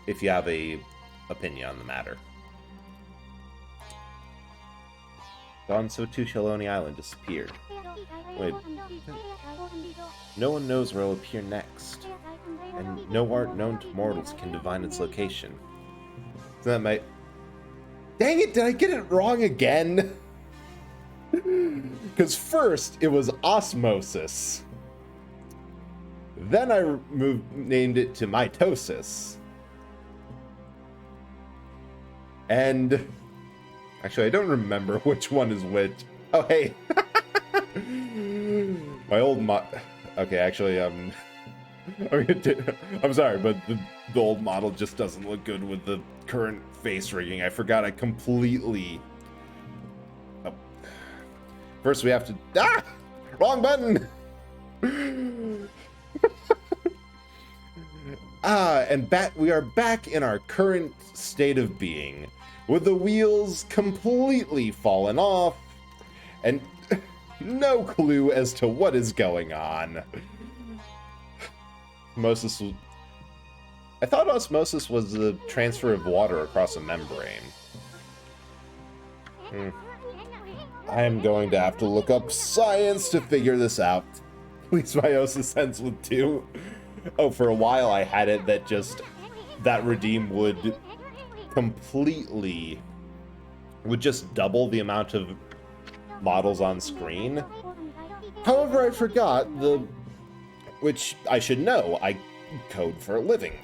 If you have a opinion on the matter. Gone, so too shall Oni Island disappear. Wait. No one knows where it'll appear next. And no art known to mortals can divine its location. So that might... Dang it, did I get it wrong again? Because first, it was osmosis. Then I named it to mitosis. And... Actually, I don't remember which one is which. Oh, hey. My old Okay, actually, I'm sorry, but the old model just doesn't look good with the current face rigging. I forgot I completely... Oh. First, we have to... Ah! Wrong button! And we are back in our current state of being, with the wheels completely fallen off, and no clue as to what is going on. I thought osmosis was the transfer of water across a membrane. I am going to have to look up science to figure this out. At least meiosis ends with 2. Oh, for a while I had it that redeem would just double the amount of models on screen. However, I forgot which I should know, I code for a living.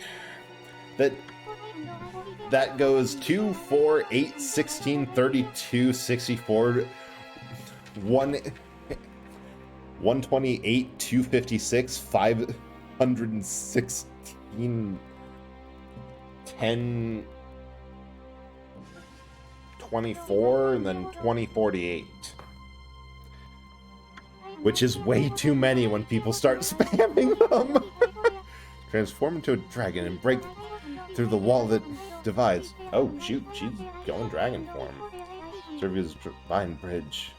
That goes 2, 4, 8, 16, 32, 64, 128, 256, 516, 10, 24, and then 2048. Which is way too many when people start spamming them. Transform into a dragon and break through the wall that divides. Oh, shoot, she's going dragon form. Servia's divine bridge.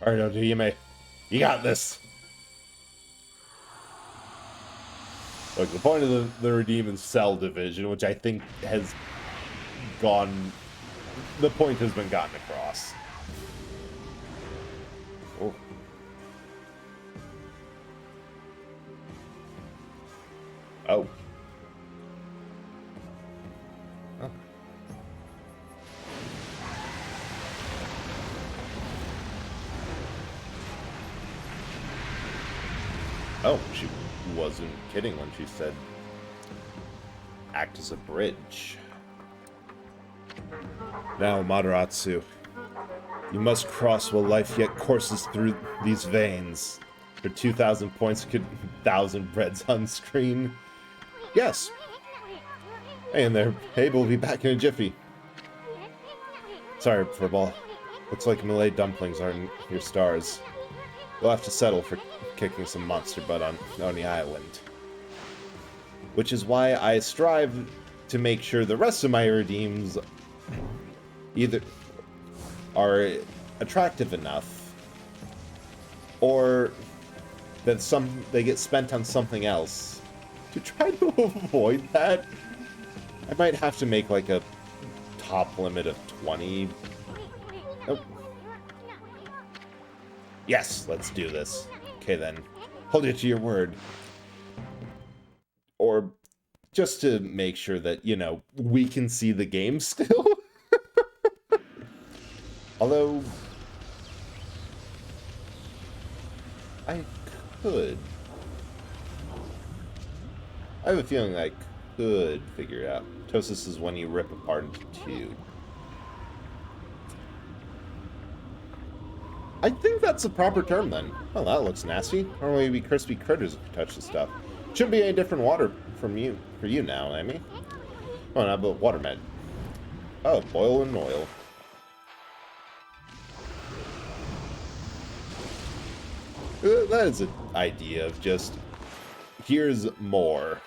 Alright, Otohime, you got this. Look, the point of the Redeem and Sell division, which I think has gone... The point has been gotten across. Oh. Oh. Oh. Oh, she wasn't kidding when she said act as a bridge. Now, Mataratsu, you must cross while life yet courses through these veins. For 2,000 points, 1,000 breads on screen. Yes. Hey in there. Abe will be back in a jiffy. Sorry, Furball. Looks like Malay dumplings aren't your stars. You'll have to settle for kicking some monster butt on Oni Island. Which is why I strive to make sure the rest of my redeems either are attractive enough, or that they get spent on something else. To try to avoid that, I might have to make like a top limit of 20. Oh. Yes, let's do this. Okay then, hold you to your word. Or just to make sure that, you know, we can see the game still. Although, I could. I have a feeling I could figure it out. Ptosis is when you rip apart into two. I think that's the proper term then. Oh, that looks nasty. Normally it'd be crispy critters if you touch the stuff. Shouldn't be any different water for you now, Amy. Oh, no, but water med. Oh, boil and oil. That is an idea of just, here's more.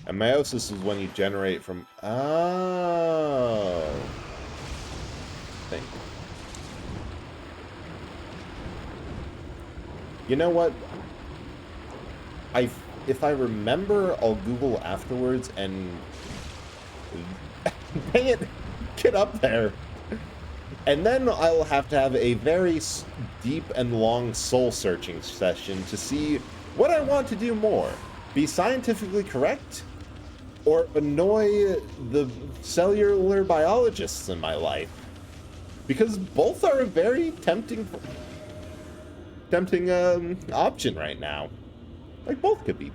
And meiosis is when you generate from, oh. Thank you. You know what? If I remember, I'll Google afterwards and dang it, get up there. And then I'll have to have a very deep and long soul-searching session to see what I want to do more. Be scientifically correct, or annoy the cellular biologists in my life. Because both are a very tempting option right now. Like, both could.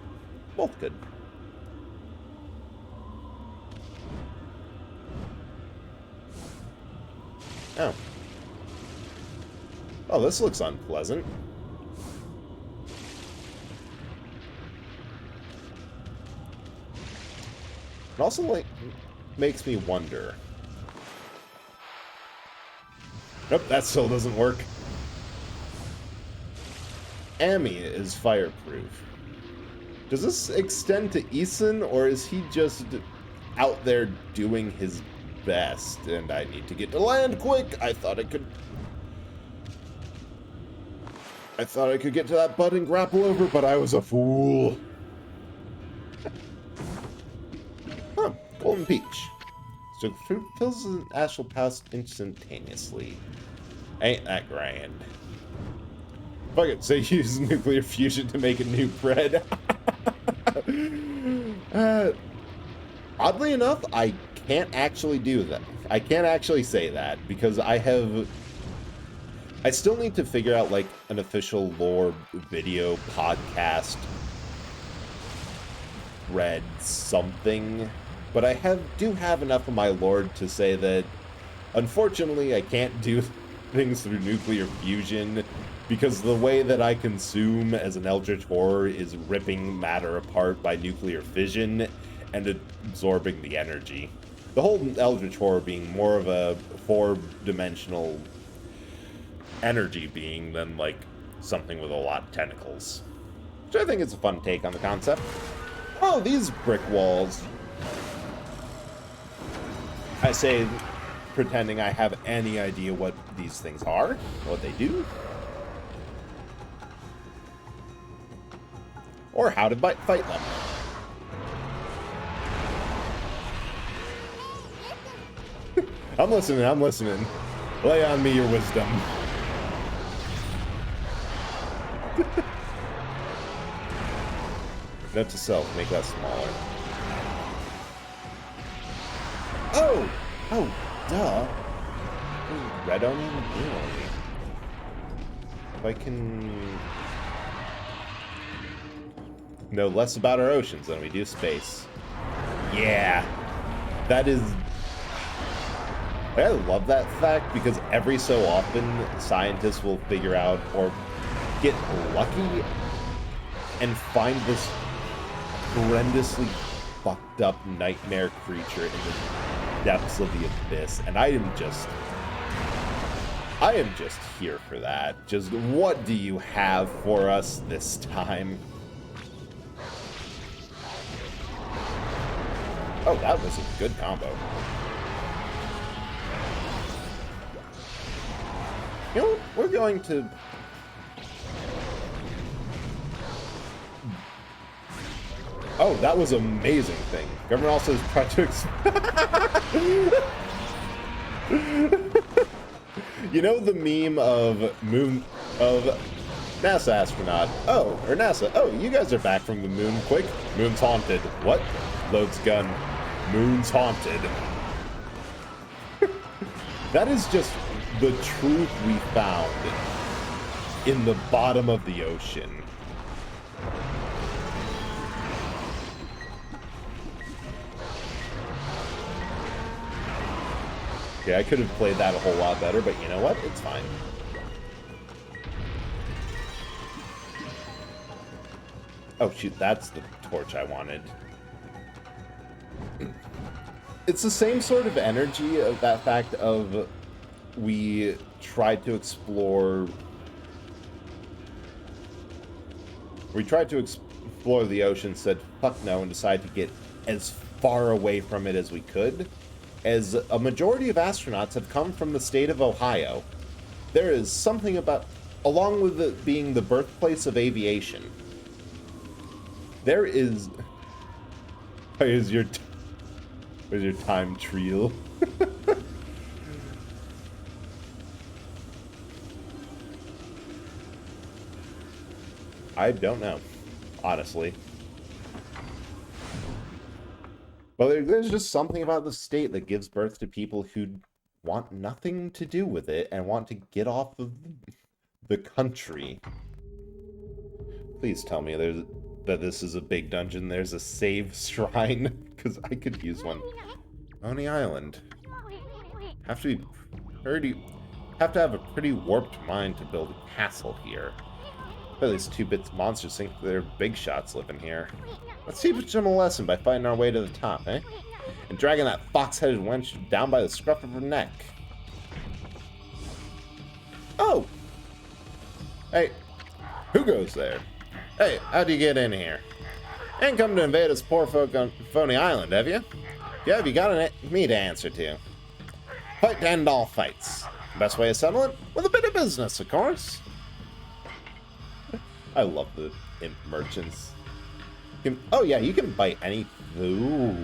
Oh. Oh, this looks unpleasant. It also, like, makes me wonder. Nope, that still doesn't work. Amy is fireproof. Does this extend to Eason, or is he just out there doing his best? And I need to get to land quick! I thought I could get to that button grapple over, but I was a fool. Huh, golden peach. So fruit fills an astral pass instantaneously. Ain't that grand. Fuck it, so use nuclear fusion to make a new bread. Oddly enough, I can't actually do that. I can't actually say that, because I still need to figure out, like, an official lore video podcast read something. But I do have enough of my lore to say that, unfortunately, I can't do things through nuclear fusion, because the way that I consume as an Eldritch Horror is ripping matter apart by nuclear fission and absorbing the energy. The whole Eldritch Horror being more of a four-dimensional energy being than, like, something with a lot of tentacles. Which I think is a fun take on the concept. Oh, these brick walls. I say, pretending I have any idea what these things are, what they do. Or how to fight them. I'm listening. Lay on me your wisdom. Note to self, make that smaller. Oh, duh. Red onion, blue onion. If I can know less about our oceans than we do space. Yeah, that is... I love that fact, because every so often scientists will figure out or get lucky and find this horrendously fucked up nightmare creature in the depths of the abyss, and I am just here for that. Just what do you have for us this time? Oh, that was a good combo. You know, we're going to... Oh, that was an amazing thing. Government also has tried to... You know the meme of NASA astronaut. Oh, or NASA. Oh, you guys are back from the moon. Quick. Moon's haunted. What? Loads gun. Moon's haunted. That is just the truth we found in the bottom of the ocean. Okay, I could have played that a whole lot better, but you know what? It's fine. Oh shoot, that's the torch I wanted. It's the same sort of energy of that fact of we tried to explore... We tried to explore the ocean, said fuck no, and decided to get as far away from it as we could. As a majority of astronauts have come from the state of Ohio. There is something about, along with it being the birthplace of aviation, there is... Where's your time trio? I don't know, honestly. But there's just something about the state that gives birth to people who want nothing to do with it and want to get off of the country. Please tell me that this is a big dungeon. There's a save shrine, because I could use one. Coney Island. Have to have a pretty warped mind to build a castle here. But these 2-bit monsters think they're big shots living here. Let's teach them a lesson by fighting our way to the top, eh? And dragging that fox-headed wench down by the scruff of her neck. Oh! Hey, who goes there? Hey, how'd you get in here? Ain't come to invade us poor folk on Coney Island, have you? Yeah, have you got me to answer to? Fight to end all fights. Best way to settle it? With a bit of business, of course. I love the imp merchants. Oh yeah, you can bite any... Ooh.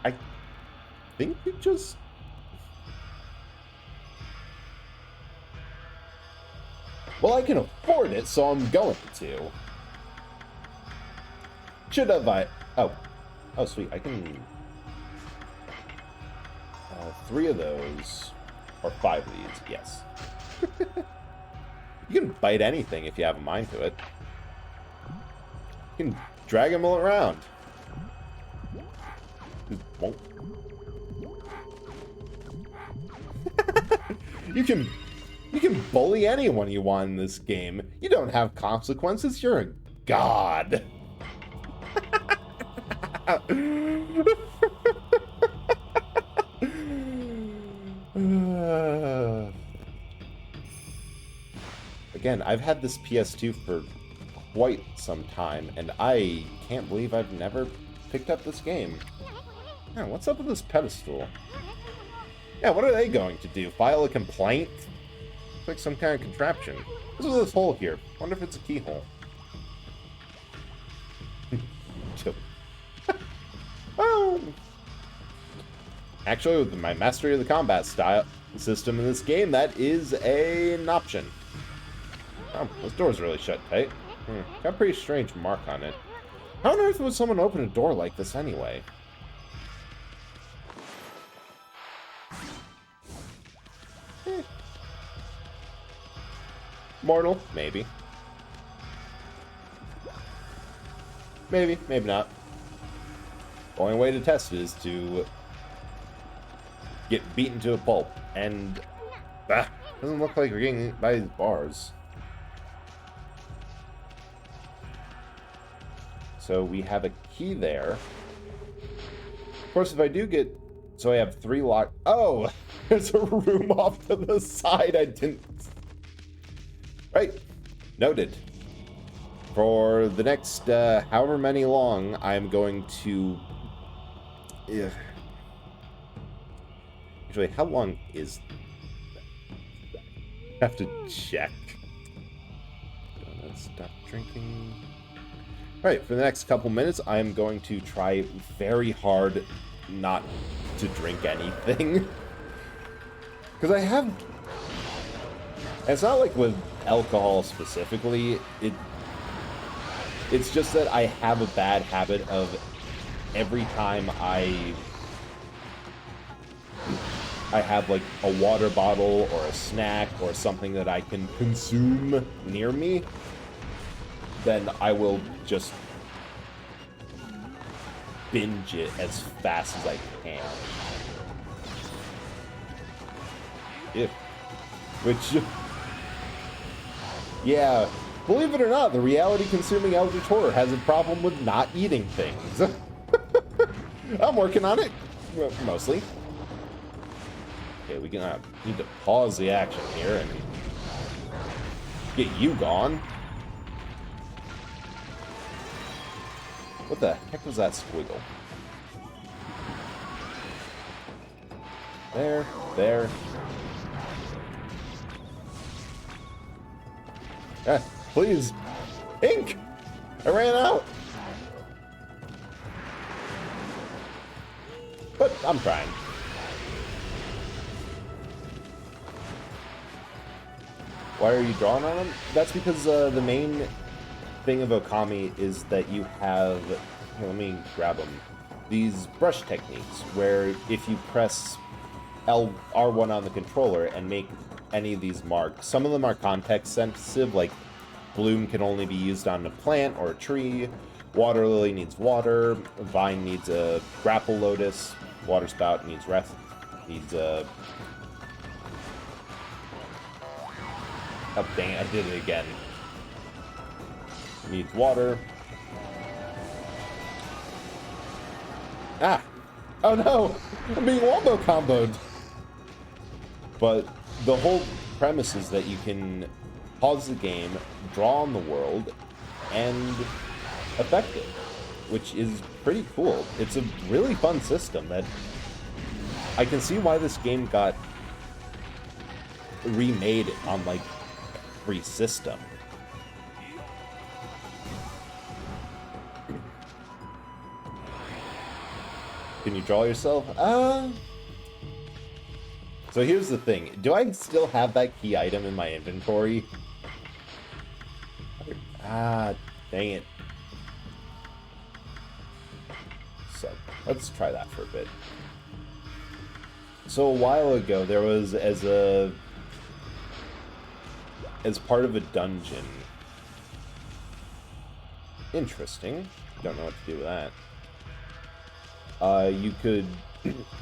I think we just... Well, I can afford it, so I'm going to. Should have I... Oh, sweet. I can... 3 of those. Or 5 of these, yes. You can bite anything if you have a mind to it. You can drag them all around. Just won't. You can bully anyone you want in this game. You don't have consequences. You're a god. Again, I've had this PS2 for quite some time, and I can't believe I've never picked up this game. Yeah, what's up with this pedestal? Yeah, what are they going to do? File a complaint? It's like some kind of contraption. What's with this hole here? Wonder if it's a keyhole. Well, actually, with my mastery of the combat style system in this game, that is an option. Oh, this door's really shut tight. Got a pretty strange mark on it. How on earth would someone open a door like this anyway? Mortal? Maybe. Maybe, maybe not. The only way to test it is to get beaten to a pulp. And... doesn't look like we're getting hit by these bars. So we have a key there. Of course, if I do get... So I have 3 lock... Oh! There's a room off to the side I didn't... Right. Noted. For the next however many long, I'm going to Actually, how long is I have to check. Let's stop drinking. Alright, for the next couple minutes, I'm going to try very hard not to drink anything. Because I have... It's not like with alcohol specifically, it's just that I have a bad habit of every time I have like a water bottle or a snack or something that I can consume near me, then I will just binge it as fast as I can. Which, yeah, believe it or not, the reality-consuming Eldritch Horror has a problem with not eating things. I'm working on it, mostly. Okay, we need to pause the action here and get you gone. What the heck was that squiggle? There. Please. Ink! I ran out! But I'm trying. Why are you drawing on them? That's because the main thing of Okami is that you have... Here, let me grab them. These brush techniques, where if you press R1 on the controller and make any of these marks, some of them are context sensitive, like bloom can only be used on a plant or a tree, water lily needs water, vine needs a grapple lotus, water spout needs rest, needs a... Oh, dang it, I did it again. Needs water. Ah! Oh no! I'm being wombo comboed! But the whole premise is that you can pause the game, draw on the world, and affect it, which is pretty cool. It's a really fun system that I can see why this game got remade on, like, every system. Can you draw yourself? So here's the thing. Do I still have that key item in my inventory? Ah, dang it. So, let's try that for a bit. So a while ago, there was, as part of a dungeon. Interesting. Don't know what to do with that.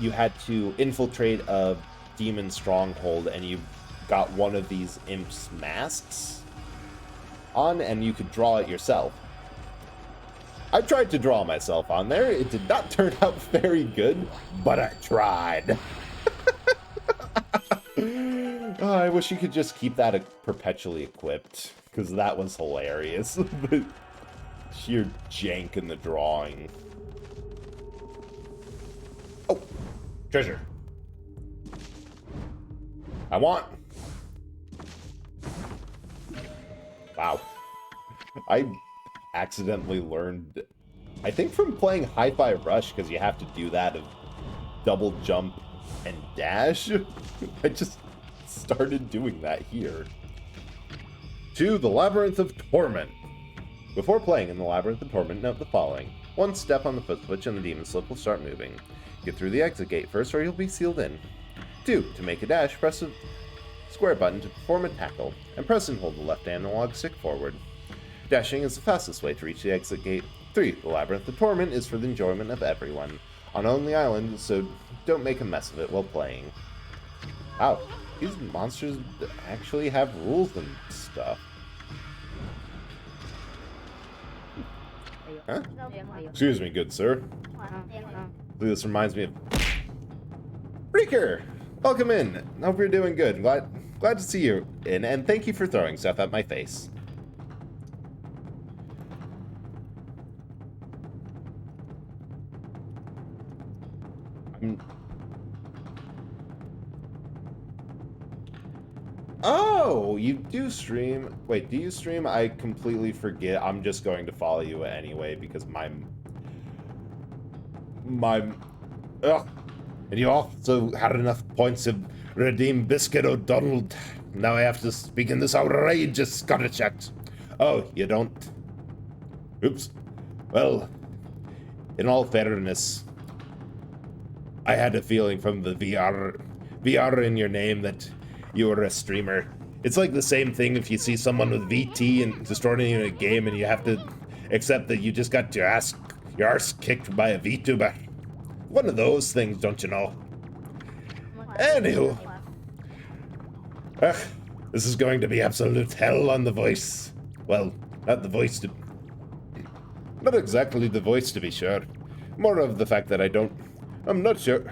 You had to infiltrate a demon stronghold, and you got one of these imps' masks on, and you could draw it yourself. I tried to draw myself on there. It did not turn out very good, but I tried. Oh, I wish you could just keep that perpetually equipped, because that was hilarious. The sheer jank in the drawing. Oh, treasure. I want. Wow. I accidentally learned, I think from playing Hi-Fi Rush, because you have to do that of double jump and dash. I just started doing that here. To the Labyrinth of Torment. Before playing in the Labyrinth of Torment, note the following. One step on the foot switch and the demon slip will start moving. Get through the exit gate first or you'll be sealed in. 2. To make a dash, press the square button to perform a tackle, and press and hold the left analog stick forward. Dashing is the fastest way to reach the exit gate. 3. The Labyrinth of Torment is for the enjoyment of everyone. On Only Island, so don't make a mess of it while playing. Wow, these monsters actually have rules and stuff. Huh? Excuse me, good sir. This reminds me of... Reeker! Welcome in. Hope you're doing good. Glad to see you in, and thank you for throwing stuff at my face. Oh, you do stream. Wait, do you stream? I completely forget. I'm just going to follow you anyway because ugh. And you also had enough points to redeem Biscuit O'Donnell. Now I have to speak in this outrageous Scottish accent. Oh, you don't? Oops. Well, in all fairness, I had a feeling from the VR in your name that you were a streamer. It's like the same thing if you see someone with VT and distorting in a game and you have to accept that you just got your arse kicked by a VTuber. One of those things, don't you know? Anywho. This is going to be absolute hell on The Voice. Well, not The Voice to... Not exactly The Voice, to be sure. More of the fact that I'm not sure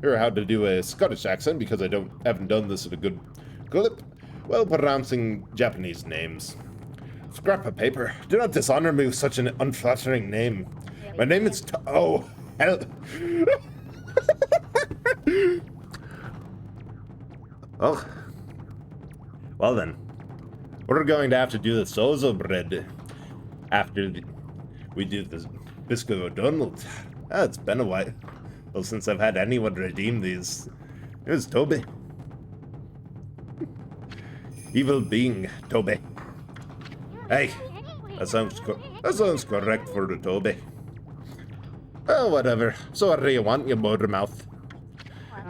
how to do a Scottish accent because I haven't done this in a good clip while pronouncing Japanese names. Scrap of paper. Do not dishonor me with such an unflattering name. My name is oh, hell. Oh. Well then. We're going to have to do the Sozo bread after we do the Biscuit O'Donnell. It's been a while. Well, since I've had anyone redeem these. It was Toby. Evil being, Toby. Hey, that sounds correct for the Toby. Oh, whatever. So what do you want, you motormouth?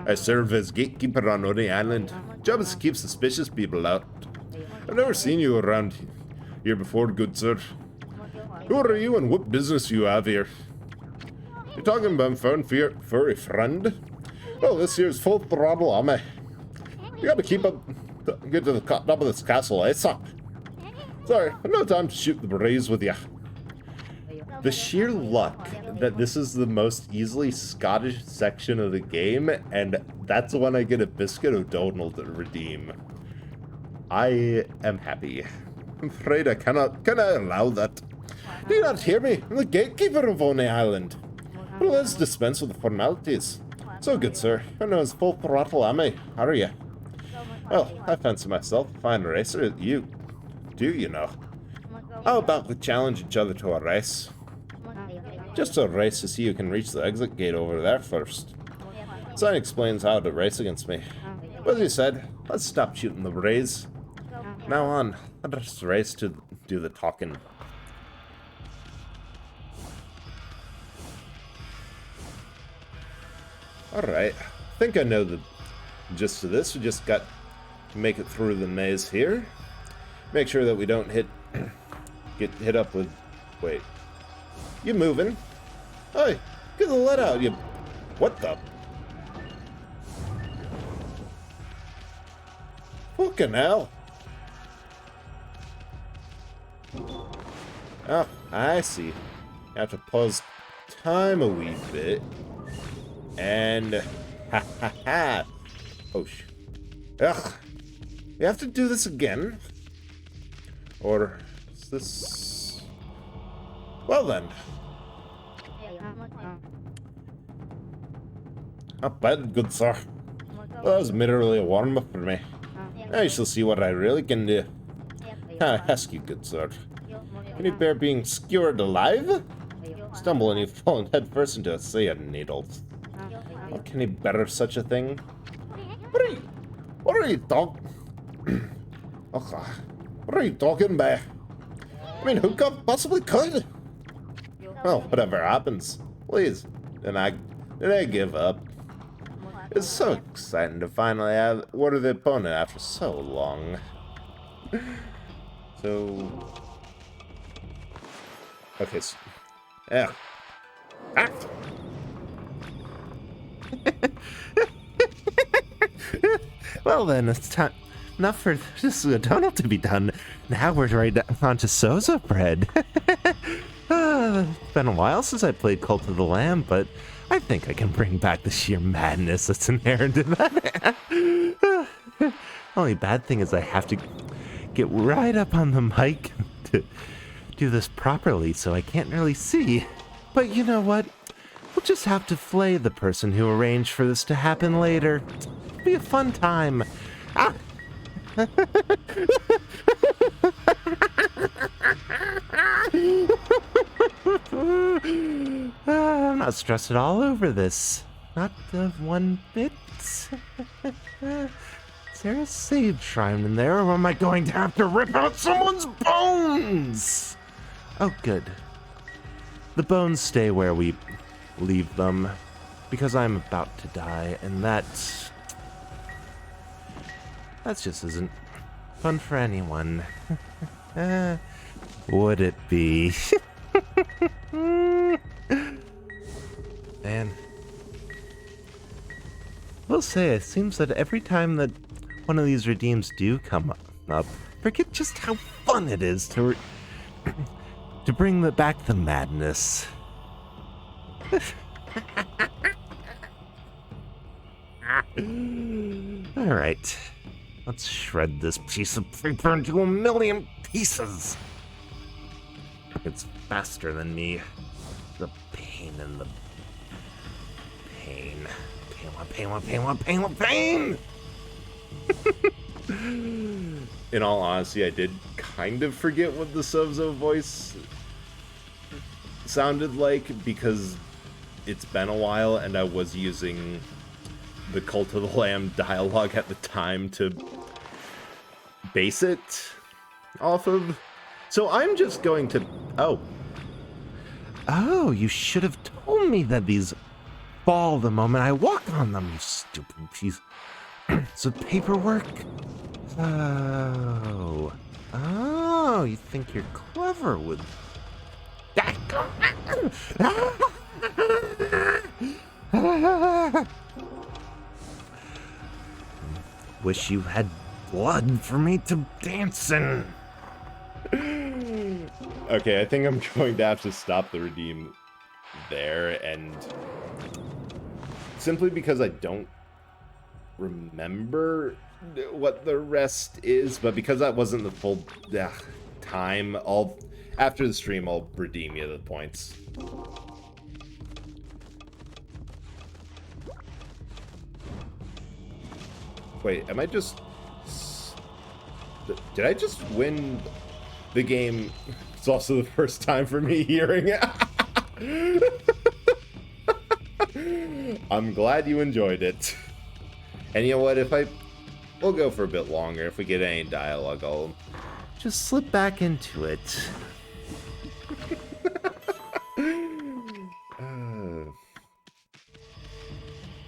I serve as gatekeeper on Oni Island. Job is to keep suspicious people out. I've never seen you around here before, good sir. Who are you and what business you have here? You talking about found furry friend? Well, this here's full throttle on me. You gotta get to the top of this castle, eh, son? Sorry, no time to shoot the breeze with you. The sheer luck that this is the most easily Scottish section of the game, and that's when I get a Biscuit O'Donnell to redeem. I am happy. I'm afraid I cannot allow that. Do you not hear me? I'm the gatekeeper of Oni Island. Well, let's dispense with the formalities. So good, sir. I know it's full throttle am I, are you? Well, I fancy myself a fine racer. You do, you know. How about we challenge each other to a race? Just a race to see who can reach the exit gate over there first. Sign explains how to race against me. But as you said, let's stop shooting the breeze. Now on, let us race to do the talking. Alright, I think I know the gist of this. We just got to make it through the maze here. Make sure that we don't get hit up with... Wait. You moving? Hey, get the lead out, you... What the... Fucking hell. Oh, I see. You have to pause time a wee bit. And... Ha ha ha! Oh, ugh! We have to do this again? Or... is this... Well then. Not bad, good sir. Well, that was merely a warm-up for me. Now you shall see what I really can do. I ask you, good sir. Can you bear being skewered alive? Stumble and you've fallen headfirst into a sea of needles. How can he better such a thing? What are you talking? What are you talking about? I mean, who possibly could? Well, whatever happens, please. Then I give up. It's so exciting to finally have word of the opponent after so long. So, okay. So, yeah. Ah. Well then, it's time enough for this tunnel to be done. Now we're right on to Sozo bread. It's been a while since I played Cult of the Lamb, but I think I can bring back the sheer madness that's inherent in that. Only bad thing is I have to get right up on the mic to do this properly, so I can't really see. But you know what? We'll just have to flay the person who arranged for this to happen later. It'll be a fun time. Ah! I'm not stressed at all over this. Not of one bit. Is there a save shrine in there, or am I going to have to rip out someone's bones? Oh, good. The bones stay where we leave them, because I'm about to die, and that just isn't fun for anyone. Would it be? Man. Will say, it seems that every time that one of these redeems do come up, forget just how fun it is to bring back the madness. Alright. Let's shred this piece of paper into a million pieces. It's faster than me. The pain in the... Pain. Pain! In all honesty, I did kind of forget what the Sovzo voice sounded like because it's been a while and I was using the Cult of the Lamb dialogue at the time to base it off of. So I'm just going to... Oh, you should have told me that these fall the moment I walk on them, you stupid piece of paperwork. Oh, you think you're clever with... Wish you had blood for me to dance in. Okay, I think I'm going to have to stop the redeem there, and simply because I don't remember what the rest is, but because that wasn't the full time, after the stream I'll redeem you the points. Wait, am I just... Did I just win the game? It's also the first time for me hearing it. I'm glad you enjoyed it. And you know what, we'll go for a bit longer. If we get any dialogue, I'll just slip back into it.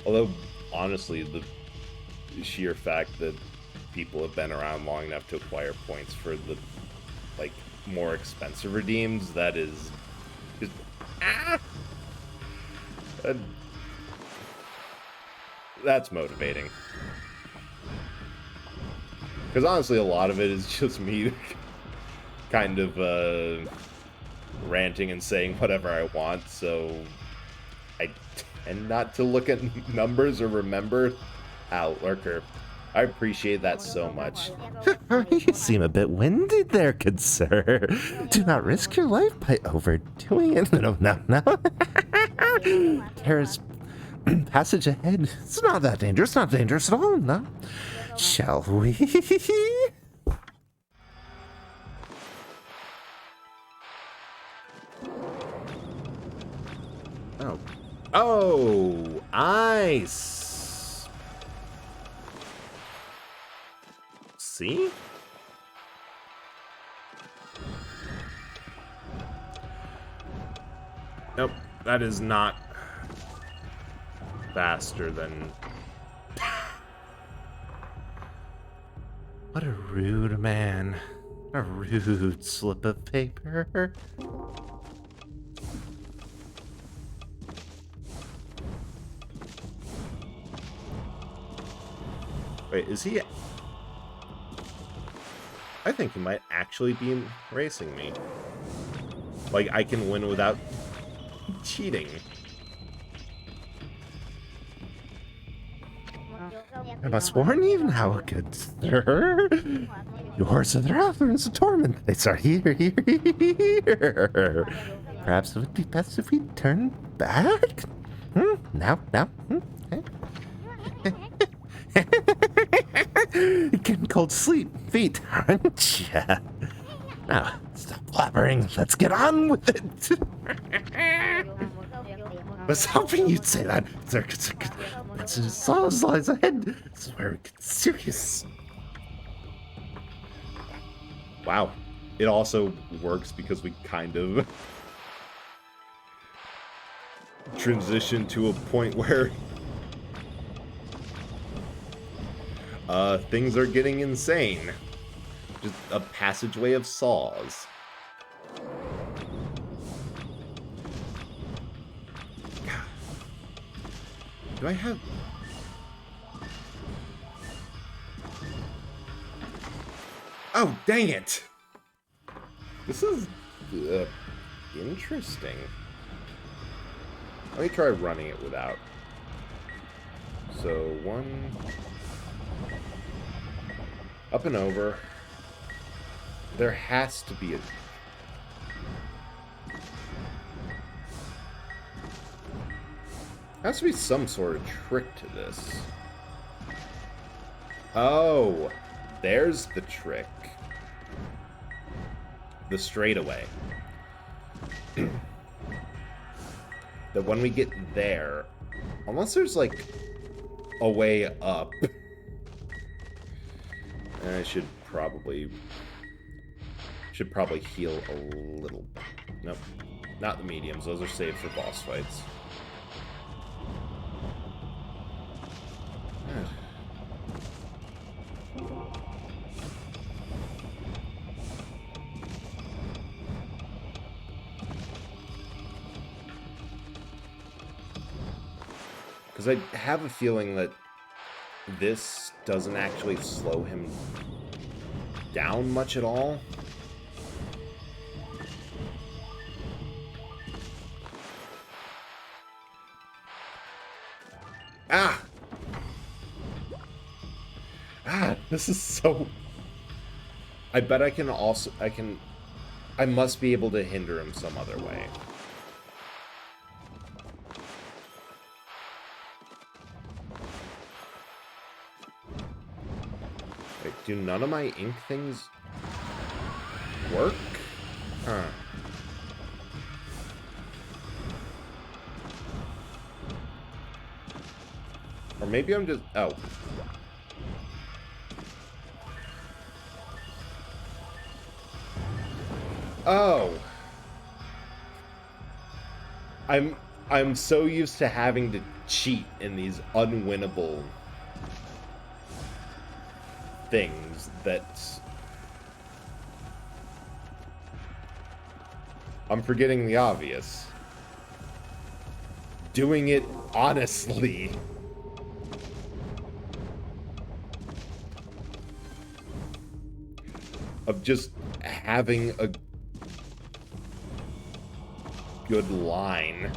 Although, honestly, the sheer fact that people have been around long enough to acquire points for the, more expensive redeems, that is just... that's motivating. Because honestly, a lot of it is just me kind of ranting and saying whatever I want, so I tend not to look at numbers or remember. Ow, Lurker. I appreciate that so much. You seem a bit winded there, good sir. Do not risk your life by overdoing it. No. There's passage ahead. It's not that dangerous. Not dangerous at all, no. Shall we? Oh, ice. See? Nope, that is not faster than... What a rude man. A rude slip of paper. Wait, is he... I think he might actually be racing me. I can win without cheating. I must warn you now, good sir. Yours are the wrath and the torment. They are here. Perhaps it would be best if we turn back? Now? Okay. It can cold feet, aren't ya? Now, stop blabbering. Let's get on with it. I was hoping you'd say that. That's as lies ahead. This is where it gets serious. Wow. It also works because we kind of transition to a point where things are getting insane. Just a passageway of saws. Do I have... Oh, dang it! This is interesting. Let me try running it without. So, one... Up and over. There has to be a... Has to be some sort of trick to this. Oh, there's the trick. The straightaway. That when we get there, unless there's like a way up, I should probably heal a little. Nope, not the mediums. Those are saved for boss fights. Because I have a feeling that this doesn't actually slow him down much at all. Ah! Ah, this is so... I bet I can also... I must be able to hinder him some other way. Wait, do none of my ink things work? Huh. Or maybe I'm just... Oh. Oh. I'm so used to having to cheat in these unwinnable things that I'm forgetting the obvious. Doing it honestly. Of just having a good line.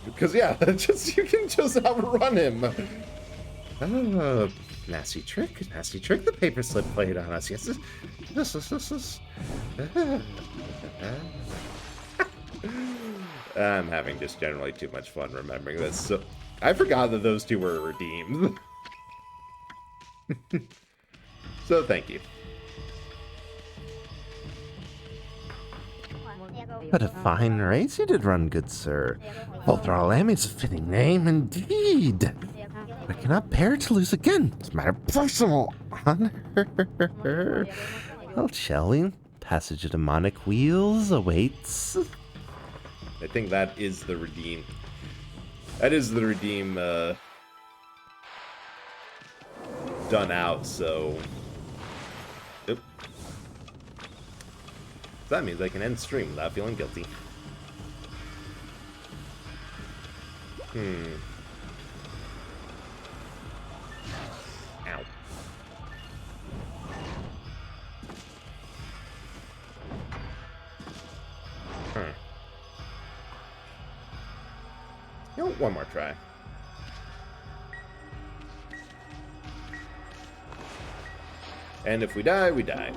Because yeah, just you can just outrun him. Oh, nasty trick the paper slip played on us. Yes, this. I'm having just generally too much fun remembering this. So I forgot that those two were redeemed. So thank you. What a fine race you did run, good sir. Volthrol is a fitting name indeed. I cannot bear to lose again. It's a matter of personal honor. Well, shall we? Passage of demonic wheels awaits. I think that is the redeem. That is the redeem done out, so... Oop. That means I can end stream without feeling guilty. Ow. You know, one more try. And if we die, we die.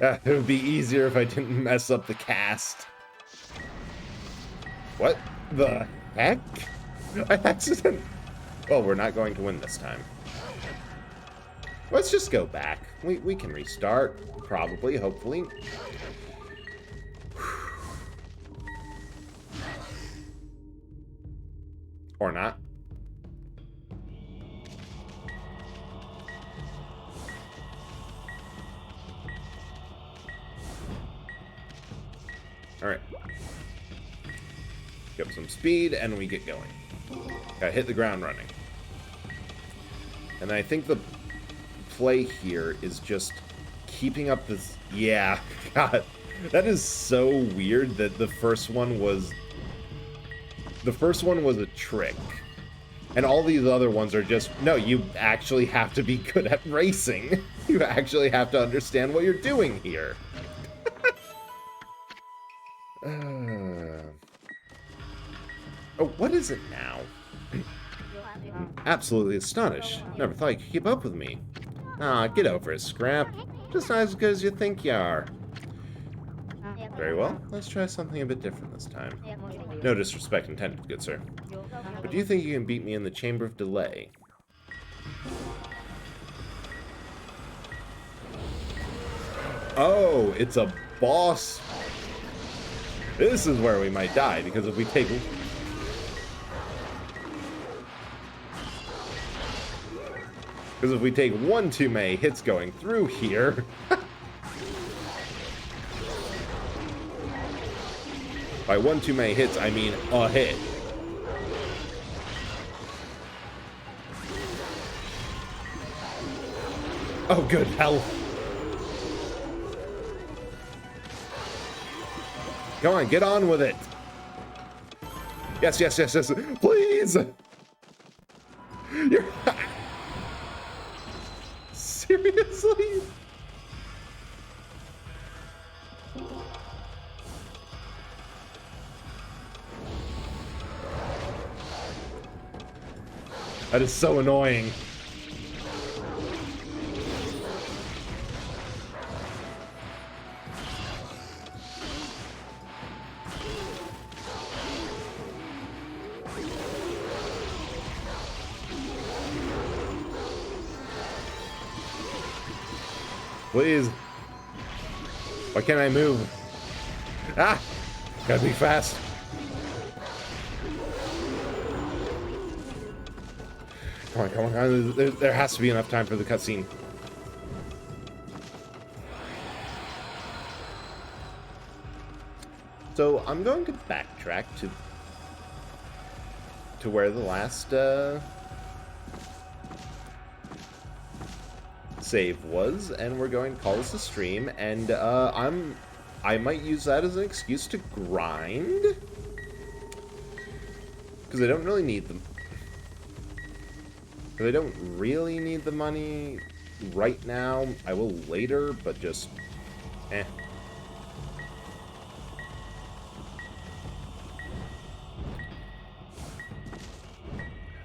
It would be easier if I didn't mess up the cast. What the heck? I accident. Well, we're not going to win this time. Let's just go back. We can restart. Probably, hopefully. Or not. Alright. Get up some speed, and we get going. Gotta hit the ground running. And I think the play here is just keeping up this... Yeah, God. That is so weird that the first one was... The first one was a trick. And all these other ones are just... No, you actually have to be good at racing. You actually have to understand what you're doing here. Oh, what is it now? I'm absolutely astonished. Never thought you could keep up with me. Ah, get over it, Scrap. Just not as good as you think you are. Very well. Let's try something a bit different this time. No disrespect intended, good sir. But do you think you can beat me in the Chamber of Delay? Oh, it's a boss. This is where we might die, because if we take... Because if we take one too many hits going through here... By one too many hits, I mean a hit. Oh, good hell. Come on, get on with it. Yes, yes, yes, yes. Please. You're... Seriously? That is so annoying. Please. Why can't I move? Ah! Gotta be fast. Come on, come on, come on. There has to be enough time for the cutscene. So I'm going to backtrack to where the last save was, and we're going to call this a stream, and I might use that as an excuse to grind, because I don't really need them. Because I don't really need the money right now. I will later, but just eh.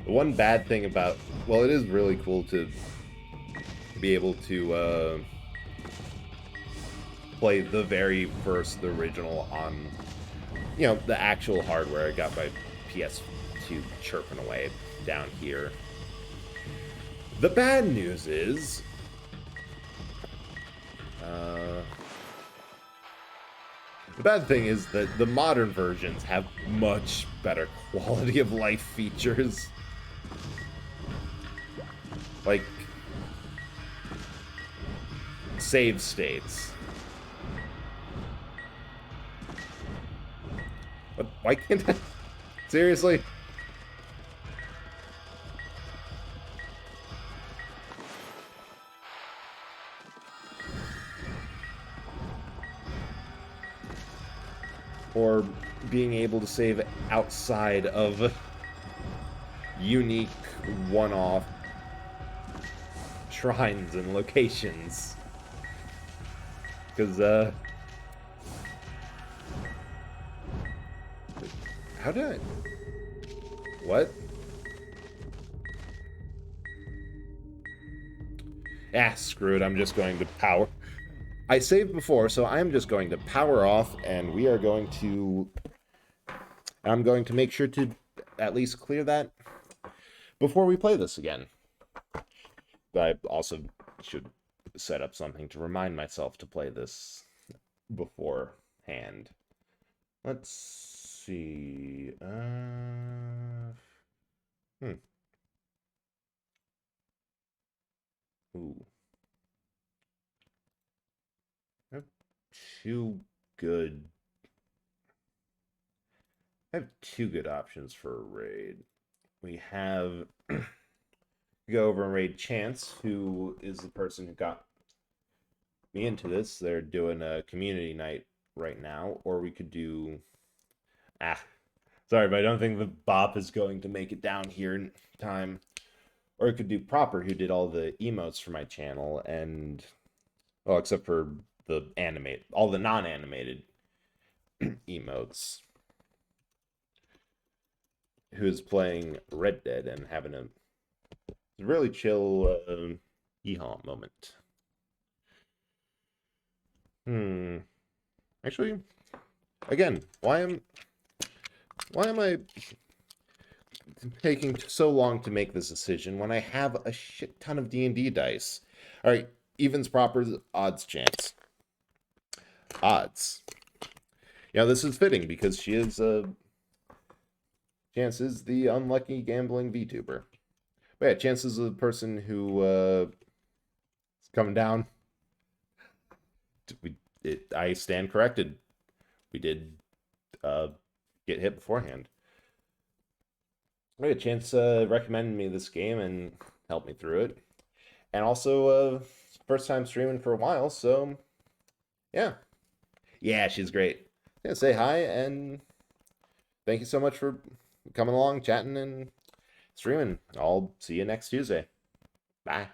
The one bad thing about, well, it is really cool to be able to play the very first, the original on, you know, the actual hardware. I got my PS2 chirping away down here. The bad news is, the bad thing is that the modern versions have much better quality of life features. Like, save states. What? Why can't I? Seriously? Or being able to save outside of unique one-off shrines and locations. Because, how did I... What? Ah, screw it, I'm just going to power... I saved before, so I'm just going to power off, and we are going to I'm going to make sure to at least clear that before we play this again. I also should set up something to remind myself to play this beforehand. Let's see. Ooh. I have two good. I have two good options for a raid. We have go over and raid Chance, who is the person who got me into this. They're doing a community night right now, or we could do sorry, but I don't think the bop is going to make it down here in time. Or it could do Proper, who did all the emotes for my channel, and well, except for the all the non-animated emotes, who's playing Red Dead and having a really chill yeehaw moment. Actually, again, why am I taking so long to make this decision when I have a shit ton of D&D dice? All right, evens, propers, odds, Chance. Odds. Yeah, this is fitting because she is Chance is the unlucky gambling VTuber. But yeah, Chance is the person who is coming down. I stand corrected. We did get hit beforehand. Right, Chance recommended me this game and helped me through it. And also, first time streaming for a while, so yeah. Yeah, she's great. Yeah, say hi, and thank you so much for coming along, chatting, and streaming. I'll see you next Tuesday. Bye.